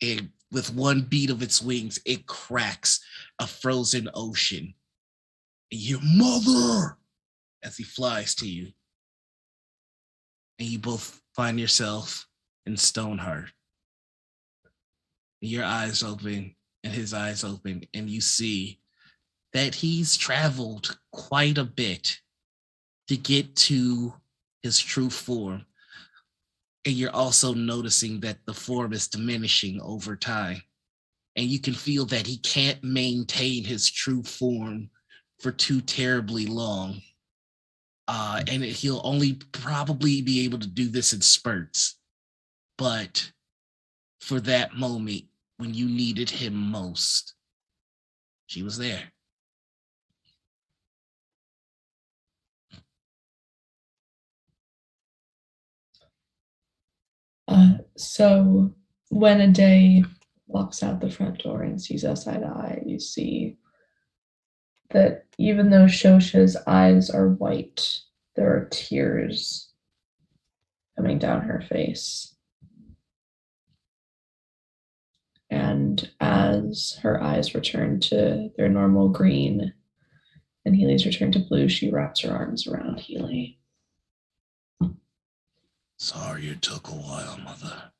and with one beat of its wings, it cracks a frozen ocean. And your mother, as he flies to you, and you both find yourself in Stoneheart. Your eyes open, and his eyes open, and you see that he's traveled quite a bit to get to his true form. And you're also noticing that the form is diminishing over time. And you can feel that he can't maintain his true form for too terribly long. And he'll only probably be able to do this in spurts. But for that moment, when you needed him most, she was there. So when a day walks out the front door and sees us eye to eye, you see that even though Shosha's eyes are white, there are tears coming down her face. And as her eyes return to their normal green and Healy's return to blue, she wraps her arms around Healy. Sorry it took a while, Mother.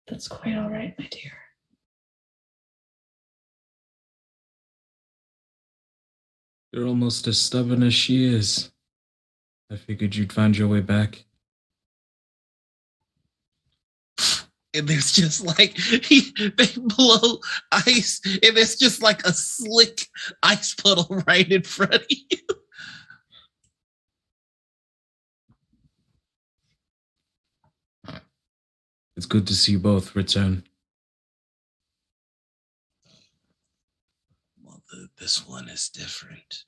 That's quite all right, my dear. You're almost as stubborn as she is. I figured you'd find your way back. And there's just like, they blow ice, and there's just like a slick ice puddle right in front of you. It's good to see you both return. Mother, this one is different.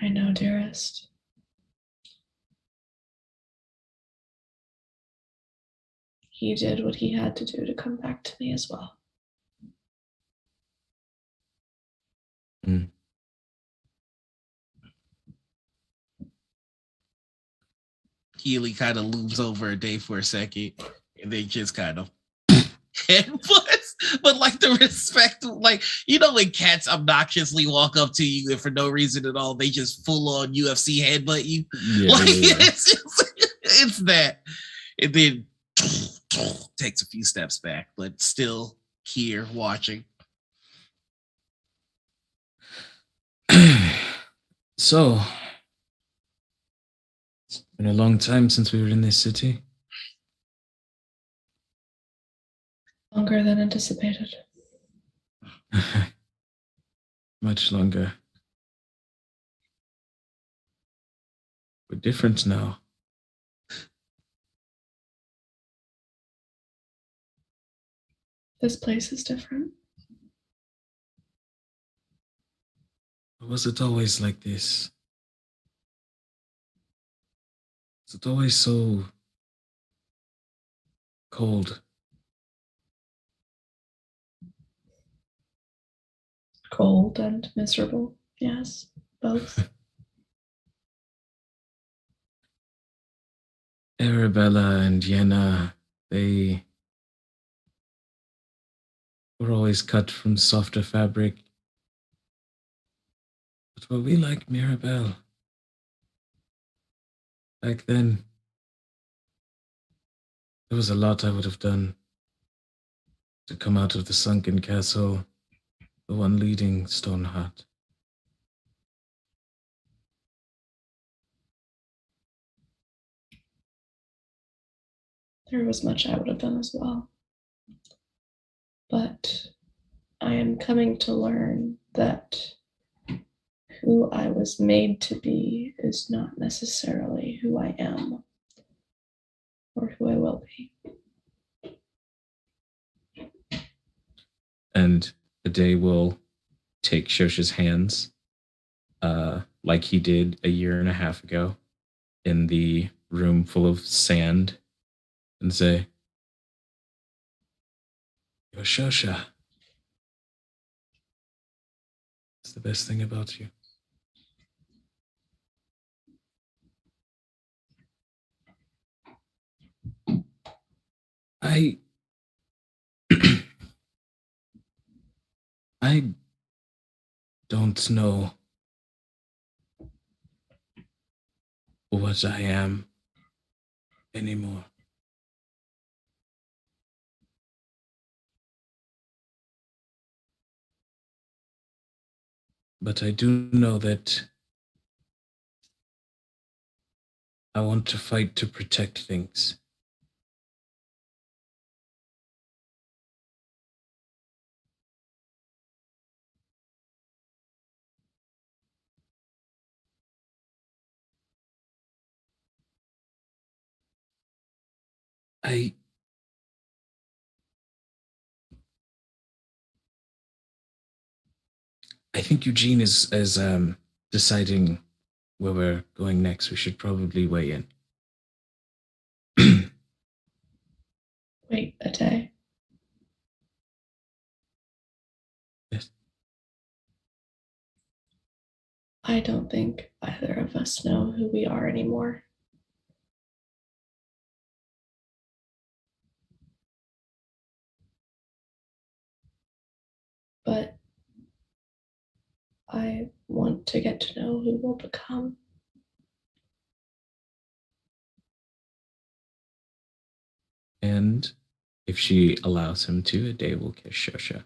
I know, dearest. He did what he had to do to come back to me as well. Healy kind of looms over a day for a second, and they just kind of headbutts, but like the respect, like, you know, when cats obnoxiously walk up to you and for no reason at all, they just full on UFC headbutt you. Yeah, like yeah. it's that. And then takes a few steps back, but still here watching. So, it's been a long time since we were in this city. Longer than anticipated. Much longer. We're different now. This place is different. Was it always like this? Was it always so cold? Of Cold and miserable. Yes, both. Arabella and Yenna, they were always cut from softer fabric. But were we like Mirabelle? Back then, there was a lot I would have done to come out of the sunken castle, the one leading Stoneheart. There was much I would have done as well. But I am coming to learn that who I was made to be is not necessarily who I am or who I will be. And Ade will take Shosha's hands, like he did a year and a half ago in the room full of sand, and say, "You're Shosha. It's the best thing about you." I I don't know what I am anymore. But I do know that I want to fight to protect things. I think Eugene is deciding where we're going next. We should probably weigh in. Wait a day. Yes. I don't think either of us know who we are anymore. But I want to get to know who we'll become. And if she allows him to, Ade will kiss Shosha.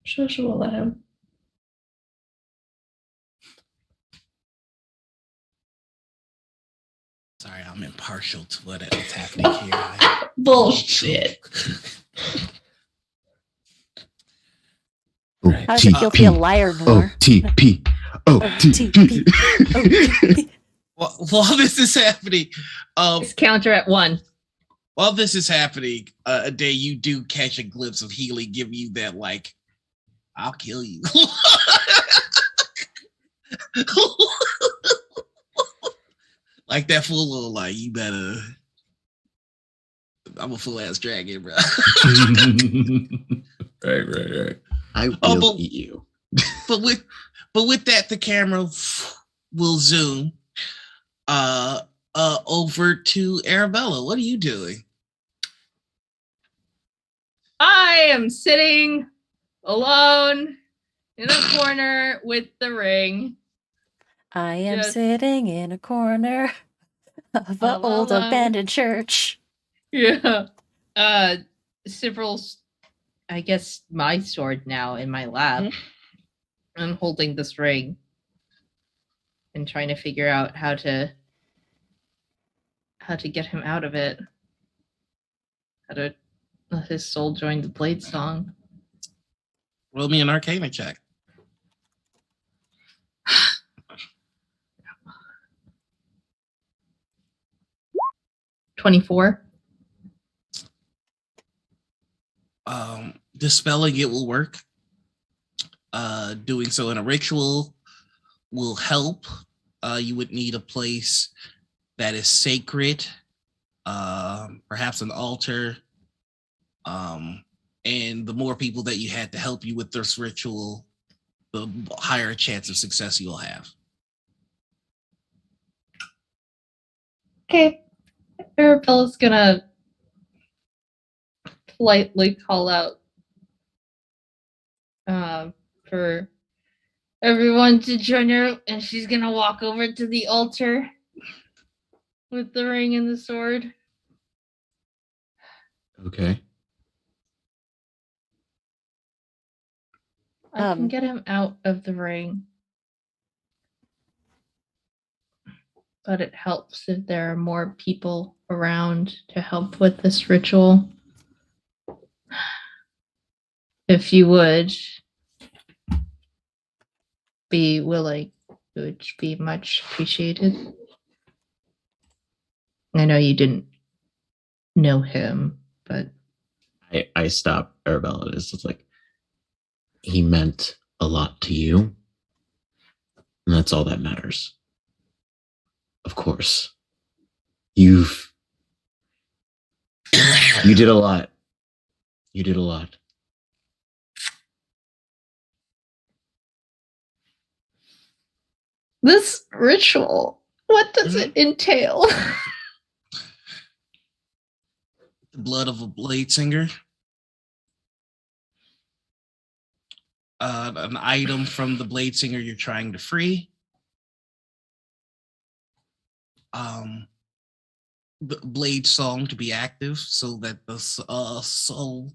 Shosha will let him. Sorry, I'm impartial to what's happening here. Bullshit. Right. How does it feel to be a liar, Noir? OTP. OTP. While this is happening, It's counter at 1. while this is happening, a day you do catch a glimpse of Healy giving you that, like, I'll kill you. Like that full little, like, you better. I'm a full ass dragon, bro. Right. I will but- eat you. but with that, the camera will zoom over to Arabella. What are you doing? I am sitting alone in a corner with the ring. I am Just- sitting in a corner of an All old alone. abandoned church. Yeah. Several's, I guess, my sword now in my lap. I'm holding this ring and trying to figure out how to get him out of it. How to let his soul join the Blade Song. Roll me an Arcana check. 24. Dispelling it will work. Doing so in a ritual will help. You would need a place that is sacred, perhaps an altar, And the more people that you had to help you with this ritual, the higher chance of success you'll have. Okay. Arabella's gonna politely call out for everyone to join her, and she's gonna walk over to the altar with the ring and the sword. Okay. I can get him out of the ring. But it helps if there are more people around to help with this ritual. If you would be willing, it would be much appreciated. I know you didn't know him, but I stop Arabella. It's just like, he meant a lot to you. And that's all that matters. Of course. You did a lot. You did a lot. this ritual, what does it entail? The blood of a blade singer. An item from the blade singer you're trying to free. The blade song to be active so that the soul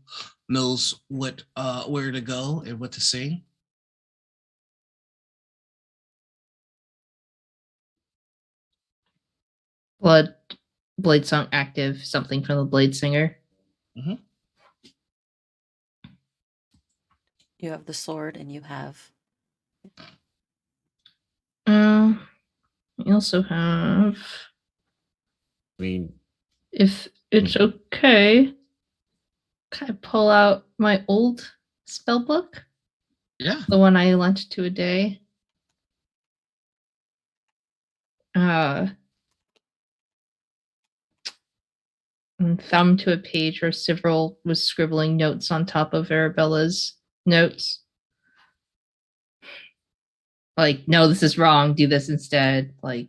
knows what where to go and what to sing. Blade song active, something from the blade singer. You have the sword and you have... You also have... I mean, if it's okay, can I pull out my old spell book? Yeah. The one I lent to a day. And thumb to a page where Cyril was scribbling notes on top of Arabella's notes. Like, no, this is wrong. Do this instead. Like,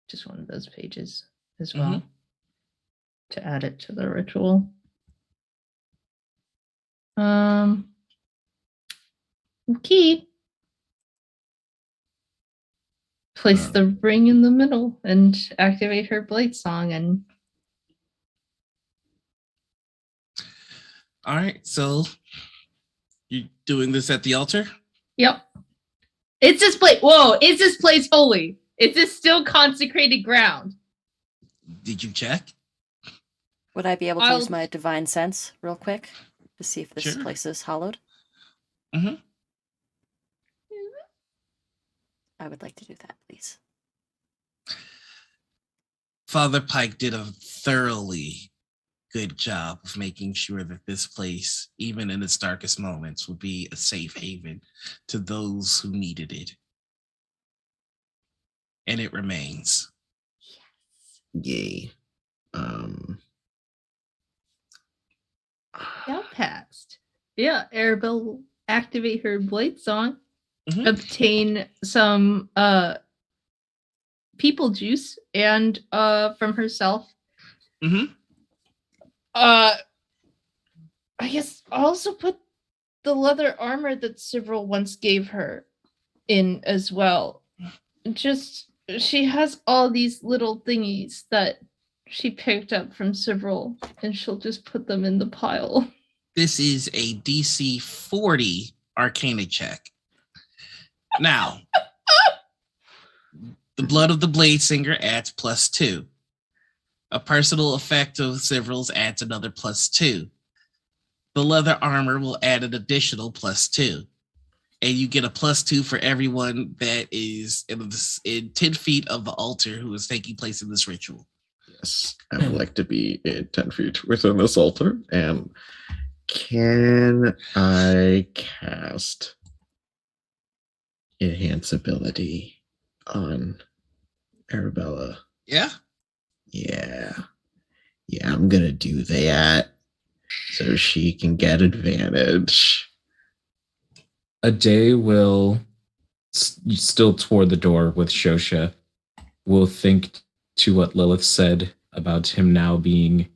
just one of those pages as well to add it to the ritual. Key. Place the ring in the middle and activate her blade song. And all right, so you doing this at the altar? Yep. It's this place. Whoa! Is this place holy? Is this still consecrated ground? Did you check? Would I be able to use my divine sense real quick to see if this place is hallowed? I would like to do that, please. Father Pike did a thoroughly good job of making sure that this place, even in its darkest moments, would be a safe haven to those who needed it. And it remains. Yay. Outcast. Yeah, Arabelle will activate her blade song. Obtain some people juice and from herself. I guess I'll also put the leather armor that Cyril once gave her in as well. Just she has all these little thingies that she picked up from Cyril, and she'll just put them in the pile. This is a DC 40 Arcana check. Now, the blood of the blade singer adds +2. A personal effect of Cyril's adds another +2. The leather armor will add an additional +2. And you get a +2 for everyone that is in 10 feet of the altar who is taking place in this ritual. Yes, I would like to be in 10 feet within this altar. And can I cast Enhance Ability on Arabella? Yeah. Yeah, I'm gonna do that. so she can get advantage. A day will, still toward the door with Shosha, will think to what Lilith said about him now being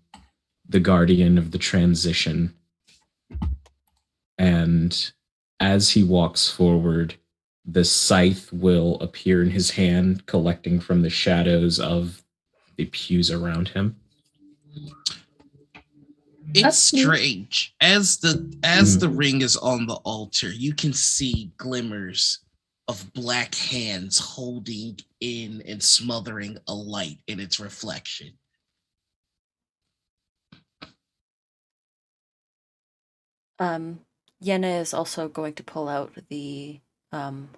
the guardian of the transition. And as he walks forward, the scythe will appear in his hand, collecting from the shadows of the pews around him. It's That's strange. As the ring is on the altar, you can see glimmers of black hands holding in and smothering a light in its reflection. Yenna is also going to pull out the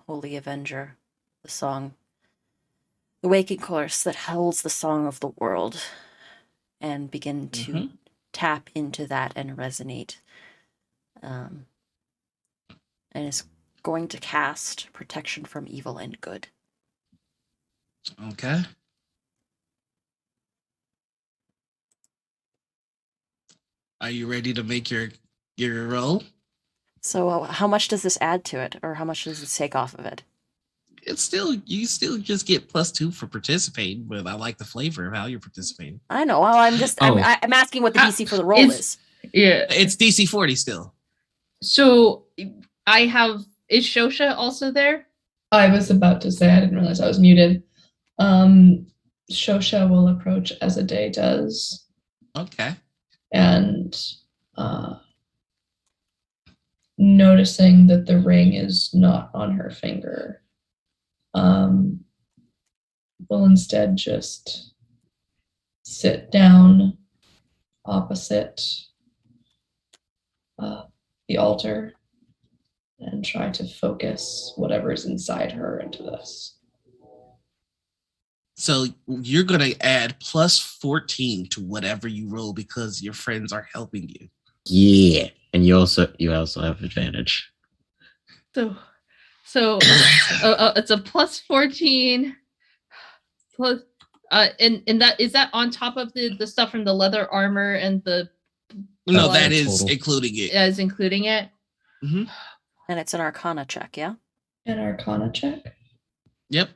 Holy Avenger, the song, the waking chorus that holds the song of the world, and begin to tap into that and resonate. And is going to cast protection from evil and good. Okay. Are you ready to make your roll? So how much does this add to it, or how much does this take off of it? You still just get +2 for participating, but I like the flavor of how you're participating. I know. Well, I'm asking what the DC for the roll is. Yeah. It's DC 40 still. So I have. Is Shosha also there? I was about to say, I didn't realize I was muted. Shosha will approach as a day does. Okay. And noticing that the ring is not on her finger, will instead just sit down opposite the altar and try to focus whatever's inside her into this. So you're going to add +14 to whatever you roll because your friends are helping you. Yeah, and you also have advantage. So it's a +14 plus and that is that on top of the stuff from the leather armor and the No, that is total. including it. is including it. Mm-hmm. And it's an Arcana check, yeah? An Arcana check. Yep.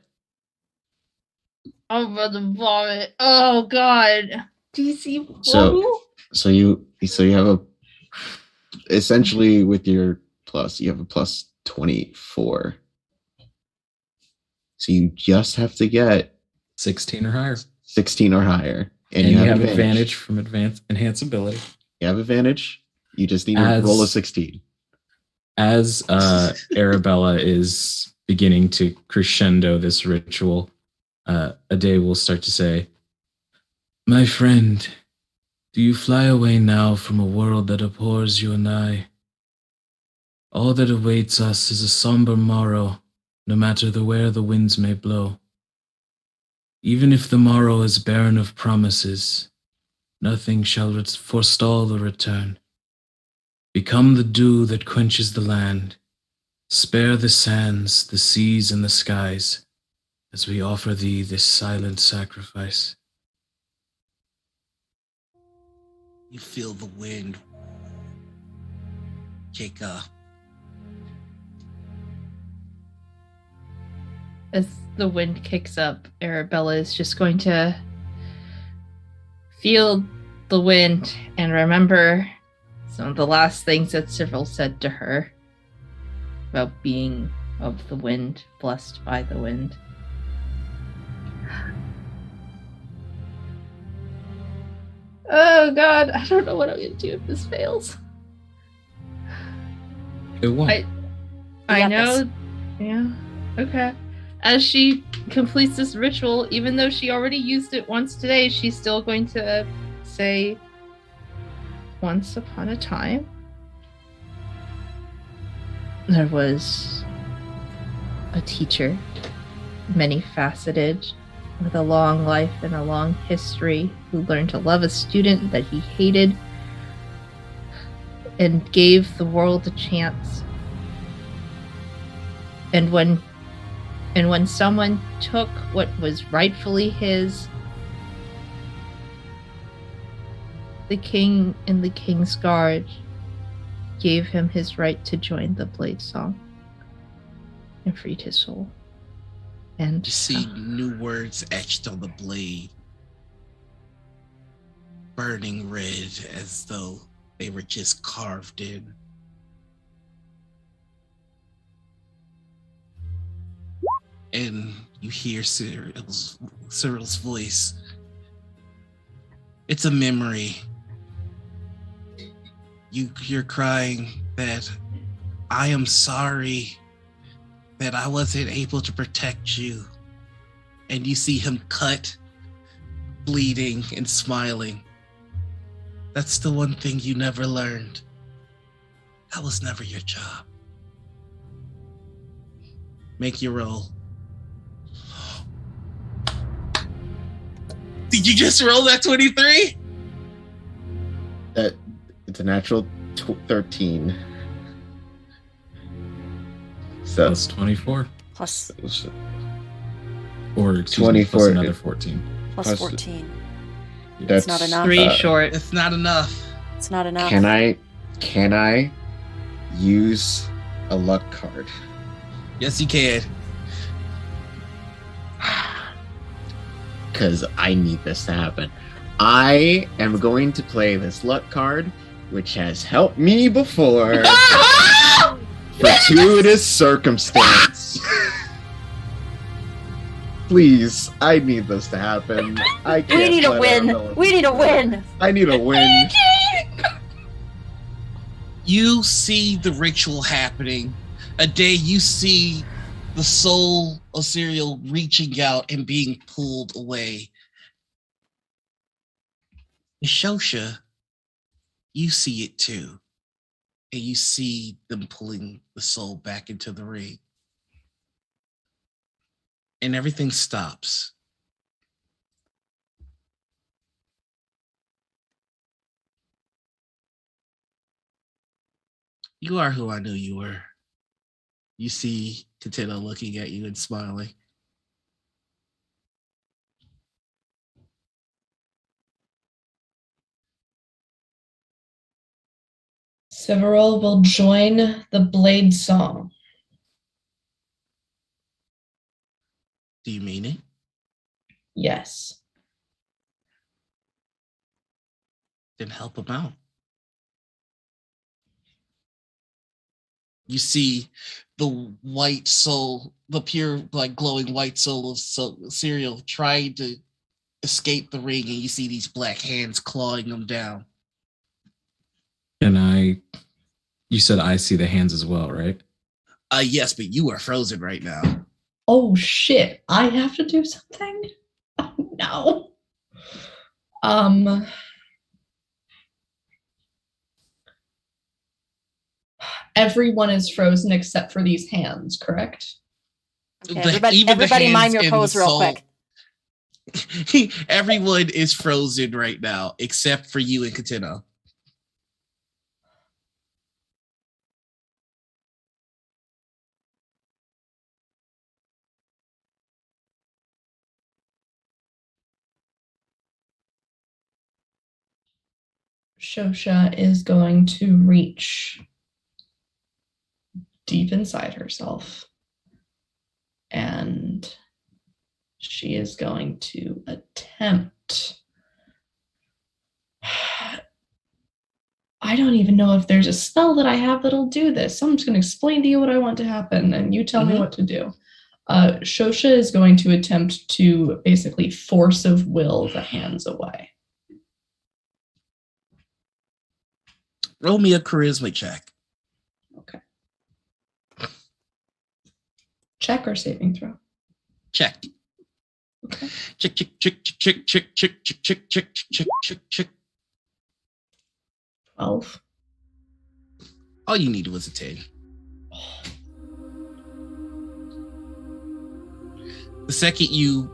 I'm about to vomit. Oh god. DC So you have a, essentially with your plus, you have a +24. So you just have to get 16 or higher. 16 or higher. And you have advantage from enhance ability. You have advantage. You just need to roll a 16. As Arabella is beginning to crescendo this ritual, Ade will start to say, "My friend, do you fly away now from a world that abhors you and I? All that awaits us is a somber morrow, no matter where the winds may blow. Even if the morrow is barren of promises, nothing shall forestall the return. Become the dew that quenches the land. Spare the sands, the seas, and the skies, as we offer thee this silent sacrifice." You feel the wind kick up. As the wind kicks up, Arabella is just going to feel the wind and remember some of the last things that Cyril said to her about being of the wind, blessed by the wind. Oh god, I don't know what I'm gonna do if this fails. It won't. I got know. this. Yeah. Okay. As she completes this ritual, even though she already used it once today, she's still going to say, "Once upon a time, there was a teacher, many-faceted, with a long life and a long history, who learned to love a student that he hated and gave the world a chance. And when someone took what was rightfully his, The king in the KingsGuard gave him his right to join the Blade Song and freed his soul. And You see new words etched on the blade, burning red as though they were just carved in. And you hear Cyril's voice. It's a memory. You're crying that I am sorry that I wasn't able to protect you. And you see him cut, bleeding and smiling. That's the one thing you never learned. That was never your job. Make your roll. Did you just roll that 23? It's a natural 13. So Plus 24. Plus Or excuse 24. me, plus another 14. plus 14. that's not enough. 3 short. It's not enough. It's not enough. Can I use a luck card? Yes, you can. Because I need this to happen. I am going to play this luck card, which has helped me before. Fortuitous circumstance. Please, I need this to happen. I can't We need a let win. Arabella- We need a win. I need a win. You see the ritual happening. A day you see the soul of Serial reaching out and being pulled away. Shosha, you see it too. And you see them pulling the soul back into the ring. And everything stops. You are who I knew you were. You see Katena looking at you and smiling. Several will join the Blade Song. Do you mean it? Yes. Then help him out. You see the white soul, the pure, like glowing white soul of Serial trying to escape the ring, and you see these black hands clawing them down. And you said I see the hands as well, right? Yes, but you are frozen right now. Oh shit, I have to do something? Oh no. Everyone is frozen except for these hands, correct? Okay, Even the everybody mime hands your and pose the real soul- quick. Everyone is frozen right now, except for you and Katena. Shosha is going to reach deep inside herself and she is going to attempt. I don't even know if there's a spell that I have that'll do this. So I'm just going to explain to you what I want to happen and you tell me what to do. Shosha is going to attempt to basically force of will the hands away. Roll me a charisma check. Okay. Check or saving throw? Check. Okay. Check, check, check, check, check, check, check, check, check, check, check, check. 12. All you needed was a 10. The second you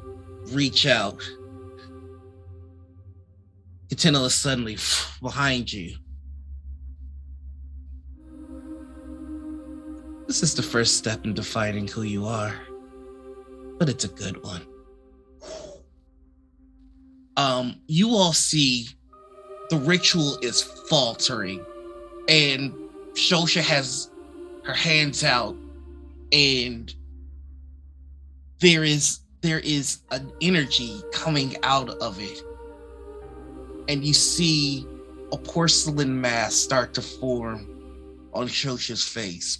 reach out, Katena is suddenly behind you. This is the first step in defining who you are, but it's a good one. You all see the ritual is faltering, and Shosha has her hands out, and there is an energy coming out of it, and you see a porcelain mask start to form on Shosha's face.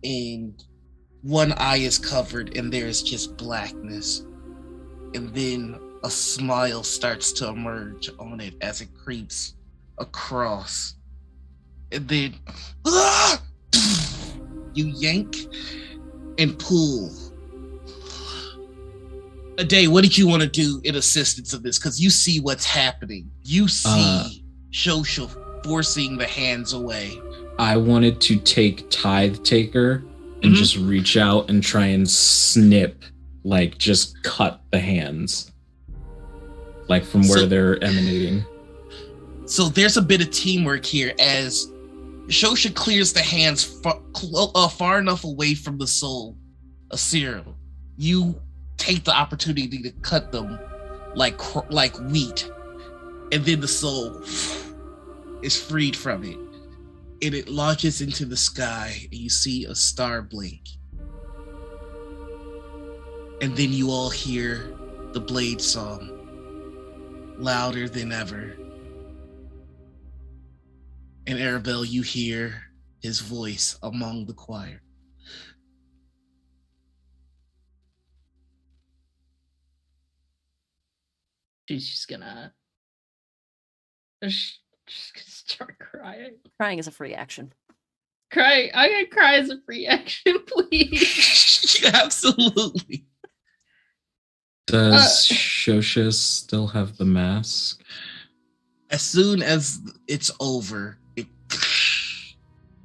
And one eye is covered and there is just blackness. And then a smile starts to emerge on it as it creeps across. And then you yank and pull. Ade, what did you want to do in assistance of this? Because you see what's happening. You see Shosha forcing the hands away. I wanted to take Tithe Taker and just reach out and try and snip, like just cut the hands, like from where they're emanating. So there's a bit of teamwork here as Shosha clears the hands far enough away from the soul of Cyril. You take the opportunity to cut them like wheat, and then the soul is freed from it, and it launches into the sky, and you see a star blink, and then you all hear the blade song louder than ever. And Arabelle, you hear his voice among the choir. She's just gonna start crying. Crying is a free action. Cry. I'm gonna cry as a free action, please. Absolutely. Does Shosha still have the mask? As soon as it's over, it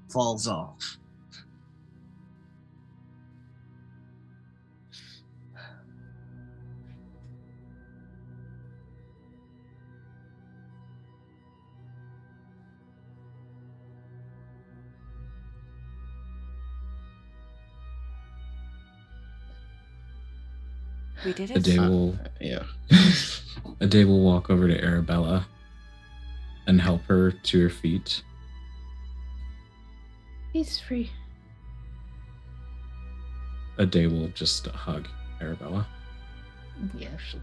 falls off. We did it. Ade will walk over to Arabella and help her to her feet. He's free. Ade will just hug Arabella. Yeah, she'll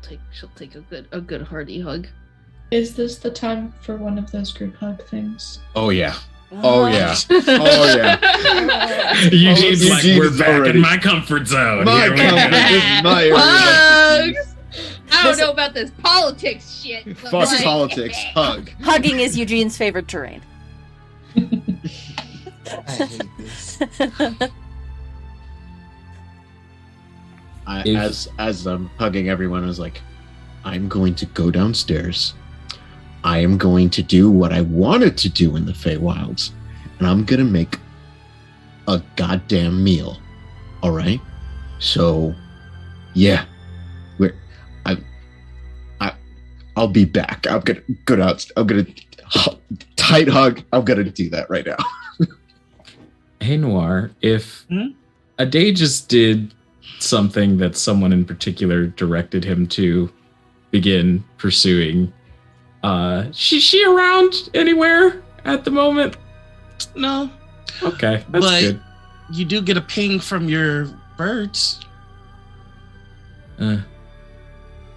take a good hearty hug. Is this the time for one of those group hug things? Oh yeah. Oh yeah. Oh yeah. Eugene's like, Eugene we're is back already- in my comfort zone. My Here we comfort. go. This is my area of Hugs! expertise. I don't know about this politics shit. but Fuck like- politics. Hug. Hugging is Eugene's favorite terrain. I hate this. As I'm hugging everyone, I was like, I'm going to go downstairs. I am going to do what I wanted to do in the Feywilds, and I'm gonna make a goddamn meal. All right. So, yeah, I'll be back. I'm gonna go out. I'm gonna tight hug. I'm gonna do that right now. Hey Noir, if Ade just did something that someone in particular directed him to begin pursuing, she around anywhere at the moment? No, Okay, that's but good. you do get a ping from your birds.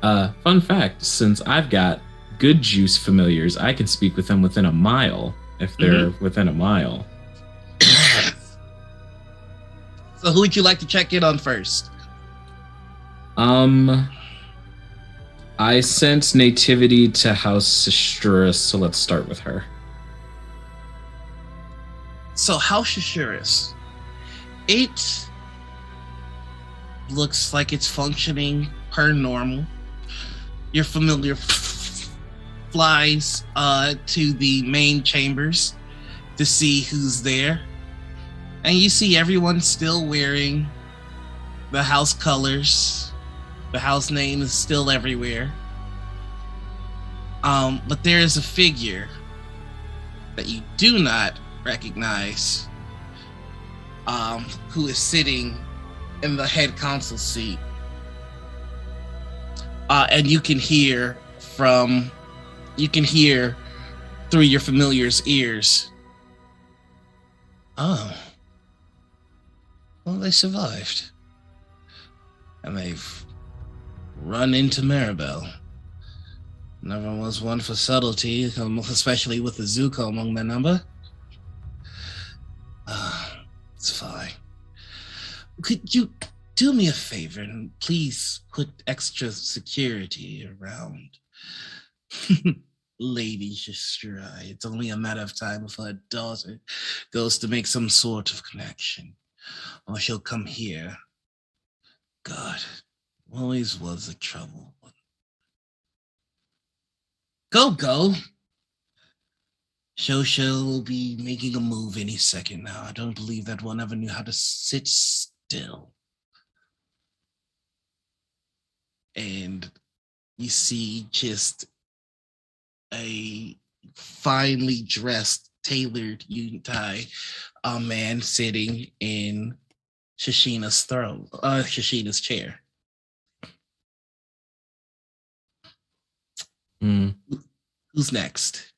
Fun fact, since I've got good juice familiars, I can speak with them within a mile if they're within a mile. So who would you like to check in on first? I sent Nativity to House Sistrurus, so let's start with her. So House Shashuris, it looks like it's functioning per normal. Your familiar flies to the main chambers to see who's there. And you see everyone still wearing the house colors. The house name is still everywhere. But there is a figure that you do not recognize, who is sitting in the head council seat. and you can hear through your familiar's ears. Oh. Well, they survived. And they've run into Maribel. Never was one for subtlety, especially with the Zuko among their number. It's fine. Could you do me a favor and please put extra security around Lady Shistrai? It's only a matter of time before her daughter goes to make some sort of connection. Or she'll come here. God, always was a trouble. Go. Shosha will be making a move any second now. I don't believe that one ever knew how to sit still. And you see just a finely dressed, tailored Untie man sitting in Shashina's chair. Who's next?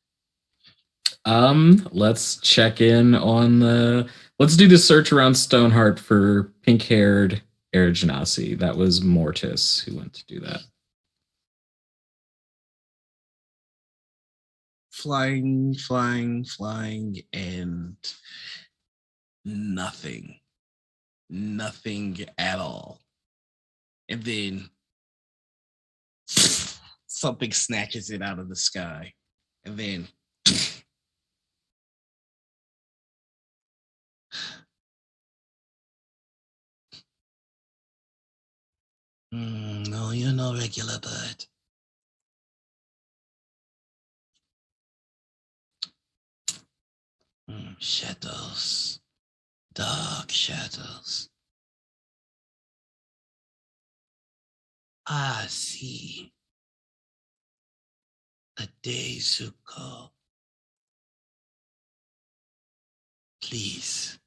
Let's check in on let's do the search around Stoneheart for pink-haired Erigenasi. That was Mortis who went to do that. Flying, and nothing at all. And then something snatches it out of the sky. And then no, you're no regular bird. Shadows. Dark shadows. I see. A day, Zuko. Please.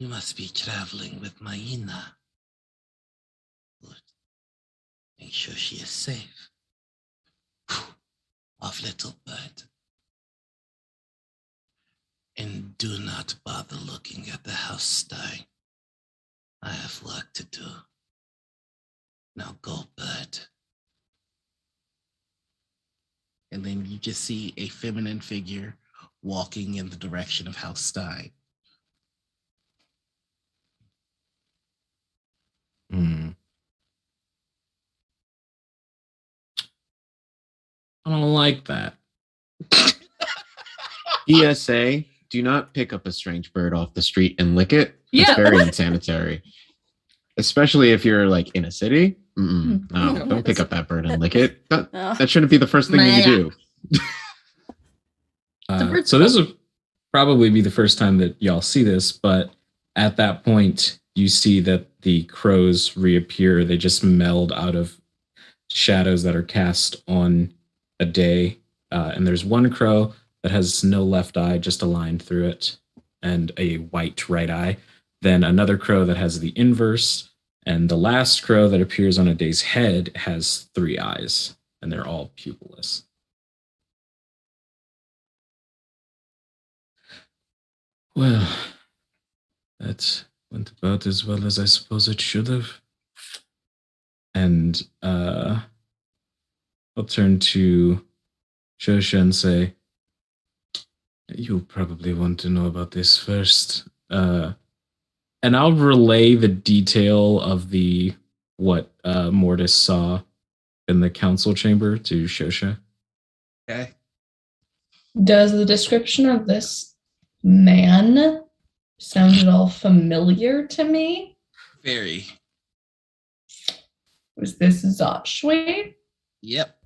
You must be traveling with Maina. Good. Make sure she is safe. Off, little bird. And do not bother looking at the house, Stein. I have work to do. Now go, bird. And then you just see a feminine figure walking in the direction of House Stein. I don't like that. PSA, do not pick up a strange bird off the street and lick it. It's Yeah. very unsanitary. Especially if you're like in a city. No, don't pick up that bird and lick it. That shouldn't be the first thing that you do. So this would probably be the first time that y'all see this, but at that point, you see that the crows reappear. They just meld out of shadows that are cast on a day. And there's one crow that has no left eye, just a line through it, and a white right eye. Then another crow that has the inverse. And the last crow that appears on a day's head has 3 eyes, and they're all pupilless. Well, that went about as well as I suppose it should have. And I'll turn to Shosha and say, you probably want to know about this first. And I'll relay the detail of what Mortis saw in the council chamber to Shosha. Okay. Does the description of this man sound at all familiar to me? Very. Was this Zotshwe? Yep.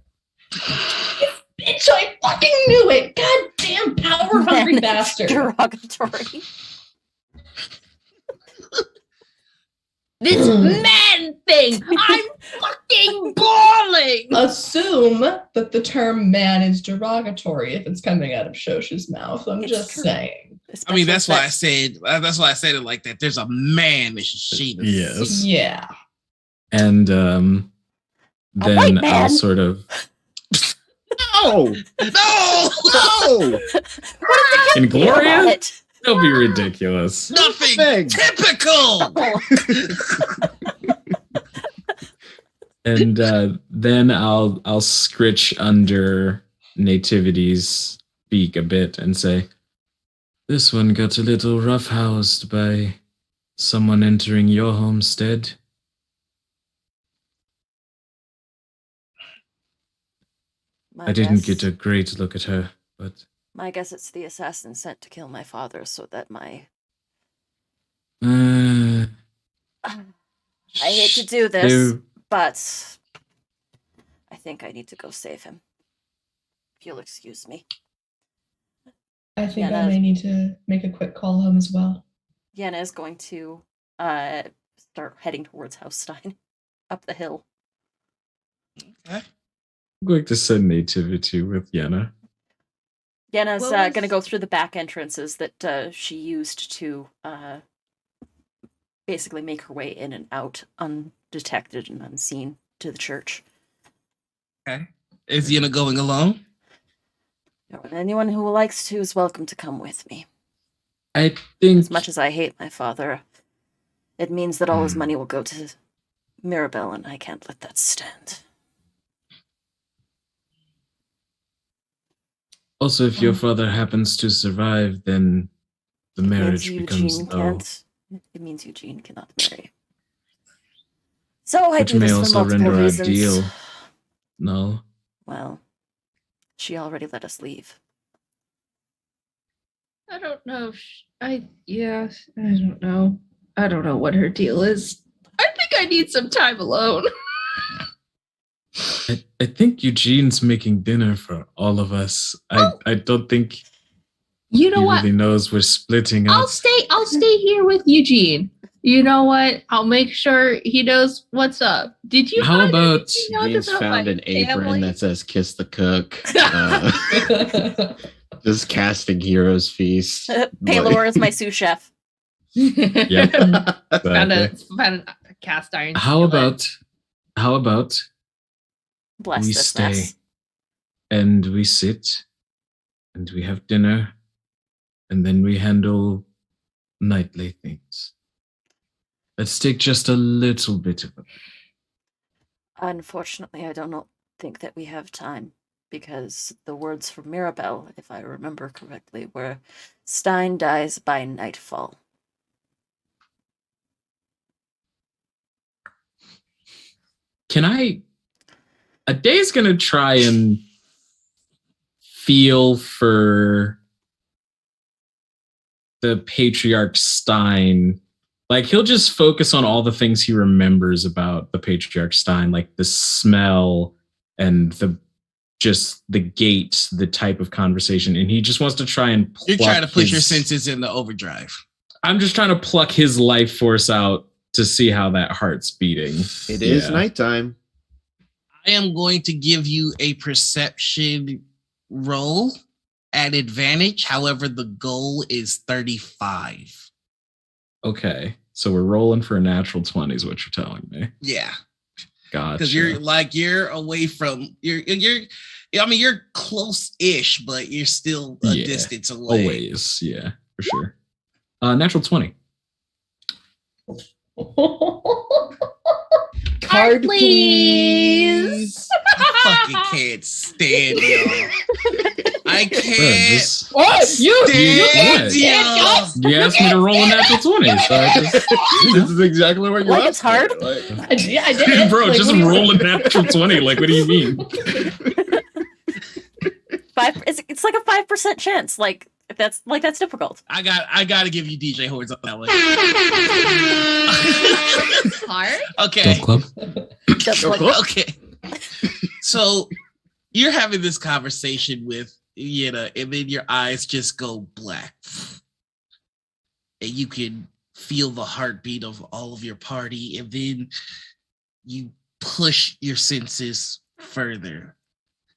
Bitch, I fucking knew it! Goddamn power hungry bastard! Derogatory. This man thing! I'm fucking bawling! Assume that the term man is derogatory if it's coming out of Shosha's mouth. I'm It's just true. saying. I mean, that's why I said it like that. There's a man that she Yes. Yeah. And white then I'll man? sort of No! No! No! in Gloria. What? Don't be ridiculous. Nothing Thing. typical. And then I'll scritch under Nativity's beak a bit and say, "This one got a little roughhoused by someone entering your homestead." I didn't get a great look at her, but My guess it's the assassin sent to kill my father so that my... uh, I hate to do this, there- but I think I need to go save him. If you'll excuse me. I think Yeah, I may need to make a quick call home as well. Yenna is going to start heading towards House Stein up the hill. I'm going to send Nativity with Yenna. Yenna's What was- going to go through the back entrances that she used to basically make her way in and out undetected and unseen to the church. Okay. Is Yenna going alone? No, and anyone who likes to is welcome to come with me. I think As much as I hate my father, it means that all his money will go to Mirabelle, and I can't let that stand. also if your father happens to survive, then the It marriage means becomes Eugene null. can't. It means Eugene cannot marry. So I Which do may this for also multiple render our reasons. deal null. Well, she already let us leave. I don't know. I don't know. I don't know what her deal is. I think I need some time alone. I think Eugene's making dinner for all of us. I don't think You know he what? really knows we're splitting up. I'll stay here with Eugene. You know what? I'll make sure he knows what's up. Did you How find about anything out Jean's about found my an apron family? that says "Kiss the Cook." Just casting Heroes Feast. Paylor is my sous chef. Yep. found Exactly. a cast iron. How skillet. about Bless we this stay mess. and we sit and we have dinner and then we handle nightly things. Let's take just a little bit of it. Unfortunately, I don't think that we have time, because the words from Mirabelle, if I remember correctly, were Stein dies by nightfall. Can I? A day's gonna try and feel for the patriarch Stein. Like he'll just focus on all the things he remembers about the patriarch Stein, like the smell and the gate, the type of conversation, and he just wants to try and. You're trying to push your his- senses into overdrive. I'm just trying to pluck his life force out to see how that heart's beating. It is Yeah. nighttime. I am going to give you a perception roll at advantage. However, the goal is 35. Okay, so we're rolling for a natural 20 is what you're telling me. Yeah. Gotcha. Because you're away from you're close-ish, but you're still a Yeah, distance away. Always, yeah, for sure. Natural 20. Card, please. I fucking can't stand y'all. I Bro, can't just, stand what? y'all. you asked me to roll a natural 20, so I just, This is exactly what you Like asked it's hard? for. Like, I did it. bro, Like, just what do you- roll a natural 20. Like, what do you mean? It's like a 5% chance. Like that's difficult. I got to give you DJ Hordes on that one. Hard? Okay. Club? Just like, Okay. So you're having this conversation with Yenna, and then your eyes just go black. And you can feel the heartbeat of all of your party, and then you push your senses further.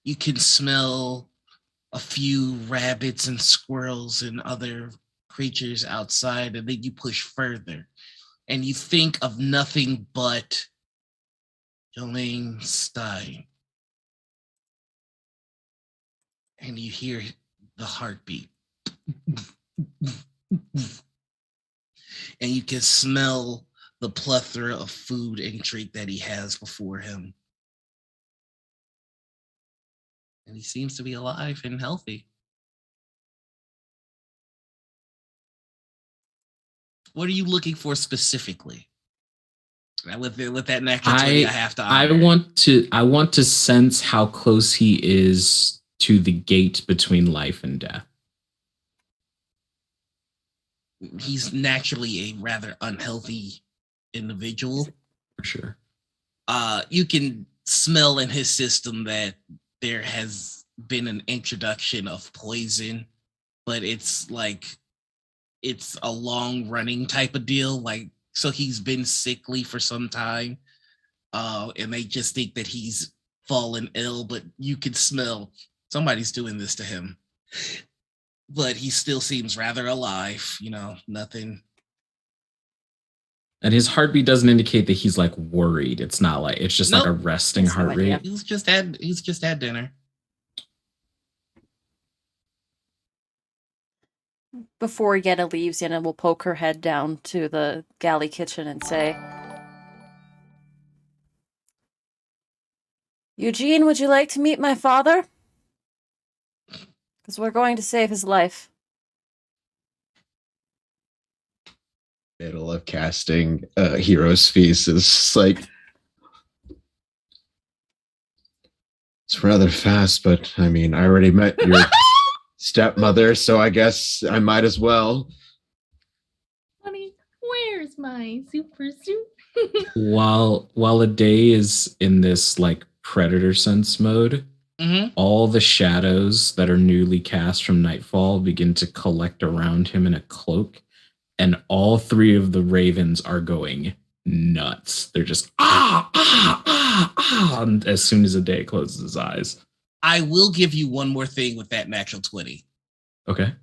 You can smell a few rabbits and squirrels and other creatures outside, and then you push further. And you think of nothing but Jolene Stein. And you hear the heartbeat. And you can smell the plethora of food and drink that he has before him. And he seems to be alive and healthy. What are you looking for specifically? With that natural 20, I have to honor. I want to sense how close he is to the gate between life and death. He's naturally a rather unhealthy individual. For sure. You can smell in his system that there has been an introduction of poison, but it's a long running type of deal. So he's been sickly for some time. And they just think that he's fallen ill, but you can smell somebody's doing this to him. But he still seems rather alive, nothing. And his heartbeat doesn't indicate that he's worried. It's not it's just Nope. a resting heart rate. He's just had dinner. Before Yenna leaves, Yenna will poke her head down to the galley kitchen and say, Eugene, would you like to meet my father? Because we're going to save his life. Middle of casting Hero's Feast is just it's rather fast, but I mean, I already met your stepmother, so I guess I might as well. Honey, where's my super suit? While a day is in this predator sense mode, all the shadows that are newly cast from nightfall begin to collect around him in a cloak, and all three of the ravens are going nuts. They're just and as soon as the day closes his eyes. I will give you one more thing with that natural 20. Okay.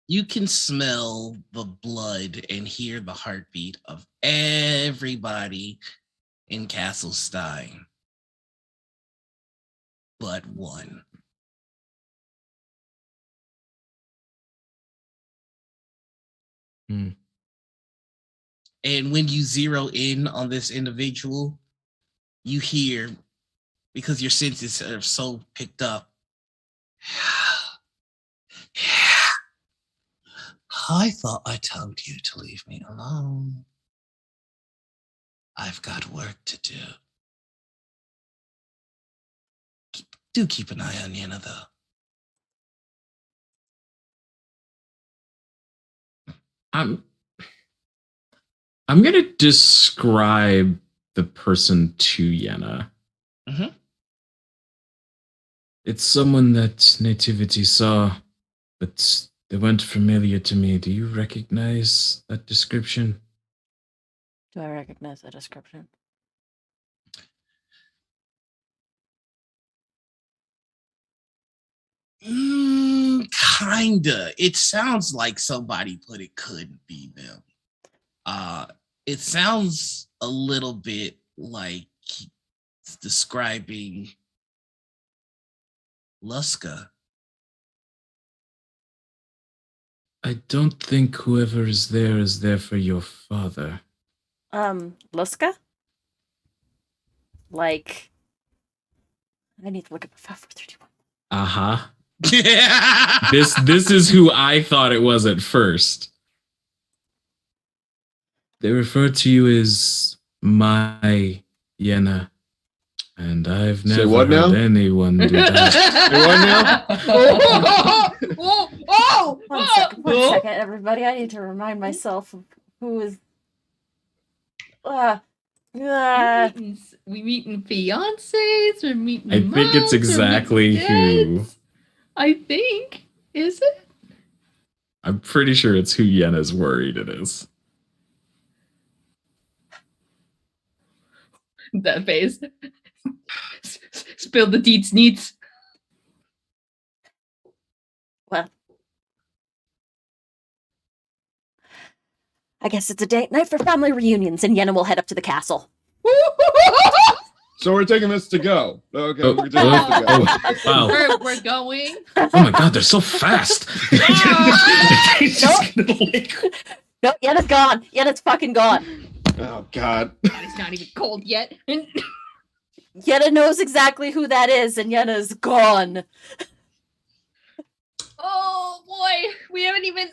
You can smell the blood and hear the heartbeat of everybody in Castle Stein but one. And when you zero in on this individual, you hear, because your senses are so picked up, I thought I told you to leave me alone. I've got work to do. Do keep an eye on Yenna, though. I'm gonna describe the person to Yenna. Mm-hmm. It's someone that Nativity saw, but they weren't familiar to me. Do you recognize that description? Do I recognize that description? Kinda. It sounds like somebody put it could be them. It sounds a little bit like it's describing Luska. I don't think whoever is there for your father. Luska? Like, I need to look up 5431. This is who I thought it was at first. They refer to you as my Yenna, and I've never heard anyone do that. One second, everybody. I need to remind myself of who is. We meeting fiancés. We're meeting. I think it's exactly who. I think. Is it? I'm pretty sure it's who Yenna's worried it is. That face. Spill the deets needs. Well, I guess it's a date night for family reunions, and Yenna will head up to the castle. So we're taking this to go. Okay, Oh, we're taking this to go. Wow. We're going. Oh my god, they're so fast. It's just gonna, like- No, Yenna's gone. Yenna's fucking gone. Oh God. It's not even cold yet. Yenna knows exactly who that is, and Yenna's gone. Oh boy, we haven't even.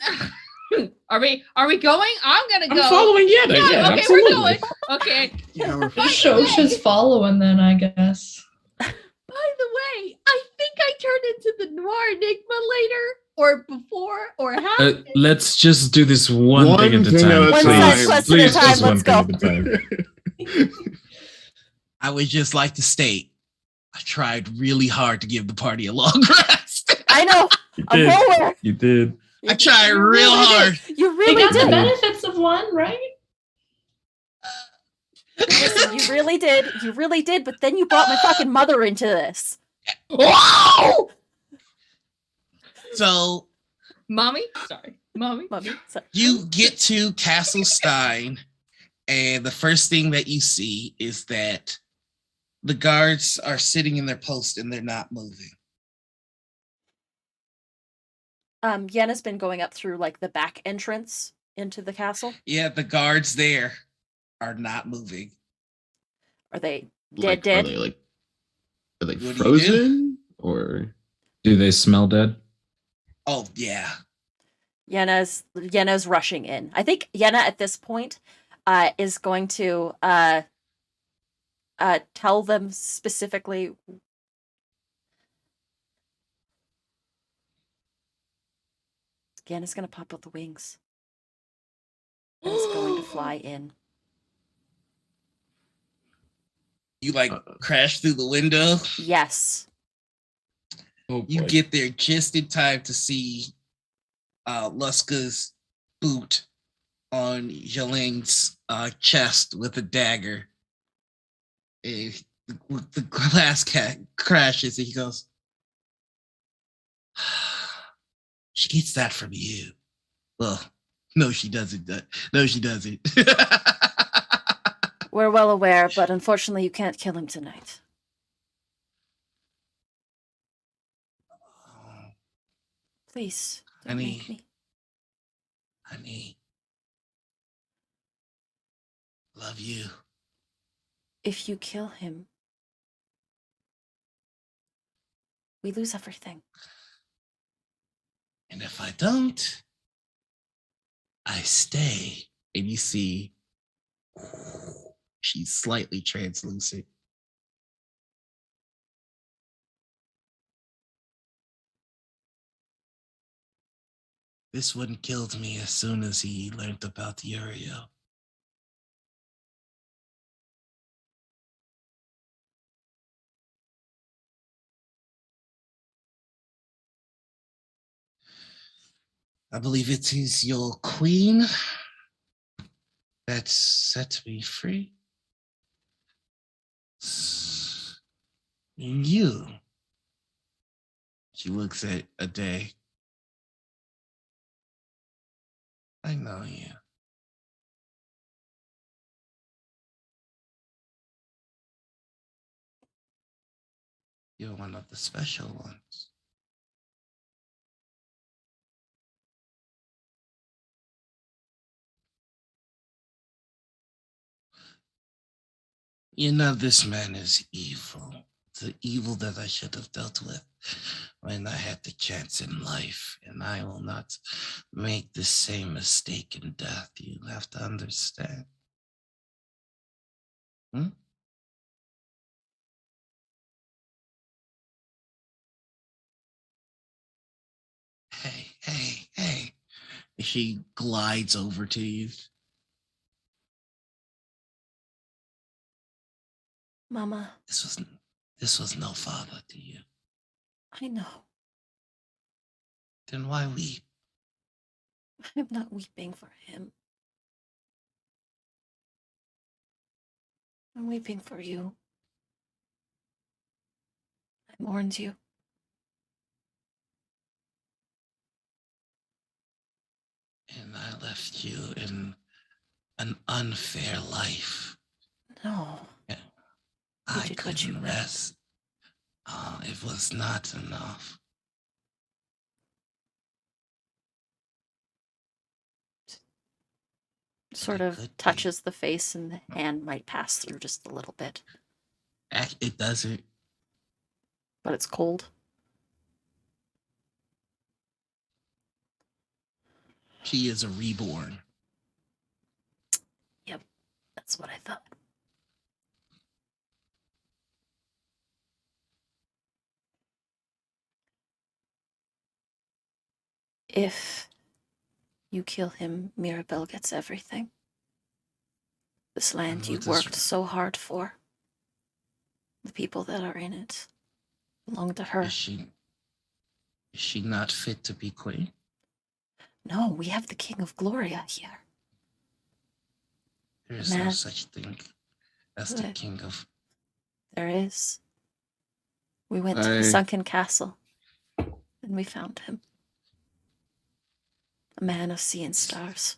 Are we going? I'm gonna go. I'm following Yetta. Yeah, okay, absolutely. we're going. Okay. Yeah, we're Shosha's following then, I guess. By the way, I think I turned into the Noir Enigma later, or before, or half. Let's just do this one thing at a time. One side quest at a Please, time, just one let's thing go. at a time. I would just like to state, I tried really hard to give the party a long rest. I know. You I'm did. nowhere. You did. I tried You real really hard. did. You They really got the did. benefits of one, right? Listen, you really did. You really did. But then you brought my fucking mother into this. Whoa! So Mommy? Sorry. Mommy? Mommy, so- you get to Castle Stein, and the first thing that you see is that the guards are sitting in their post and they're not moving. Yenna's been going up through like the back entrance into the castle. Yeah, the guards there are not moving. Are they Like, dead? Are they What do you do? frozen? Or Do they smell dead? Oh yeah. Yenna's rushing in. I think Yenna at this point is going to tell them specifically. Yenna's gonna pop out the wings. And it's going to fly in. You like crash through the window. Yes. Oh, You boy. get there just in time to see Luska's boot on Yeling's chest with a dagger. And the glass crashes and he goes, she gets that from you. Well, no, she doesn't. No, she doesn't. We're well aware, but unfortunately you can't kill him tonight. Please, don't Honey. make me. Honey, love you. If you kill him, we lose everything. And if I don't, I stay. And you see, she's slightly translucent. This one killed me as soon as he learned about Uriel. I believe it is your queen that set me free. And you. She looks at a day. I know you. You're one of the special ones. You know, this man is evil. The evil that I should have dealt with when I had the chance in life. And I will not make the same mistake in death. You have to understand. Hmm? Hey. She glides over to you. Mama, This was no father to you. I know. Then why weep? I'm not weeping for him. I'm weeping for you. I mourned you. And I left you in an unfair life. No. You I did what you couldn't could. rest. It was not enough. Sort It of could be. touches the face, and the hand might pass through just a little bit. It doesn't. But it's cold. She is a reborn. Yep, that's what I thought. If you kill him, Mirabelle gets everything. This land And you what does- worked so hard for. The people that are in it belong to her. Is she not fit to be queen? No, we have the King of Gloria here. There is no Man. such thing as the Good. king of. There is. We went to the I- sunken castle, and we found him. A man of sea and stars.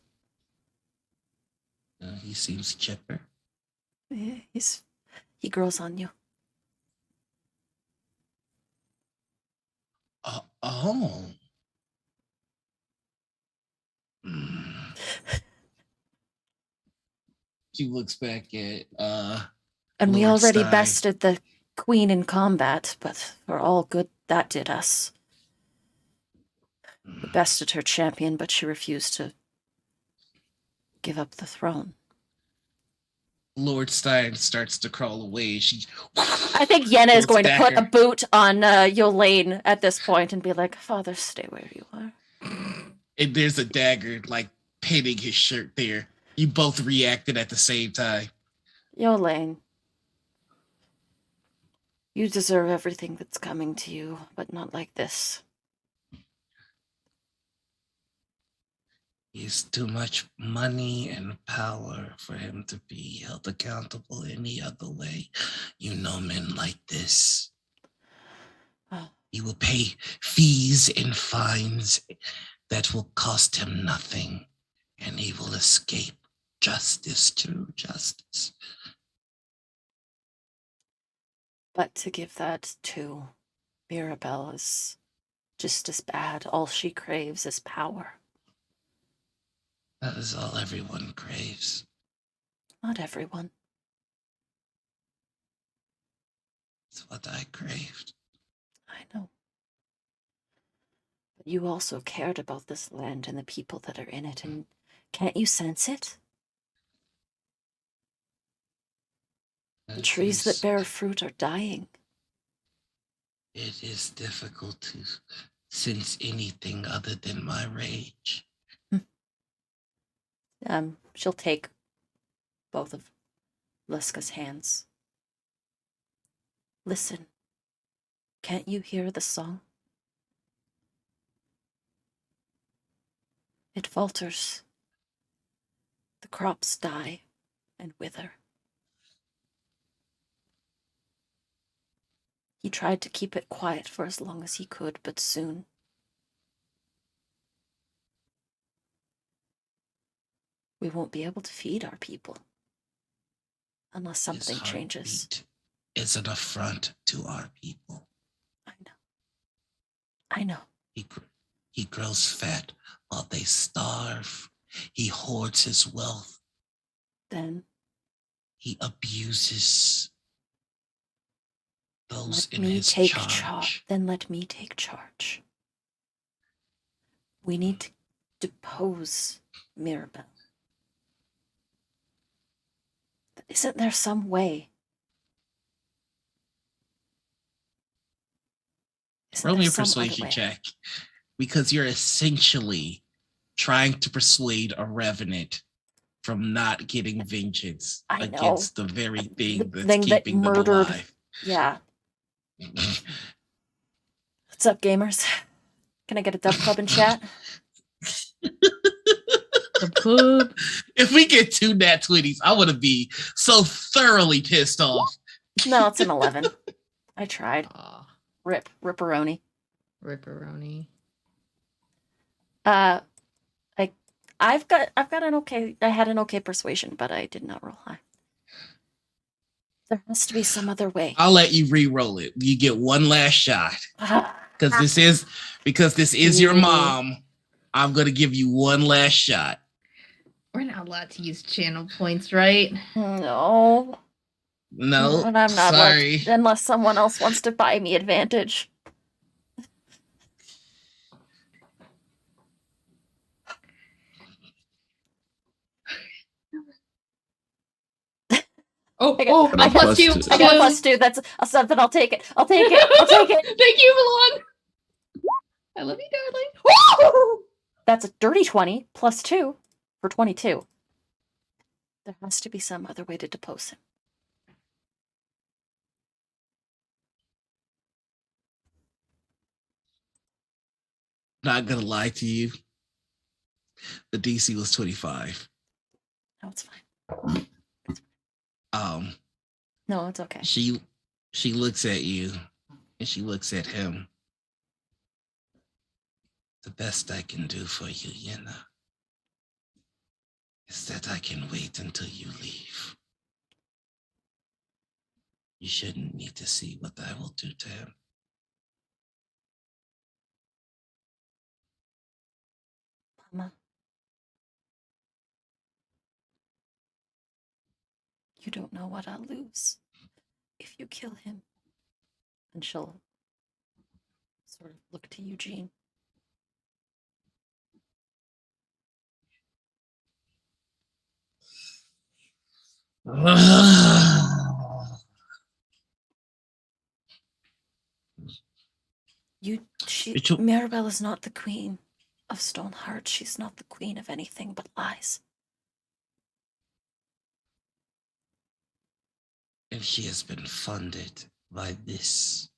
He seems chipper. He grows on you. Oh. Mm. She looks back at And we Lord already Stein. bested the queen in combat, but for all good that did us. We bested her champion, but she refused to give up the throne. Lord Stein starts to crawl away. She. I think Yenna is Goes going to put a back. boot on Yolaine at this point and be like, Father, stay where you are. And there's a dagger like pinning his shirt there. You both reacted at the same time. Yolaine, you deserve everything that's coming to you, but not like this. He's too much money and power for him to be held accountable any other way. You know men like this. Oh. He will pay fees and fines that will cost him nothing, and he will escape justice, true justice. But to give that to Mirabelle is just as bad. All she craves is power. That is all everyone craves. Not everyone. It's what I craved. I know. But you also cared about this land and the people that are in it, and can't you sense it? The trees that bear fruit are dying. It is difficult to sense anything other than my rage. She'll take both of Liska's hands. Listen. Can't you hear the song? It falters. The crops die and wither. He tried to keep it quiet for as long as he could, but soon we won't be able to feed our people unless something His changes. heartbeat is an affront to our people. I know. I know. He grows fat while they starve. He hoards his wealth. Then He abuses those let in me his take charge. Then let me take charge. We need to depose Mirabelle. Isn't there some way? Roll me a persuasion check, because you're essentially trying to persuade a revenant from not getting vengeance against the very thing that's keeping them alive. Yeah. What's up, gamers? Can I get a dub club in chat? Club. If we get 2 nat 20s, I want to be so thoroughly pissed off. No, it's an 11. I tried. Ripperoni. Ripperoni. I've got an okay. I had an okay persuasion, but I did not roll high. There has to be some other way. I'll let you re-roll it. You get one last shot. Because this is your mom. I'm gonna give you one last shot. We're not allowed to use channel points, right? No. No, And I'm not sorry. allowed, unless someone else wants to buy me advantage. I got a plus two. I got a +2. That's something. I'll take it. I'll take it. I'll take it. Thank you, Milan. I love you, darling. That's a dirty 20 +2 for 22. There has to be some other way to depose him. Not gonna lie to you. The DC was 25. No, it's fine. No, it's okay. She looks at you and she looks at him. The best I can do for you, Yenna, is that I can wait until you leave. You shouldn't need to see what I will do to him. Mama. You don't know what I'll lose if you kill him. And she'll sort of look to Eugene. Mirabelle is not the queen of Stoneheart. She's not the queen of anything but lies. And she has been funded by this.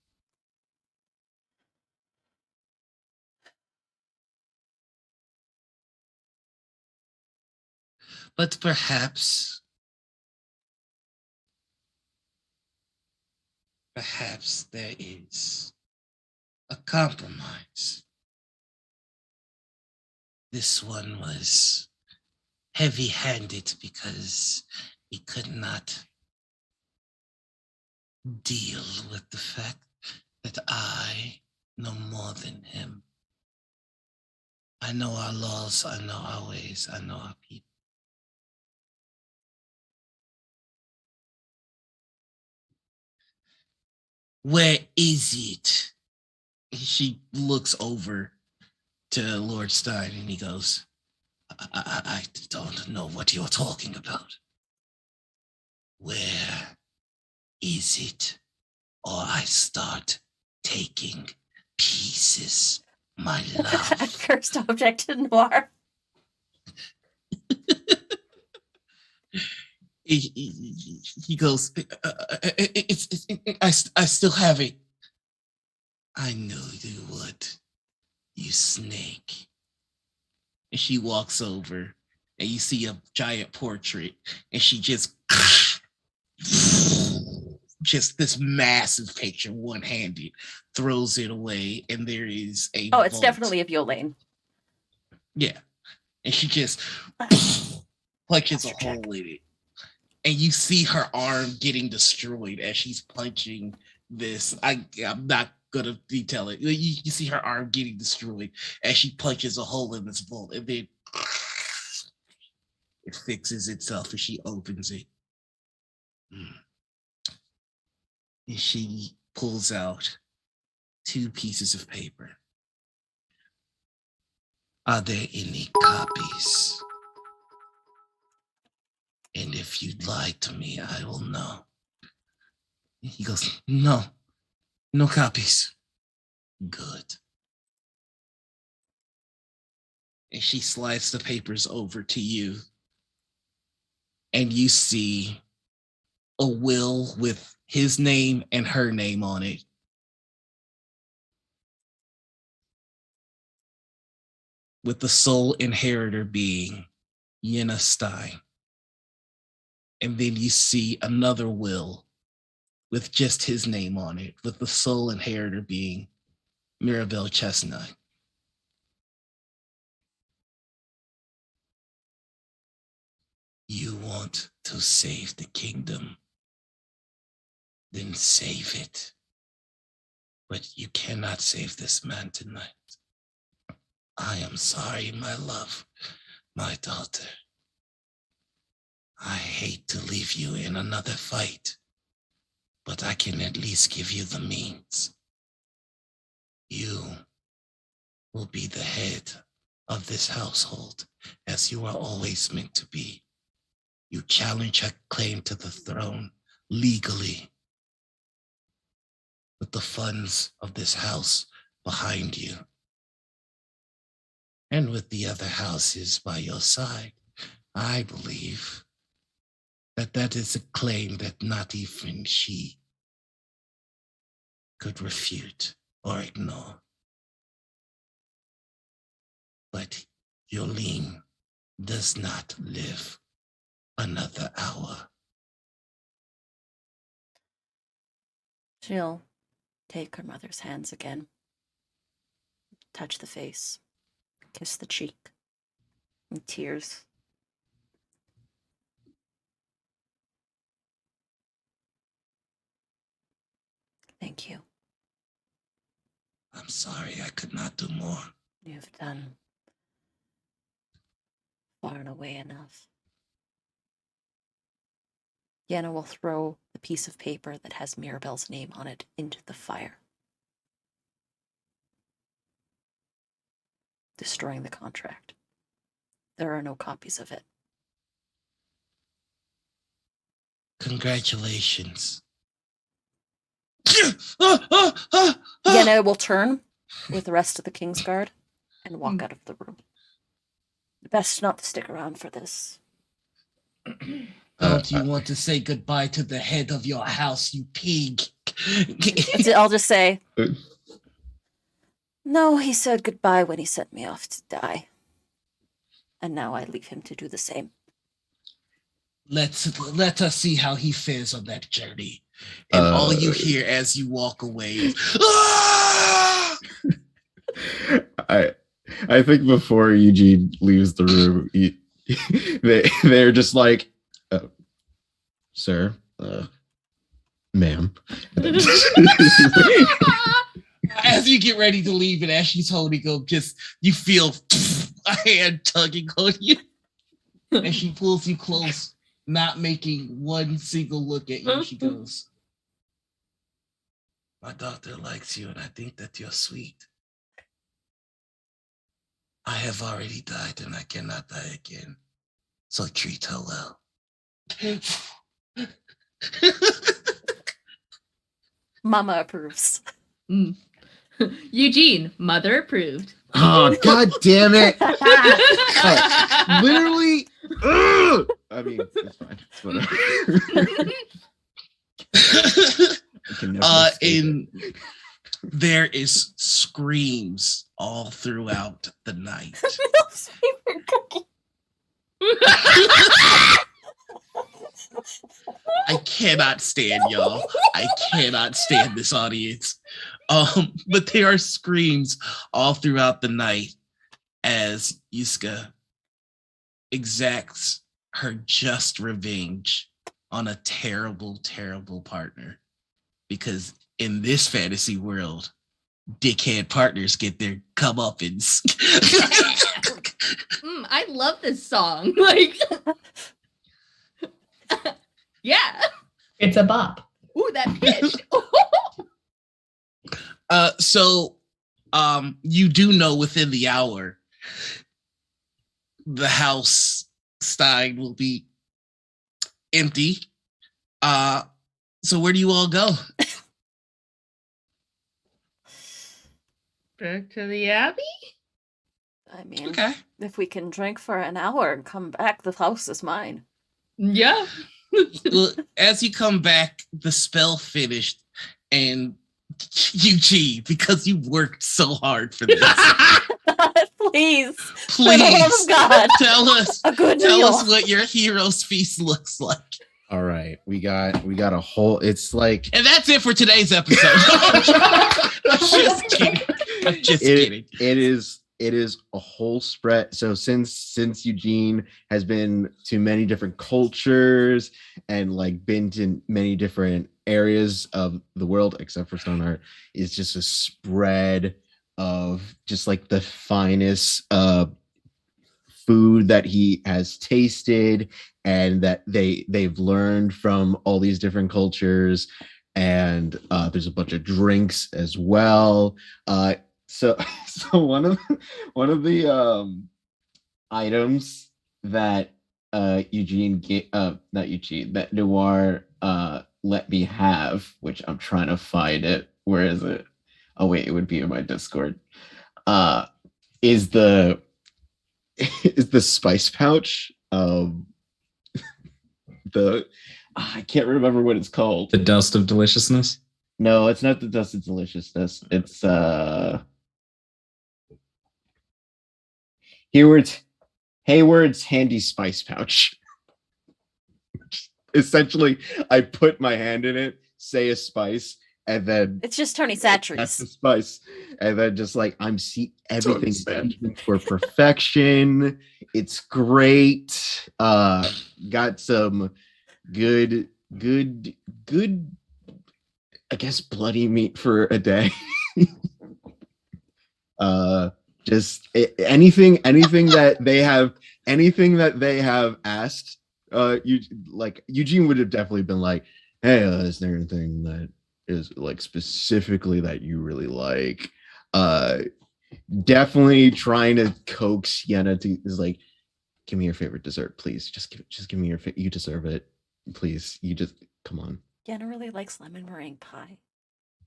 But perhaps there is a compromise. This one was heavy-handed because he could not deal with the fact that I know more than him. I know our laws, I know our ways, I know our people. Where is it? She looks over to Lord Stein and he goes, I don't know what you're talking about. Where is it? Or I start taking pieces, my love. Cursed object in noir. He goes, I still have it. I knew you would, you snake. And she walks over and you see a giant portrait and she just this massive picture, one-handed, throws it away, and there is a it's vault. definitely a Violaine. Yeah. And she just punches a hole in it. And you see her arm getting destroyed as she's punching this. I'm not gonna detail it. You see her arm getting destroyed as she punches a hole in this vault, and then it fixes itself as she opens it. And she pulls out 2 pieces of paper. Are there any copies? And if you lie to me, I will know. He goes, no copies. Good. And she slides the papers over to you. And you see a will with his name and her name on it. With the sole inheritor being Yenna Stein. And then you see another will with just his name on it, with the sole inheritor being Mirabelle Chestnut. You want to save the kingdom. then save it. But you cannot save this man tonight. I am sorry, my love, my daughter. I hate to leave you in another fight, but I can at least give you the means. You will be the head of this household, as you are always meant to be. You challenge her claim to the throne legally, with the funds of this house behind you, and with the other houses by your side. I believe that is a claim that not even she could refute or ignore. But Yolene does not live another hour. She'll take her mother's hands again, touch the face, kiss the cheek, and tears. Thank you. I'm sorry I could not do more. You've done far and away enough. Yenna will throw the piece of paper that has Mirabelle's name on it into the fire, destroying the contract. There are no copies of it. Congratulations. Yenna will turn with the rest of the KingsGuard and walk out of the room. Best not to stick around for this. Don't you want to say goodbye to the head of your house, you pig? I'll just say, no, he said goodbye when he sent me off to die. And now I leave him to do the same. Let us see how he fares on that journey. And all you hear as you walk away is, "Ah!" I think before Eugene leaves the room, they're just like, sir, ma'am. As you get ready to leave, and as she's holding him, just you feel a hand tugging on you, and she pulls you close, not making one single look at you. She goes, "My daughter likes you, and I think that you're sweet. I have already died, and I cannot die again. So treat her well." Mama approves. Eugene, mother approved. Oh, god damn it. Literally. I mean, it's fine. It's whatever. I can never escape it. There is screams all throughout the night. I cannot stand y'all. I cannot stand this audience. But there are screams all throughout the night as Yuska exacts her just revenge on a terrible, terrible partner. Because in this fantasy world, dickhead partners get their comeuppance. I love this song. Like, yeah. It's a bop. Ooh, that pitch. So you do know within the hour the house Stein will be empty. So where do you all go? Back to the Abbey? I mean, Okay. if we can drink for an hour and come back, the house is mine. Yeah. Well, as you come back, the spell finished, and Eugene, because you worked so hard for this, Please, for the love please of God, tell us meal. what your hero's feast looks like. All right, we got a whole. It's like, And that's it for today's episode. I'm just kidding. I'm just kidding. It is a whole spread. So since Eugene has been to many different cultures and like been to many different areas of the world, except for Stoneheart, is just a spread of just like the finest food that he has tasted and that they've learned from all these different cultures. And there's a bunch of drinks as well. So one of the items that that Noir let me have, which I'm trying to find it. Where is it? Oh wait, it would be in my Discord. Is the is the spice pouch. The I can't remember what it's called. The dust of deliciousness. No, it's not the dust of deliciousness. It's Hayward's handy spice pouch. Essentially, I put my hand in it, say a spice, and then It's just Tony that's the Satchery's. spice, and then just like I'm everything seasoned for perfection. It's great. Got some good. I guess bloody meat for a day. Just anything that they have asked. Eugene would have definitely been like, "Hey, is there anything that is like specifically that you really like?" Definitely trying to coax Yenna to is like, "Give me your favorite dessert, please. Just give me your you deserve it, please. You just come on." Yenna really likes lemon meringue pie.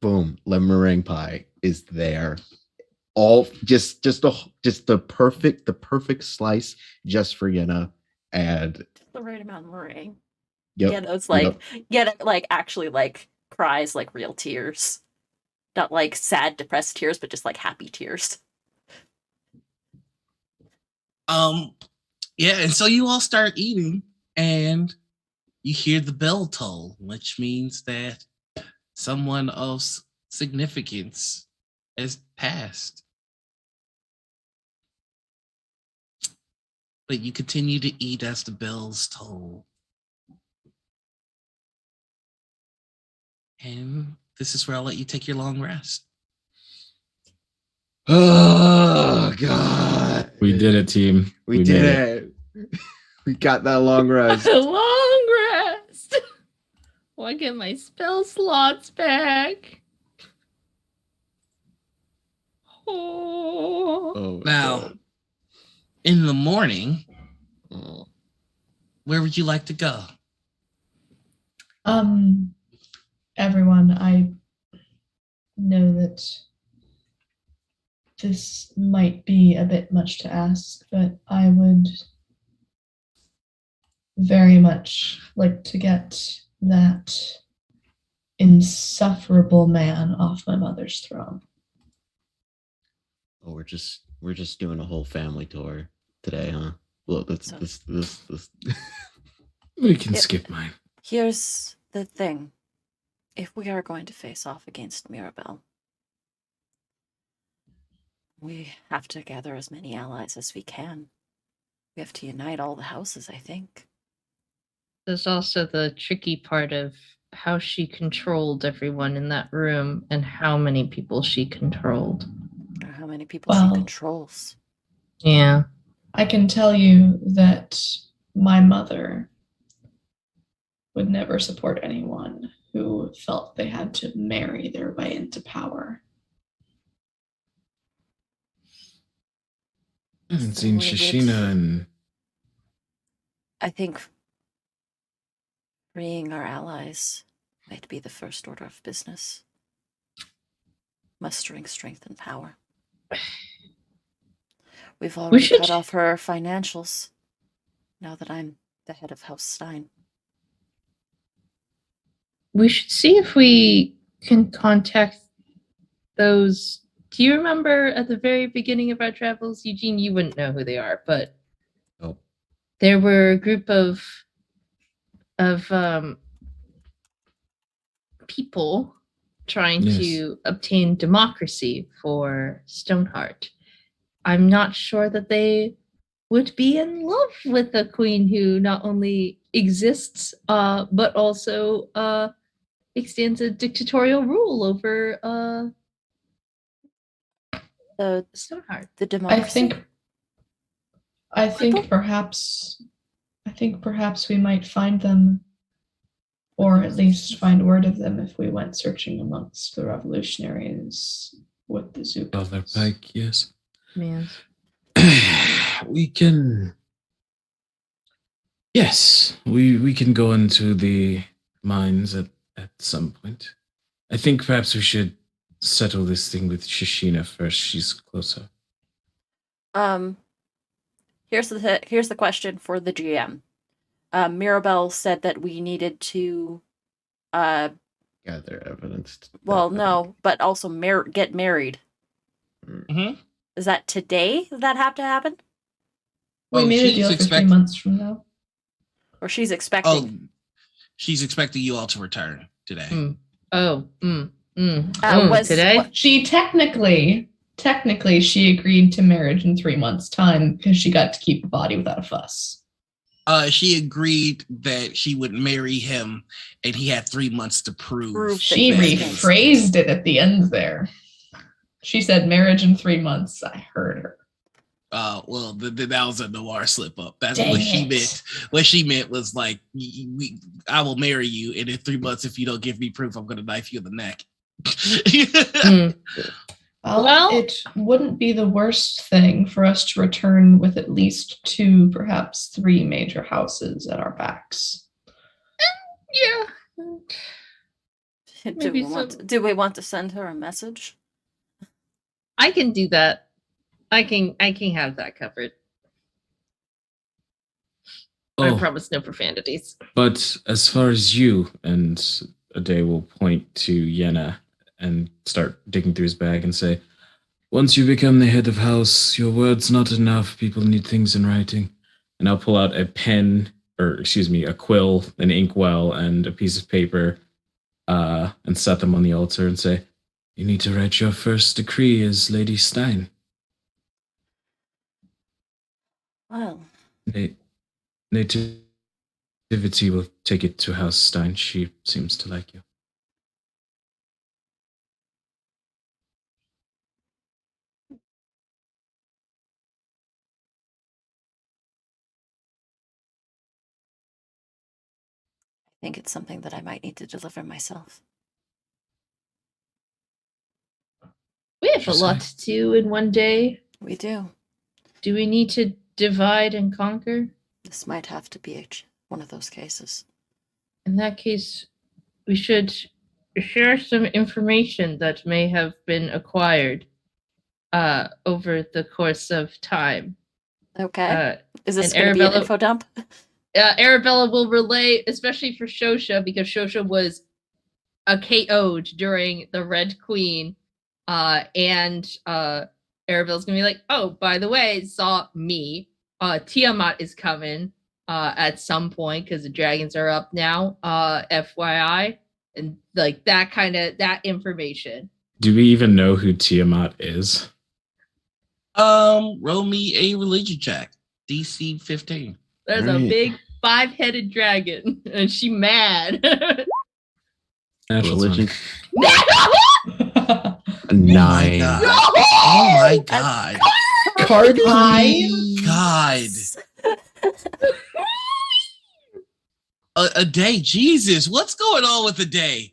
Boom, lemon meringue pie is there. All just the perfect slice just for Yenna, and Just the right amount of meringue. yep, Yenna's like, Yenna like actually like cries like real tears. Not like sad, depressed tears, but just like happy tears. Yeah, and so you all start eating, and you hear the bell toll, which means that someone of significance has passed. But you continue to eat as the bells toll. And this is where I'll let you take your long rest. Oh God, We did it, team. we did it. We got that long rest. Long rest. Oh, I get my spell slots back. Oh. Oh, Now, God. in the morning, Oh. where would you like to go? Everyone, I know that this might be a bit much to ask, but I would very much like to get that insufferable man off my mother's throne. Oh, we're just doing a whole family tour today, huh? Well, this. We can Yeah. skip mine. Here's the thing. If we are going to face off against Mirabelle, we have to gather as many allies as we can. We have to unite all the houses, I think. There's also the tricky part of how she controlled everyone in that room and how many people she controlled. Or how many people Well- she controls. Yeah. I can tell you that my mother would never support anyone who felt they had to marry their way into power. I haven't seen So we would- Shishina and I think freeing our allies might be the first order of business. Mustering strength and power. We've already should- cut off her financials. Now that I'm the head of House Stein. We should see if we can contact those. Do you remember at the very beginning of our travels, Eugene? You wouldn't know who they are, but Oh. there were a group of people trying Yes. to obtain democracy for Stoneheart. I'm not sure that they would be in love with a queen who not only exists, but also extends a dictatorial rule over The Stoneheart. the I democracy. think perhaps we might find them, or at least find word of them if we went searching amongst the revolutionaries with the Father Zukas. Pike, yes. Man. We can. Yes, we can go into the mines at some point. I think perhaps we should settle this thing with Shishina first. She's closer. Here's the question for the GM. Mirabelle said that we needed to Gather evidence. well, no, but also get married. Mhm. Is that today that have to happen? We Oh, made a she's deal for 3 expect- months from now. Or she's expecting? Oh, she's expecting you all to return today. Today? She technically she agreed to marriage in 3 months' time because she got to keep the body without a fuss. She agreed that she would marry him, and he had 3 months to prove. She that he was- rephrased it at the end there. She said marriage in 3 months. I heard her. Well, that was a noir slip up. That's Dang what she it. meant. What she meant was like, I will marry you, and in 3 months, if you don't give me proof, I'm going to knife you in the neck. Well, it wouldn't be the worst thing for us to return with at least 2, perhaps 3 major houses at our backs. Yeah. do Maybe we want to send her a message? I can do that. I can have that covered. I Oh, promise no profanities. but as far as you, and Ade will point to Yenna and start digging through his bag and say, once you become the head of house, your word's not enough. People need things in writing. And I'll pull out a pen, or excuse me, a quill, an inkwell, and a piece of paper, and set them on the altar and say, you need to write your first decree as Lady Stein. Well, Nativity will take it to House Stein. She seems to like you. I think it's something that I might need to deliver myself. We have a lot to do in one day. We do. Do we need to divide and conquer? This might have to be one of those cases. In that case, we should share some information that may have been acquired over the course of time. Okay. Is this and going to be an Arabella- info dump? Arabella will relay, especially for Shosha, because Shosha was KO'd during the Red Queen. And Arabella's gonna be like, oh, by the way, saw me. Tiamat is coming at some point because the dragons are up now. FYI. And like that information. Do we even know who Tiamat is? Roll me a religion check. DC 15. There's a big 5-headed dragon, and she mad. Natural Religion. 20. 9. Oh my god. Card God. A day, Jesus, what's going on with a day?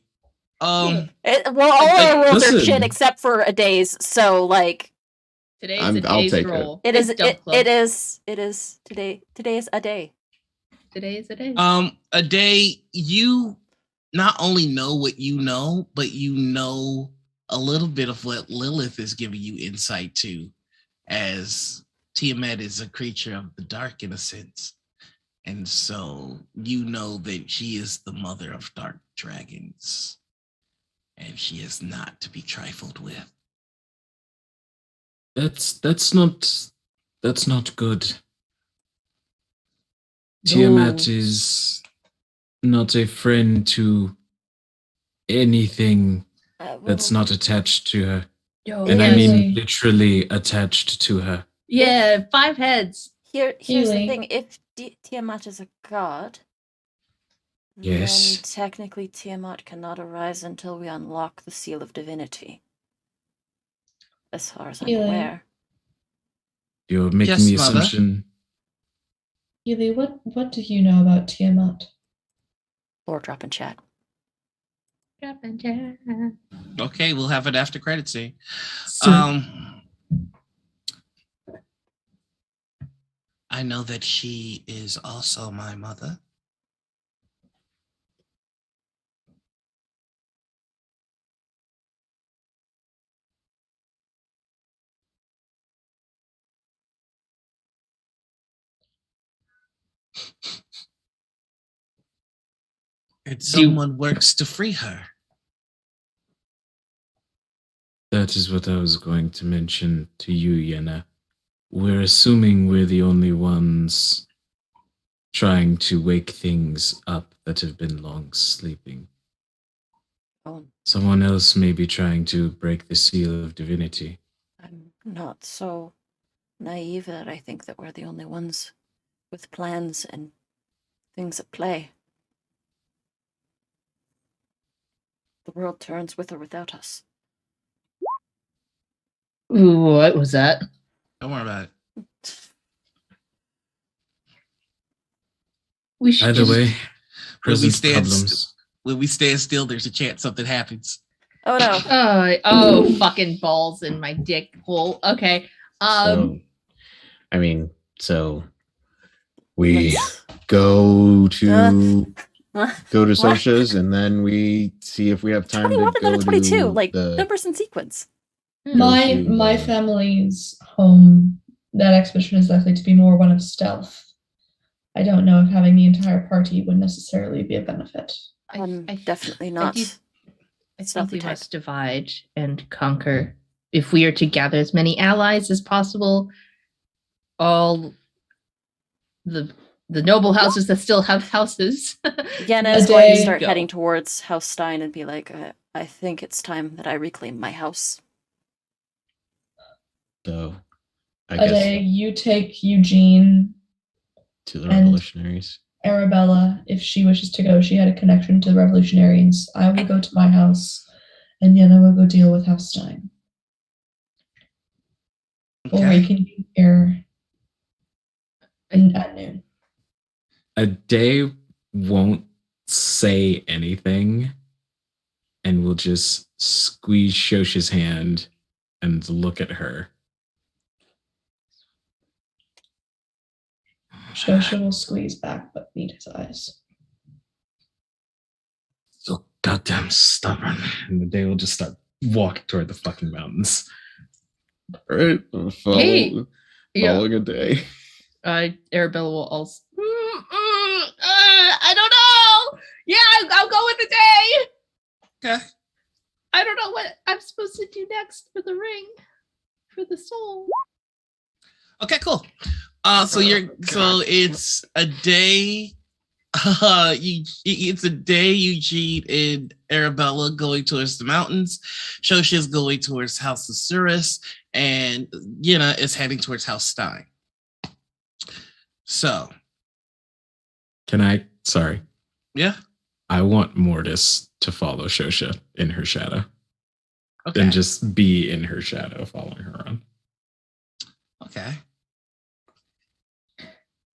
Well, all our rolls are listen. shit except for a day's. So, like, Today's I'll a day's take it. roll. it is. It's Dump Club. It is today. Today is a day. Today is a day. A day, you not only know what you know, but you know a little bit of what Lilith is giving you insight to, as Tiamat is a creature of the dark in a sense. And so you know that she is the mother of dark dragons, and she is not to be trifled with. That's not good. Tiamat is not a friend to anything that's not attached to her. And I mean literally attached to her. Yeah, 5 heads. Here's the Healing. thing: if Tiamat is a god, Yes. Then technically Tiamat cannot arise until we unlock the Seal of Divinity. As far as I'm Eli. aware. You're making Yes, the mother. assumption. Ely, what do you know about Tiamat? Or drop in chat. Okay, we'll have it after credit scene. So, I know that she is also my mother. And someone works to free her. that is what I was going to mention to you, Yenna. We're assuming we're the only ones trying to wake things up that have been long sleeping. Oh, Someone else may be trying to break the seal of divinity. I'm not so naive that I think that we're the only ones with plans and things at play. The world turns with or without us. Ooh, what was that? Don't worry about it. We should Either just. way, When we present stand problems. When we stand still, there's a chance something happens. Oh no. Oh, fucking balls in my dick hole. Okay. So, I mean, so we Let's- go to What? Sosha's, and then we see if we have time to 21 and then go a 22, to like the numbers in sequence. My to my the- family's home, that expedition is likely to be more one of stealth. I don't know if having the entire party would necessarily be a benefit. Definitely I not. do- I think Stealthy we type. must divide and conquer. If we are to gather as many allies as possible, all the noble houses that still have houses. Yenna A is going to day- start Go. heading towards House Stein and be like, I think it's time that I reclaim my house. so I A guess day you take Eugene, to the and- revolutionaries. Arabella, if she wishes to go, she had a connection to the revolutionaries. I will go to my house, and Yenna will go deal with House Stein. Or we can be here at noon. A day won't say anything and will just squeeze Shosha's hand and look at her. Shosha will squeeze back but meet his eyes. So goddamn stubborn. And the day will just start walking toward the fucking mountains. All right, Hey, following a day. Arabella will also. I don't know. Yeah, I'll go with the day. Okay. I don't know what I'm supposed to do next for the ring, for the soul. Okay, cool. So it's a day. It's a day. Eugene and Arabella going towards the mountains. Shosha's going towards House of Surus, and Yenna is heading towards House Stein. So, Sorry. yeah. I want Mortis to follow Shosha in her shadow. Okay. And just be in her shadow, following her around. Okay.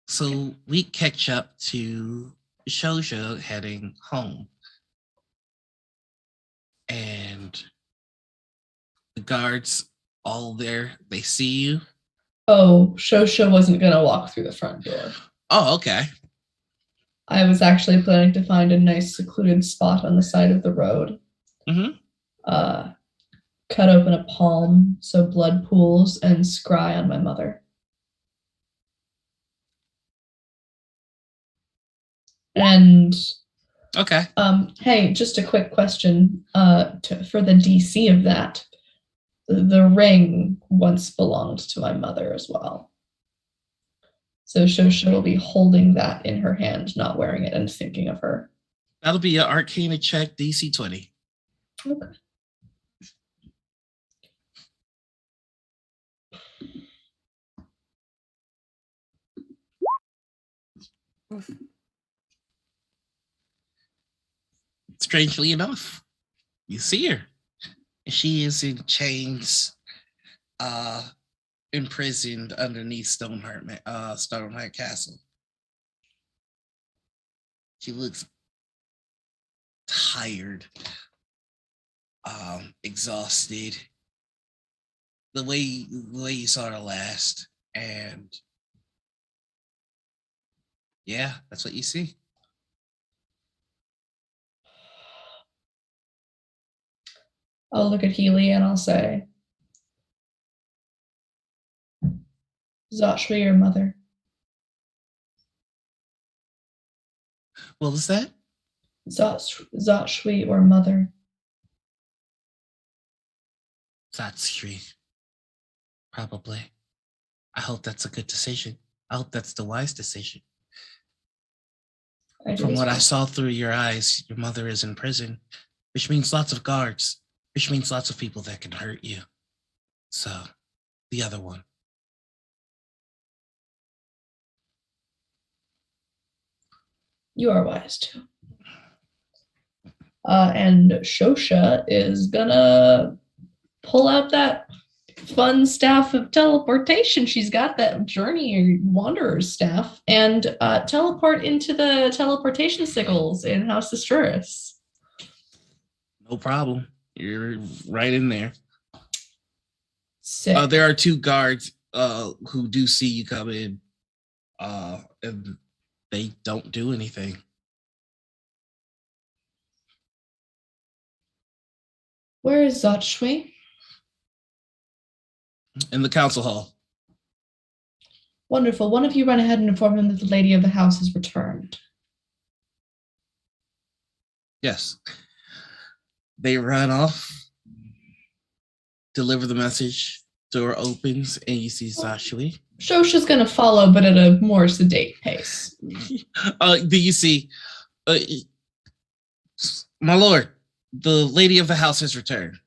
So we catch up to Shosha heading home. And the guards all there, they see you. Oh, Shosha wasn't going to walk through the front door. Oh, okay. I was actually planning to find a nice secluded spot on the side of the road. Mhm. Cut open a palm so blood pools and scry on my mother. And Okay. hey, just a quick question for the DC of that. The ring once belonged to my mother as well. So Shosha will be holding that in her hand, not wearing it, and thinking of her. That'll be an Arcana check, DC 20. Okay. strangely enough, you see her. She is in chains, imprisoned underneath Stoneheart Castle. She looks tired, exhausted. The way you saw her last, and yeah, that's what you see. I'll look at Healy and I'll say, Zashri, your mother. What was that? Zashri or mother. Satsuki. Probably. I hope that's a good decision. I hope that's the wise decision. From what I saw through your eyes, your mother is in prison, which means lots of guards, which means lots of people that can hurt you. So, the other one. You are wise too. And Shosha is gonna pull out that fun staff of teleportation. She's got that journey wanderer's staff and teleport into the teleportation sickles in House Astruris. No problem. You're right in there. Sick. There are two guards who do see you come in, and they don't do anything. Where is Zachshui? In the council hall. Wonderful. One of you run ahead and inform him that the lady of the house has returned. Yes. They run off, deliver the message, door opens, and you see Zashui. Shosha's gonna follow, but at a more sedate pace. Do you see, my lord, the lady of the house has returned.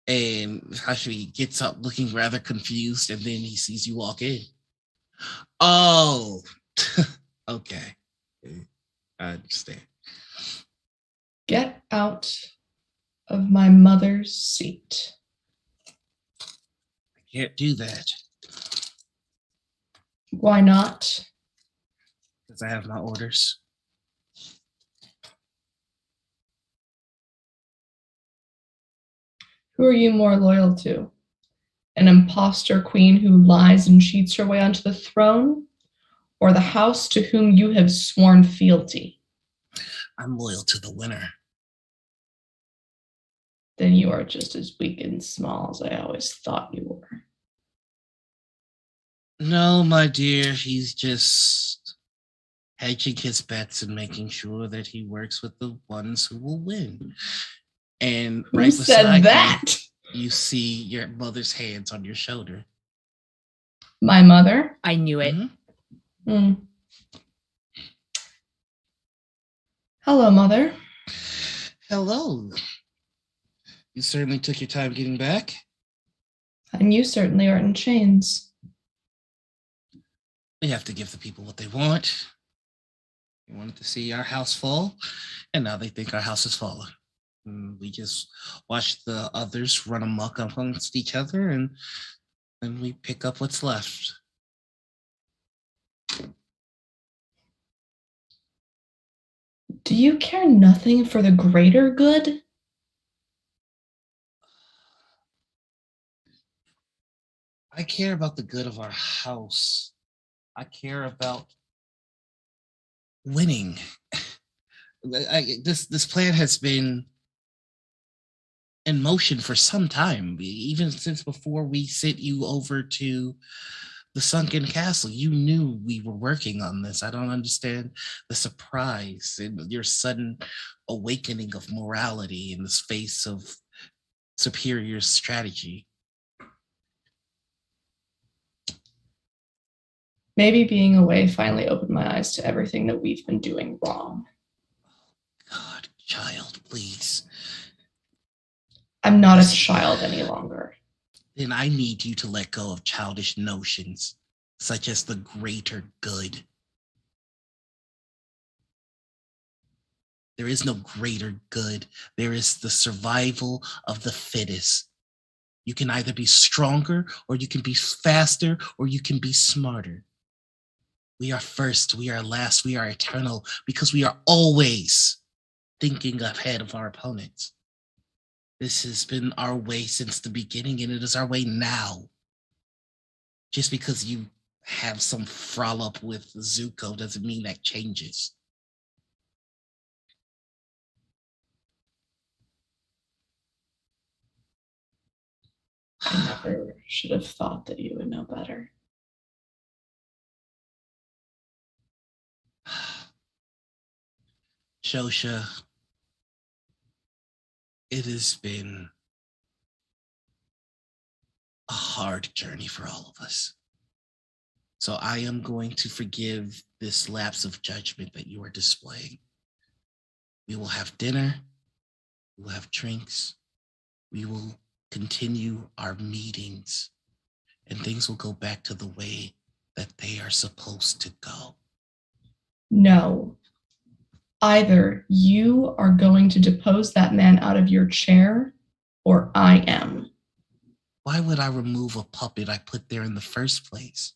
And Zashui gets up looking rather confused, and then he sees you walk in. Oh, okay. I understand. Get out of my mother's seat. I can't do that Why not? because I have my orders. Who are you more loyal to? An imposter queen who lies and cheats her way onto the throne? Or the house to whom you have sworn fealty? I'm loyal to the winner. Then you are just as weak and small as I always thought you were. No, my dear, he's just hedging his bets and making sure that he works with the ones who will win. And Who right said beside that? you see your mother's hands on your shoulder. My mother? I knew it. Mm-hmm. Hello, mother. Hello. You certainly took your time getting back. And you certainly are in chains. We have to give the people what they want. They wanted to see our house fall, and now they think our house has fallen. And we just watch the others run amok amongst each other, and then we pick up what's left. Do you care nothing for the greater good? I care about the good of our house. I care about winning. This plan has been in motion for some time, even since before we sent you over to the sunken castle. You knew we were working on this. I don't understand the surprise and your sudden awakening of morality in the face of superior strategy. Maybe being away finally opened my eyes to everything that we've been doing wrong. God, child, please. I'm not a child any longer. Then I need you to let go of childish notions, such as the greater good. There is no greater good. There is the survival of the fittest. You can either be stronger, or you can be faster, or you can be smarter. We are first, we are last, we are eternal, because we are always thinking ahead of our opponents. This has been our way since the beginning, and it is our way now. Just because you have some frolic with Zuko doesn't mean that changes. I never should have thought that you would know better. Shosha, it has been a hard journey for all of us. So I am going to forgive this lapse of judgment that you are displaying. We will have dinner, we will have drinks, we will continue our meetings, and things will go back to the way that they are supposed to go. No. Either you are going to depose that man out of your chair, or I am. Why would I remove a puppet I put there in the first place?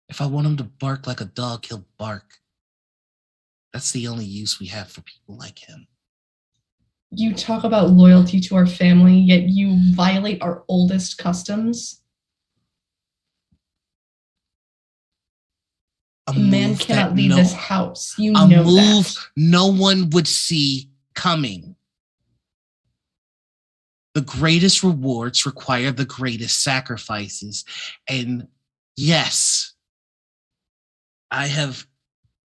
If I want him to bark like a dog, he'll bark. That's the only use we have for people like him. You talk about loyalty to our family, yet you violate our oldest customs. A man cannot leave this house. You know that. A move no one would see coming. The greatest rewards require the greatest sacrifices. And yes, I have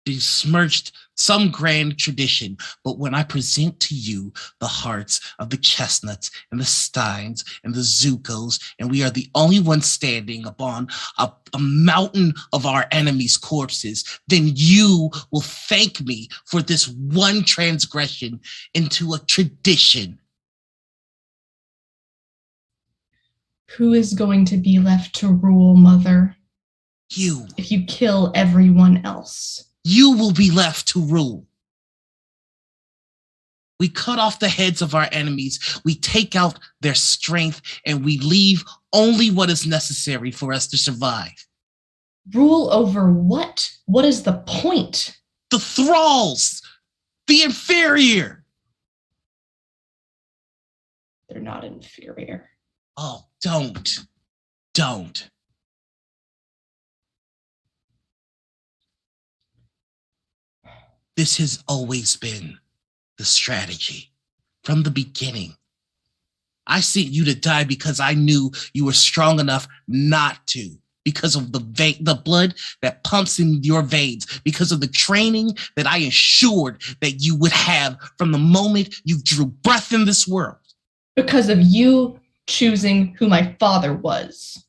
besmirched some grand tradition, but when I present to you the hearts of the Chestnuts and the Steins and the Zukos, and we are the only ones standing upon a mountain of our enemies' corpses, then you will thank me for this one transgression into a tradition. Who is going to be left to rule, Mother? You. If you kill everyone else. You will be left to rule. We cut off the heads of our enemies, we take out their strength, and we leave only what is necessary for us to survive. Rule over what? What is the point? The thralls! The inferior! They're not inferior. Oh, don't. Don't. This has always been the strategy from the beginning. I sent you to die because I knew you were strong enough not to, because of the blood that pumps in your veins, because of the training that I ensured that you would have from the moment you drew breath in this world. Because of you choosing who my father was.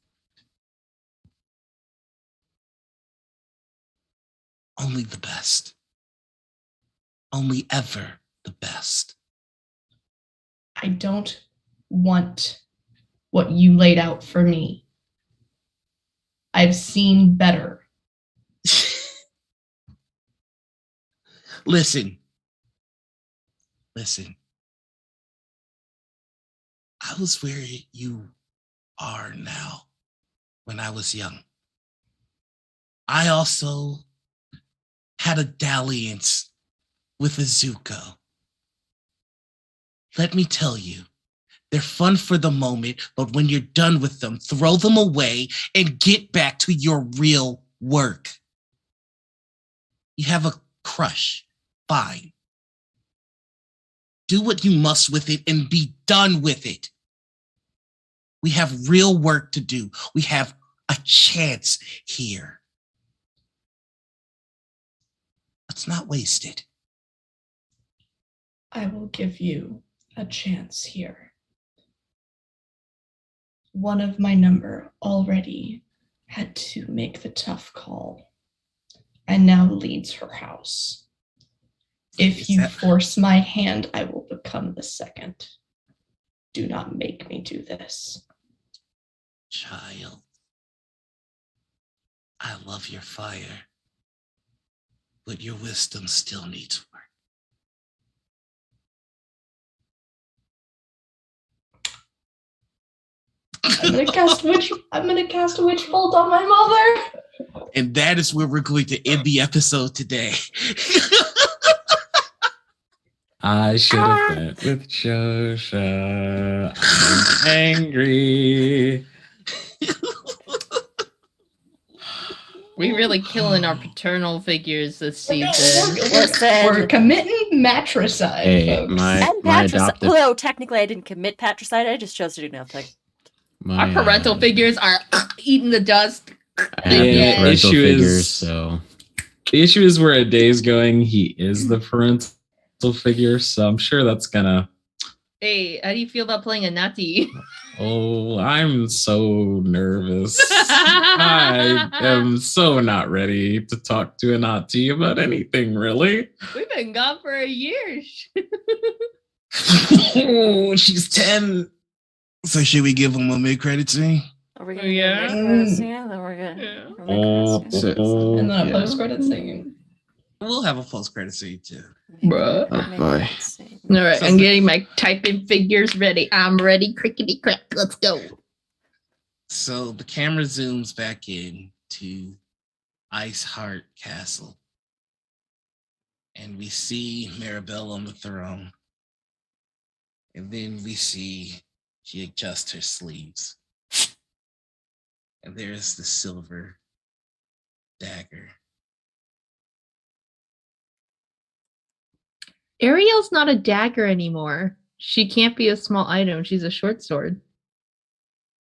Only the best. Only ever the best. I don't want what you laid out for me. I've seen better. Listen. I was where you are now when I was young. I also had a dalliance with a Zuko. Let me tell you, they're fun for the moment, but when you're done with them, throw them away and get back to your real work. You have a crush, fine. Do what you must with it and be done with it. We have real work to do. We have a chance here. Let's not waste it. I will give you a chance here. One of my number already had to make the tough call and now leads her house. If you force my hand, I will become the second. Do not make me do this. Child, I love your fire, but your wisdom still needs work. I'm gonna cast a witch bolt on my mother. And that is where we're going to end the episode today. I should have bet with Shosha. I'm angry. We really killing our paternal figures this season. We're committing matricide, Hey, folks. my And patricide. adoptive, Although technically I didn't commit patricide, I just chose to do nothing. my, Our parental figures are eating the dust. I have Yeah, no parental issue is- figures, so The issue is where a day's going. He is the parental figure, so I'm sure that's gonna. Hey, how do you feel about playing a Nati? Oh, I'm so nervous. I am so not ready to talk to an auntie about anything, really. We've been gone for a year. Oh, she's 10. So should we give them a mid-credit scene? Are we Oh, gonna yeah? make this? Yeah, then we're good. Yeah. We'll make this. And then a Yeah. post-credit scene. We'll have a post-credit scene too. Bruh. Oh, Make boy. that scene. All right, I'm getting my typing figures ready. I'm ready. Crickety crack. Let's go. So the camera zooms back in to Ice Heart Castle. And we see Maribel on the throne. And then we see she adjusts her sleeves. And there's the silver dagger. Ariel's not a dagger anymore. She can't be a small item. She's a short sword.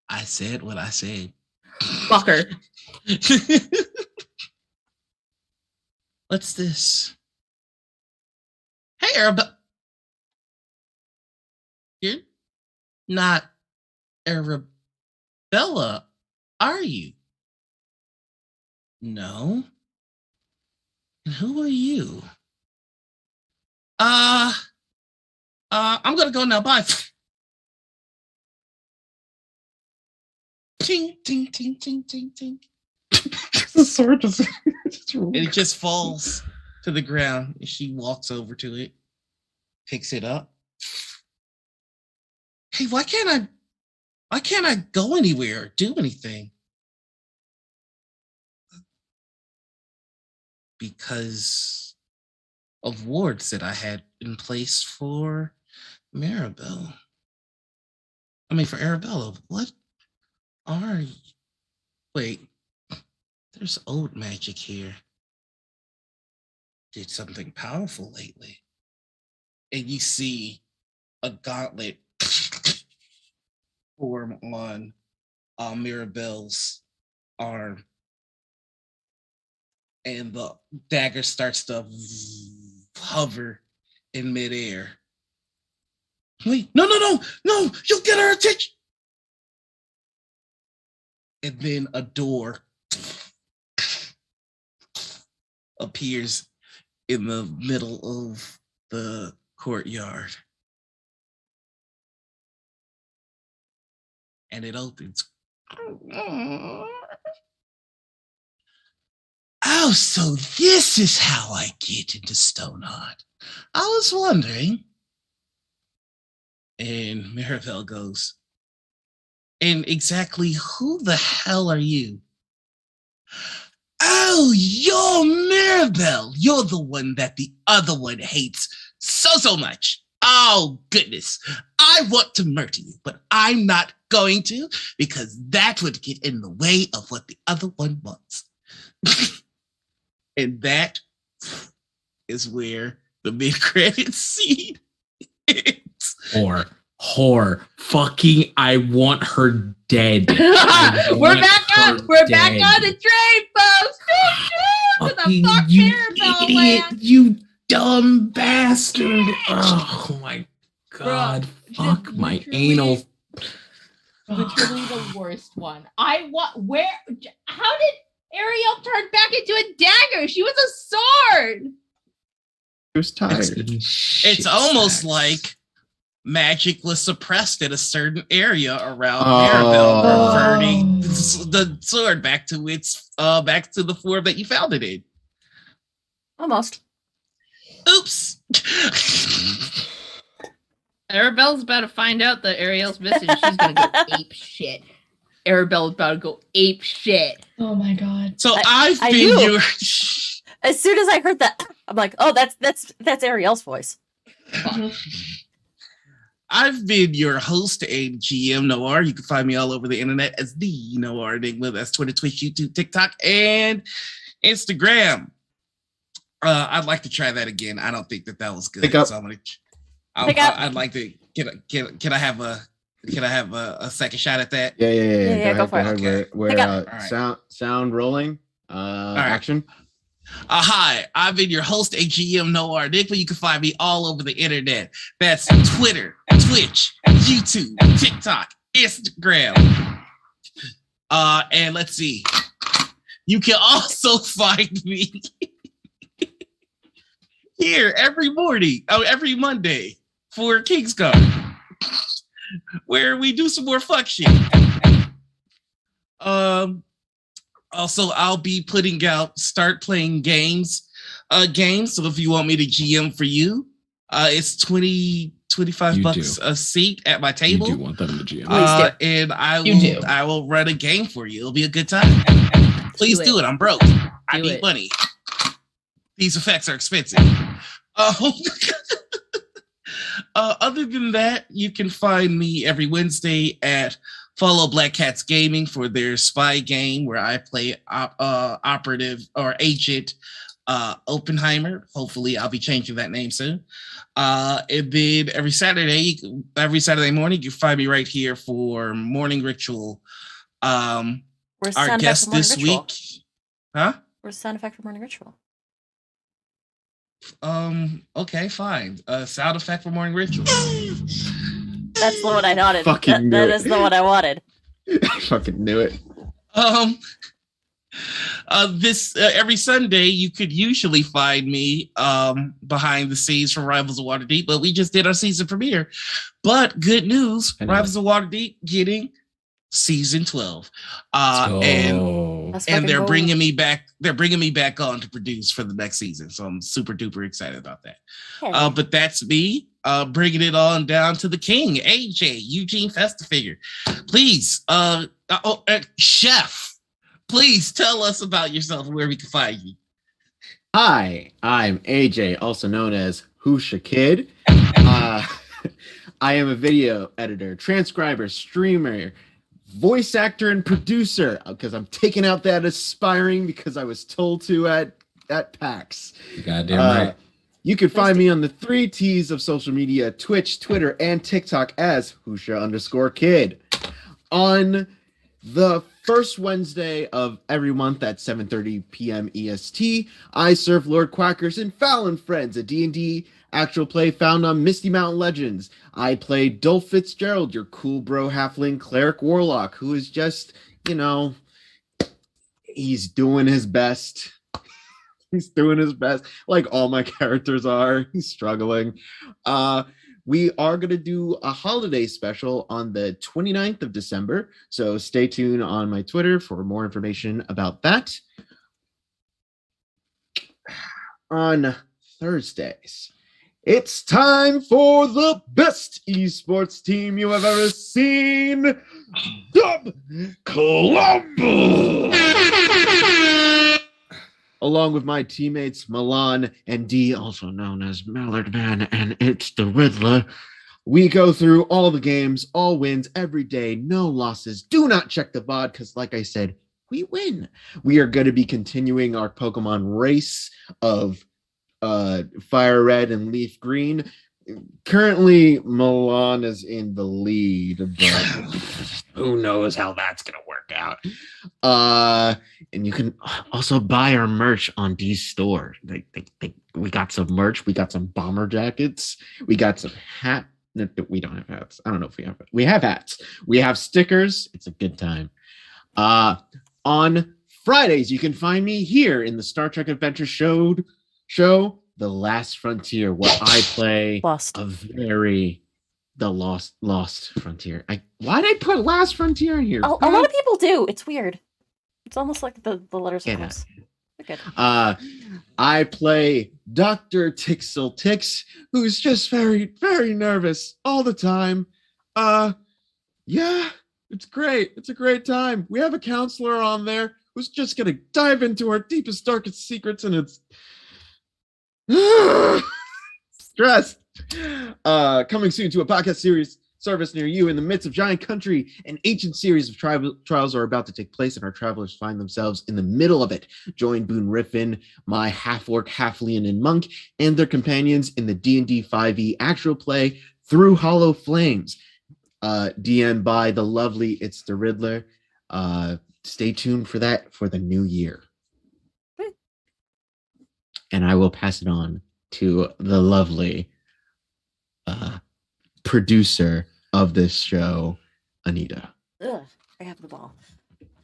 I said what I said. Fucker. What's this? Hey, Arabella. You're not Arabella, are you? No. And who are you? I'm gonna go now. Bye. Ting, ting, ting, ting, ting, ting. The sword just. And it just falls to the ground. And she walks over to it, picks it up. Hey, why can't I go anywhere or do anything? Because of wards that I had in place for Maribel. I mean, for Arabella. What are you? Wait, there's old magic here. Did something powerful lately. And you see a gauntlet form on Mirabelle's arm. And the dagger starts to hover in midair. Wait, no, you'll get her attention. And then a door appears in the middle of the courtyard. And it opens. Oh, so this is how I get into Stoneheart. I was wondering. And Maribel goes, and exactly who the hell are you? Oh, you're Maribel. You're the one that the other one hates so much. Oh, goodness. I want to murder you, but I'm not going to because that would get in the way of what the other one wants. And that is where the mid-credits scene ends. Whore. Fucking, I want her dead. We're back on the train, folks. To Fucking the fuck you Maribel idiot, land. you dumb bastard. Oh my god. Bruh, Fuck just my literally- anal. Literally the worst one. How did Ariel turn back into a dagger? She was a sword. He was tired. It's almost like magic was suppressed in a certain area around Oh. Maribel, reverting the sword back to the form that you found it in. Almost. Oops. Arabella's about to find out that Ariel's missing. She's gonna go ape shit. Arabella's about to go ape shit. Oh my god. So I I've been knew. your As soon as I heard that, I'm like, oh, that's Ariel's voice. I've been your host and GM Noir. You can find me all over the internet as the Noir Enigma. That's Twitter, Twitch, YouTube, TikTok, and Instagram. I'd like to try that again. I don't think that was good. Pick up. So I'd like to can I have a second shot at that? Yeah. Go for it. Okay. We're Pick up. All right. sound rolling. Action. Hi, I've been your host and GM Noir Enigma. You can find me all over the internet. That's Twitter, Twitch, YouTube, TikTok, Instagram. And let's see. You can also find me here every Monday for KingsGuard, where we do some more fuck shit. Also, I'll be putting out Start Playing Games. So if you want me to GM for you, it's 25 bucks a seat at my table. You do want that in the GM. And do. I will run a game for you. It'll be a good time. Please do it. I'm broke. I need money. These effects are expensive. Other than that, you can find me every Wednesday at Follow Black Cats Gaming for their spy game where I play operative or agent Oppenheimer. Hopefully, I'll be changing that name soon. And then every Saturday morning, you can find me right here for Morning Ritual. Where's the Our sound effect guest for Morning this Ritual? week, huh? Where's the sound effect for Morning Ritual? Okay, fine. Sound effect for Morning Ritual. That's the one I wanted. Fucking knew that it. is the one I wanted. I fucking knew it. This every Sunday you could usually find me behind the scenes from Rivals of Waterdeep, but we just did our season premiere. But good news, Rivals of Waterdeep getting season 12. And Let's and fucking they're go. bringing me back. They're bringing me back on to produce for the next season, so I'm super duper excited about that. Yeah. But that's me bringing it on down to the king, AJ Eugene Festifiger. Please, Chef, please tell us about yourself and where we can find you. Hi, I'm AJ, also known as Husha Kid. I am a video editor, transcriber, streamer, voice actor, and producer. Because I'm taking out that aspiring because I was told to at PAX. Goddamn right. You can find me on the 3 T's of social media: Twitch, Twitter, and TikTok as Husha_Kid. On the first Wednesday of every month at 7:30 p.m. EST, I serve Lord Quackers and Fallon Friends, a D&D actual play found on Misty Mountain Legends. I play Dolph Fitzgerald, your cool bro halfling cleric warlock, who is just, he's doing his best. He's doing his best, like all my characters are. He's struggling. We are going to do a holiday special on the 29th of December, so stay tuned on my Twitter for more information about that. On Thursdays, it's time for the best esports team you have ever seen, Dub Columbus! Along with my teammates Milan and D, also known as Mallard Man, and it's the Riddler. We go through all the games, all wins, every day, no losses. Do not check the VOD, because like I said, we win. We are going to be continuing our Pokemon race of Fire Red and Leaf Green. Currently, Milan is in the lead, but who knows how that's going to work out. And you can also buy our merch on D's store. We got some merch. We got some bomber jackets. We got some hat. No, we don't have hats. I don't know if we have. We have hats. We have stickers. It's a good time. On Fridays, you can find me here in the Star Trek Adventure show, The Last Frontier, where I play the Lost Frontier. Why did I put Last Frontier in here? A lot of people do. It's weird. It's almost like the letters Yeah. of course. Good. I play Dr. Tixel Tix, who's just very, very nervous all the time. Yeah, it's great. It's a great time. We have a counselor on there who's just gonna dive into our deepest, darkest secrets, and it's stressed. Coming soon to a podcast series service near you. In the midst of giant country, an ancient series of trials are about to take place, and our travelers find themselves in the middle of it. Join Boone Riffin, my half-orc, halfling, and monk, and their companions in the D&D 5e actual play Through Hollow Flames, DM'd by the lovely It's the Riddler. Stay tuned for that for the new year. And I will pass it on to the lovely producer of this show, Anita. Ugh, I have the ball.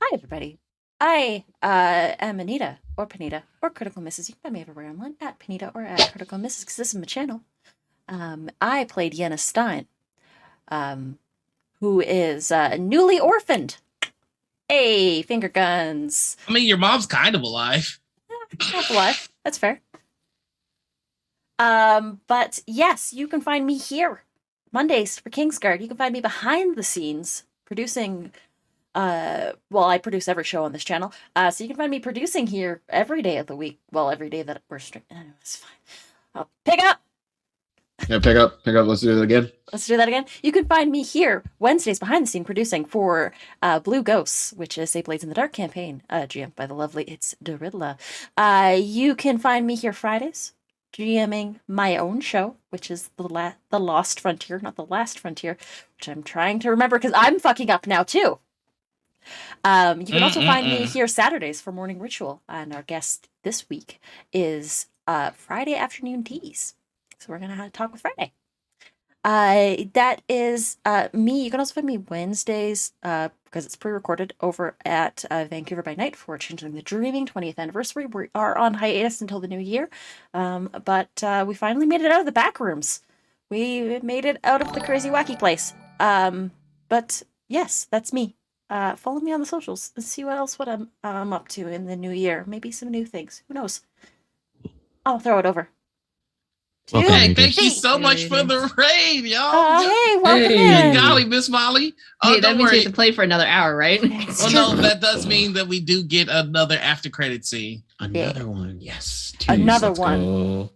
Hi, everybody. I am Anita, or Panita, or Critical Misses. You can find me everywhere online, at Panita or at Critical Misses, because this is my channel. I played Yenna Stein, who is newly orphaned. Hey, finger guns. I mean, your mom's kind of alive. Not alive. That's fair. But yes, you can find me here Mondays for KingsGuard. You can find me behind the scenes producing. Well, I produce every show on this channel. So you can find me producing here every day of the week. Well, every day that we're streaming. It's fine. I'll pick up. Yeah, pick up. Let's do it again. Let's do that again. You can find me here Wednesdays behind the scene producing for Blue Ghosts, which is a Blades in the Dark campaign, GM'd by the lovely It's the Riddler. You can find me here Fridays GMing my own show, which is the Lost Frontier, not the Last Frontier, which I'm trying to remember because I'm fucking up now too. You can also find me here Saturdays for Morning Ritual, and our guest this week is Friday Afternoon Teas. So we're gonna talk with Friday. That is me. You can also find me Wednesdays because it's pre-recorded over at Vancouver by Night for Changeling the Dreaming 20th anniversary. We are on hiatus until the new year, but we finally made it out of the back rooms. We made it out of the crazy wacky place. But yes, that's me. Follow me on the socials and see what I'm up to in the new year. Maybe some new things. Who knows? I'll throw it over. Welcome, Hey, AJ. thank you so much for the raid, y'all. Hey, welcome Hey. in. Golly, Miss Molly. Hey, that Don't means we worry. have to play for another hour, right? It's Well, true. no, that does mean that we do get another after credit scene. Another one, yes. Another Let's one. go.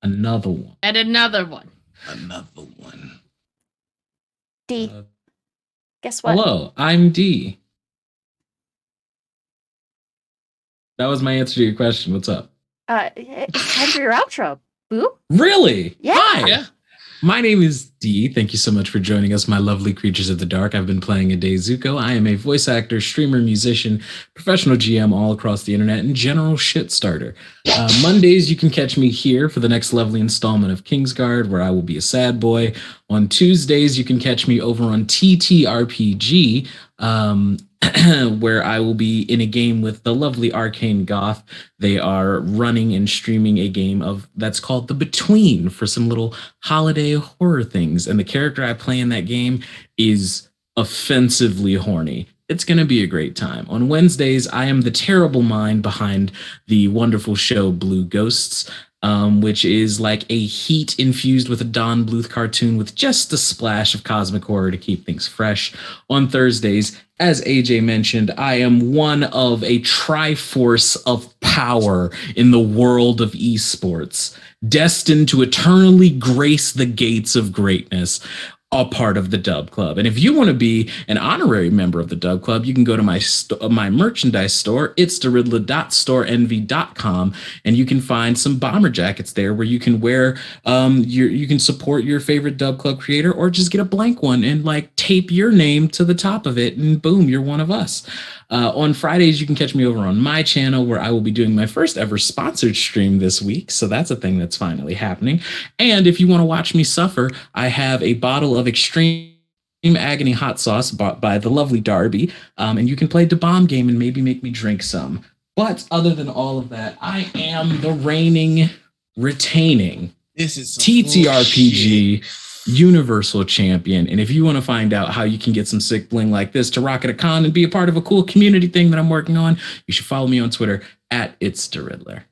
Another one. And another one. Another one. D. Uh, Guess what? Hello, I'm D. That was my answer to your question. What's up? It's time for your outro. Boo? Really? Yeah. Hi. Yeah. My name is Dee. Thank you so much for joining us, my lovely creatures of the dark. I've been playing a Zuko. I am a voice actor, streamer, musician, professional GM all across the internet, and general shit starter. Mondays, you can catch me here for the next lovely installment of KingsGuard, where I will be a sad boy. On Tuesdays, you can catch me over on TTRPG, where I will be in a game with the lovely Arcane Goth. They are running and streaming a game that's called The Between for some little holiday horror things. And the character I play in that game is offensively horny. It's going to be a great time. On Wednesdays, I am the terrible mind behind the wonderful show Blue Ghosts, which is like a heat infused with a Don Bluth cartoon with just a splash of cosmic horror to keep things fresh. On Thursdays, as AJ mentioned, I am one of a triforce of power in the world of esports, destined to eternally grace the gates of greatness, a part of the Dub Club. And if you want to be an honorary member of the Dub Club, you can go to my merchandise store, it's theridler.storeenvy.com, and you can find some bomber jackets there where you can wear, you can support your favorite Dub Club creator, or just get a blank one and like tape your name to the top of it, and boom, you're one of us. On Fridays, you can catch me over on my channel, where I will be doing my first ever sponsored stream this week. So that's a thing that's finally happening. And if you want to watch me suffer, I have a bottle of Extreme Agony hot sauce bought by the lovely Darby. And you can play the bomb game and maybe make me drink some. But other than all of that, I am the reigning, retaining This is some TTRPG bullshit. Universal Champion. And if you want to find out how you can get some sick bling like this to rock at a con and be a part of a cool community thing that I'm working on, you should follow me on Twitter at It's the Riddler.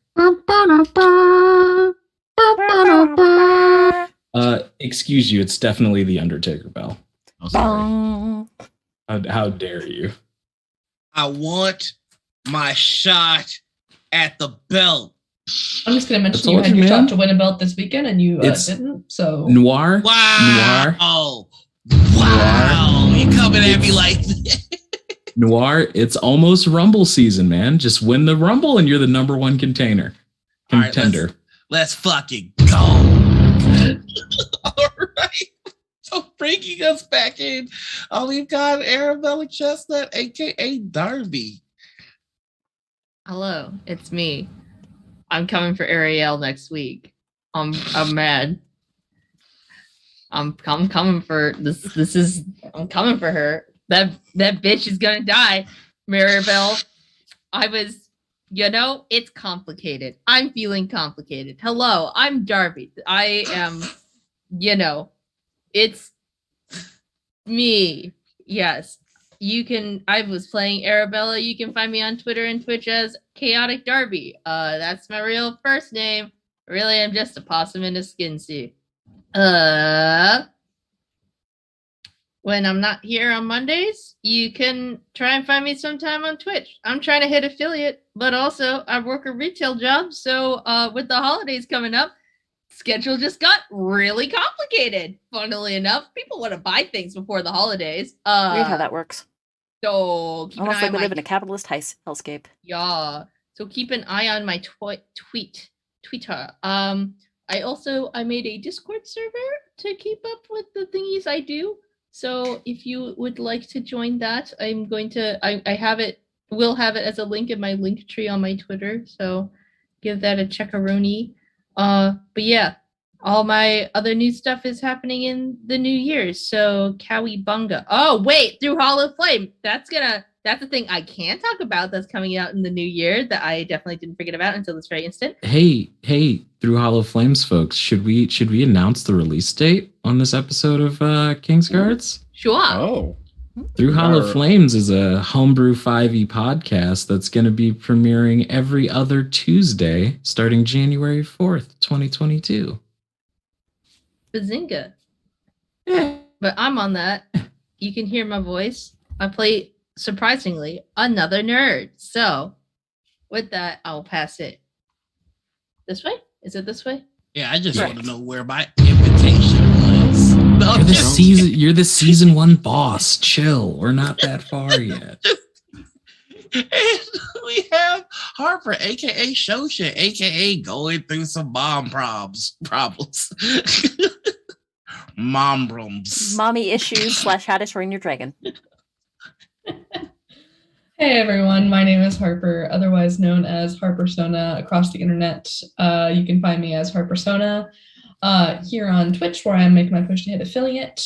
Excuse you, it's definitely the Undertaker bell. Oh, sorry. Bong. How dare you? I want my shot at the belt. I'm just going to mention I you told had you, your man. shot to win a belt this weekend and you didn't. So Noir. Wow. Wow. You coming at me like that? Noir, it's almost Rumble season, man. Just win the Rumble and you're the number one contender. All right, Contender. let's fucking go. All right. So bringing us back in, we've got Arabella Chestnut, aka Darby. Hello, it's me. I'm coming for Ariel next week. I'm mad. I'm coming for this. I'm coming for her. That bitch is gonna die, Maribel. It's complicated. I'm feeling complicated. Hello, I'm Darby. I am, it's me. Yes. I was playing Arabella. You can find me on Twitter and Twitch as Chaotic Darby. That's my real first name. Really, I'm just a possum in a skin suit. When I'm not here on Mondays, you can try and find me sometime on Twitch. I'm trying to hit affiliate, but also I work a retail job. So with the holidays coming up, schedule just got really complicated. Funnily enough, people want to buy things before the holidays. Weird how that works. So keep Almost an eye like on we my live in a capitalist hellscape. yeah. So keep an eye on my Twitter. I made a Discord server to keep up with the thingies I do. So if you would like to join that, I'm going to I have it will have it as a link in my link tree on my Twitter. So give that a checkaroni. But yeah, all my other new stuff is happening in the new year. So Cowabunga. Oh wait, through Hollow Flame. That's the thing I can talk about that's coming out in the new year that I definitely didn't forget about until this very instant. Hey, through Hollow Flames, folks, should we announce the release date on this episode of KingsGuards? Sure. Oh. Through Hollow Flames is a homebrew 5e podcast that's going to be premiering every other Tuesday starting January 4th, 2022. Bazinga. But I'm on that. You can hear my voice. I play, surprisingly, another nerd. So with that, I'll pass it. This way? Is it this way? Yeah, I just Right. want to know where my invitation was. No, You're the season 1 boss. Chill. We're not that far yet. And we have Harper, aka Shosha, aka going through some mom problems. Mombrums. Mommy issues / how to train your dragon. Hey everyone, my name is Harper, otherwise known as Harpersona across the internet. You can find me as Harpersona here on Twitch, where I make my push to hit affiliate.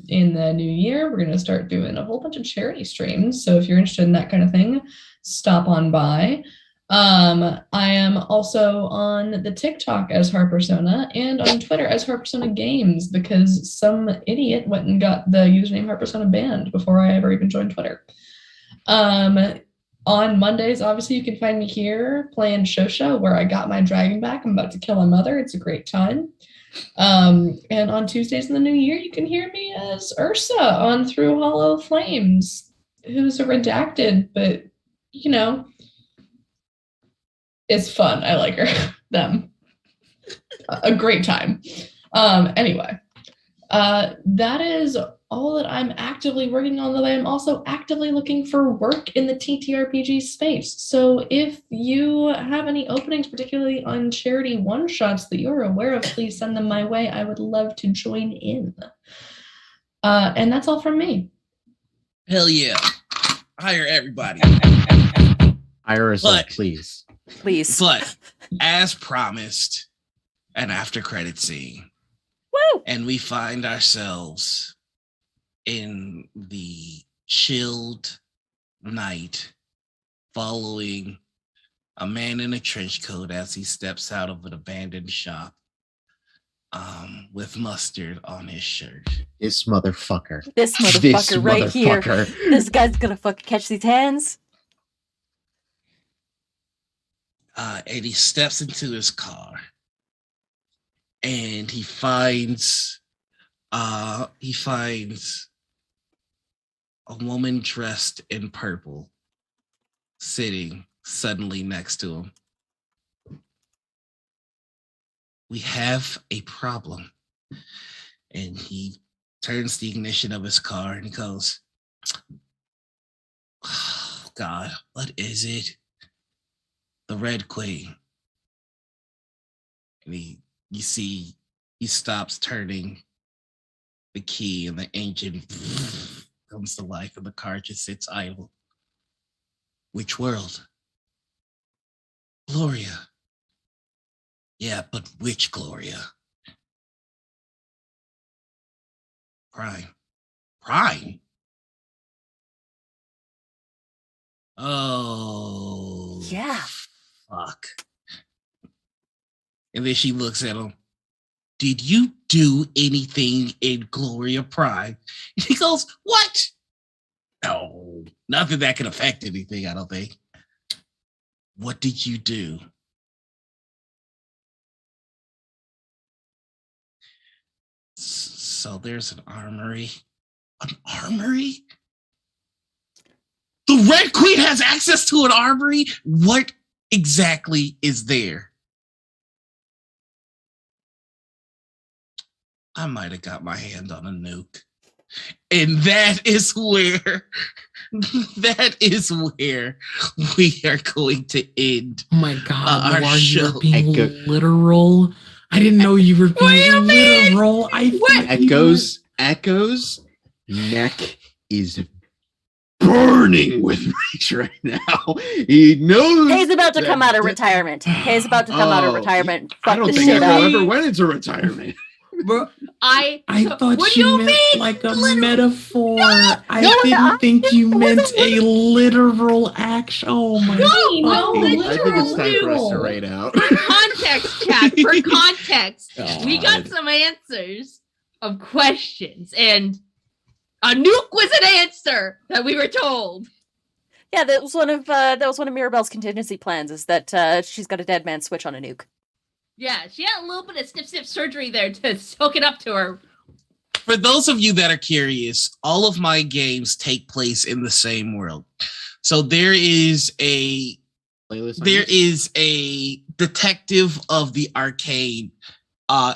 In the new year, we're going to start doing a whole bunch of charity streams. So if you're interested in that kind of thing, stop on by. I am also on the TikTok as Harpersona and on Twitter as Harpersona Games because some idiot went and got the username Harpersona banned before I ever even joined Twitter. On Mondays, obviously, you can find me here playing Shosha, where I got my dragon back. I'm about to kill my mother. It's a great time. And on Tuesdays in the new year, you can hear me as Ursa on Through Hollow Flames, who's a redacted, but, you know, it's fun. I like her. Them. A great time. Anyway, that is all that I'm actively working on, though I am also actively looking for work in the TTRPG space. So if you have any openings, particularly on charity one-shots that you're aware of, please send them my way. I would love to join in. And that's all from me. Hell yeah. Hire everybody. Hire us, But- please. Please. But as promised, an after credit scene. Woo! And we find ourselves in the chilled night following a man in a trench coat as he steps out of an abandoned shop with mustard on his shirt. This motherfucker. This motherfucker right here. motherfucker. This guy's gonna fucking catch these hands. And he steps into his car, and he finds a woman dressed in purple sitting suddenly next to him. We have a problem. And he turns the ignition of his car and he goes, oh, God, what is it? The Red Queen. And you see, he stops turning the key and the engine comes to life and the car just sits idle. Which world? Gloria. Yeah, but which Gloria? Prime? Oh. Yeah. Fuck. And then she looks at him. Did you do anything in Gloria Prime? And he goes, what? No, nothing that can affect anything, I don't think. What did you do? So there's an armory. An armory? The Red Queen has access to an armory? What exactly is there? I might have got my hand on a nuke. And that is where we are going to end. Oh my God, our Laura, show. you're being literal. I didn't know you were being literal. Echo's neck is burning with rage right now. He knows Hay's about to that- come out of retirement. Hay's about to come out of retirement. I Fuck don't this think shit Echo up. ever went into retirement. Bro, I thought what you do you meant mean? like a metaphor. I no, didn't think you meant a literal action. Oh my No, fucking- I think it's time for us to literal. raid out. For context, chat, for context, we got God. some answers of questions, and a nuke was an answer that we were told. Yeah, that was one of Mirabelle's contingency plans. Is that she's got a dead man switch on a nuke. Yeah, she had a little bit of snip surgery there to hook it up to her. For those of you that are curious, all of my games take place in the same world. So there is a detective of the arcade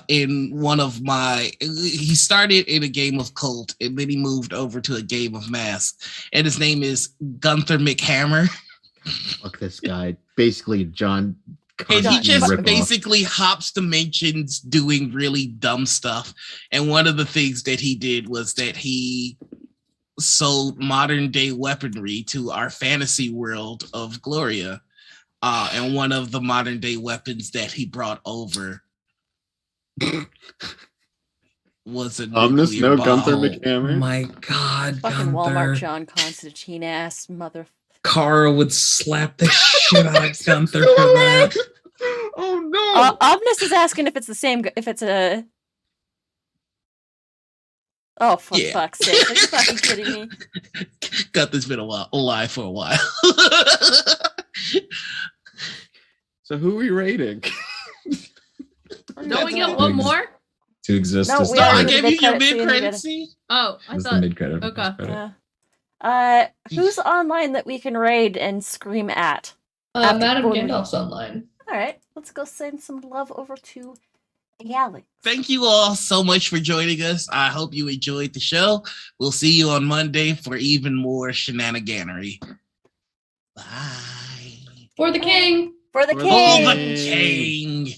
in one of my, he started in a game of Colt and then he moved over to a game of Mass, and his name is Gunther McHammer. Fuck this guy. Basically, John. And he just ripoff. basically hops dimensions doing really dumb stuff. And one of the things that he did was that he sold modern day weaponry to our fantasy world of Gloria. And one of the modern day weapons that he brought over was a Ominous, nuclear no Gunther bomb. Oh McHammer. my God, Fucking Gunther. Walmart John Constantine ass mother. Kara would slap the shit out of Gunther for that. Oh no! Omnis is asking if it's the same. If it's a. Oh, for Yeah. fuck's sake! Are you fucking kidding me? Gunther's been alive for a while. So who are we raiding? Don't we get one more? To exist No, is we No, I already gave did you your mid-credit scene, mid-credit we scene. Oh, I the thought. mid-credit. Okay. Yeah. Who's online that we can raid and scream at? After Madam Gordon. Gandalf's online. All right, let's go send some love over to Alex. Thank you all so much for joining us. I hope you enjoyed the show. We'll see you on Monday for even more shenaniganery. Bye. For the king. For the For the Oh, king. the king.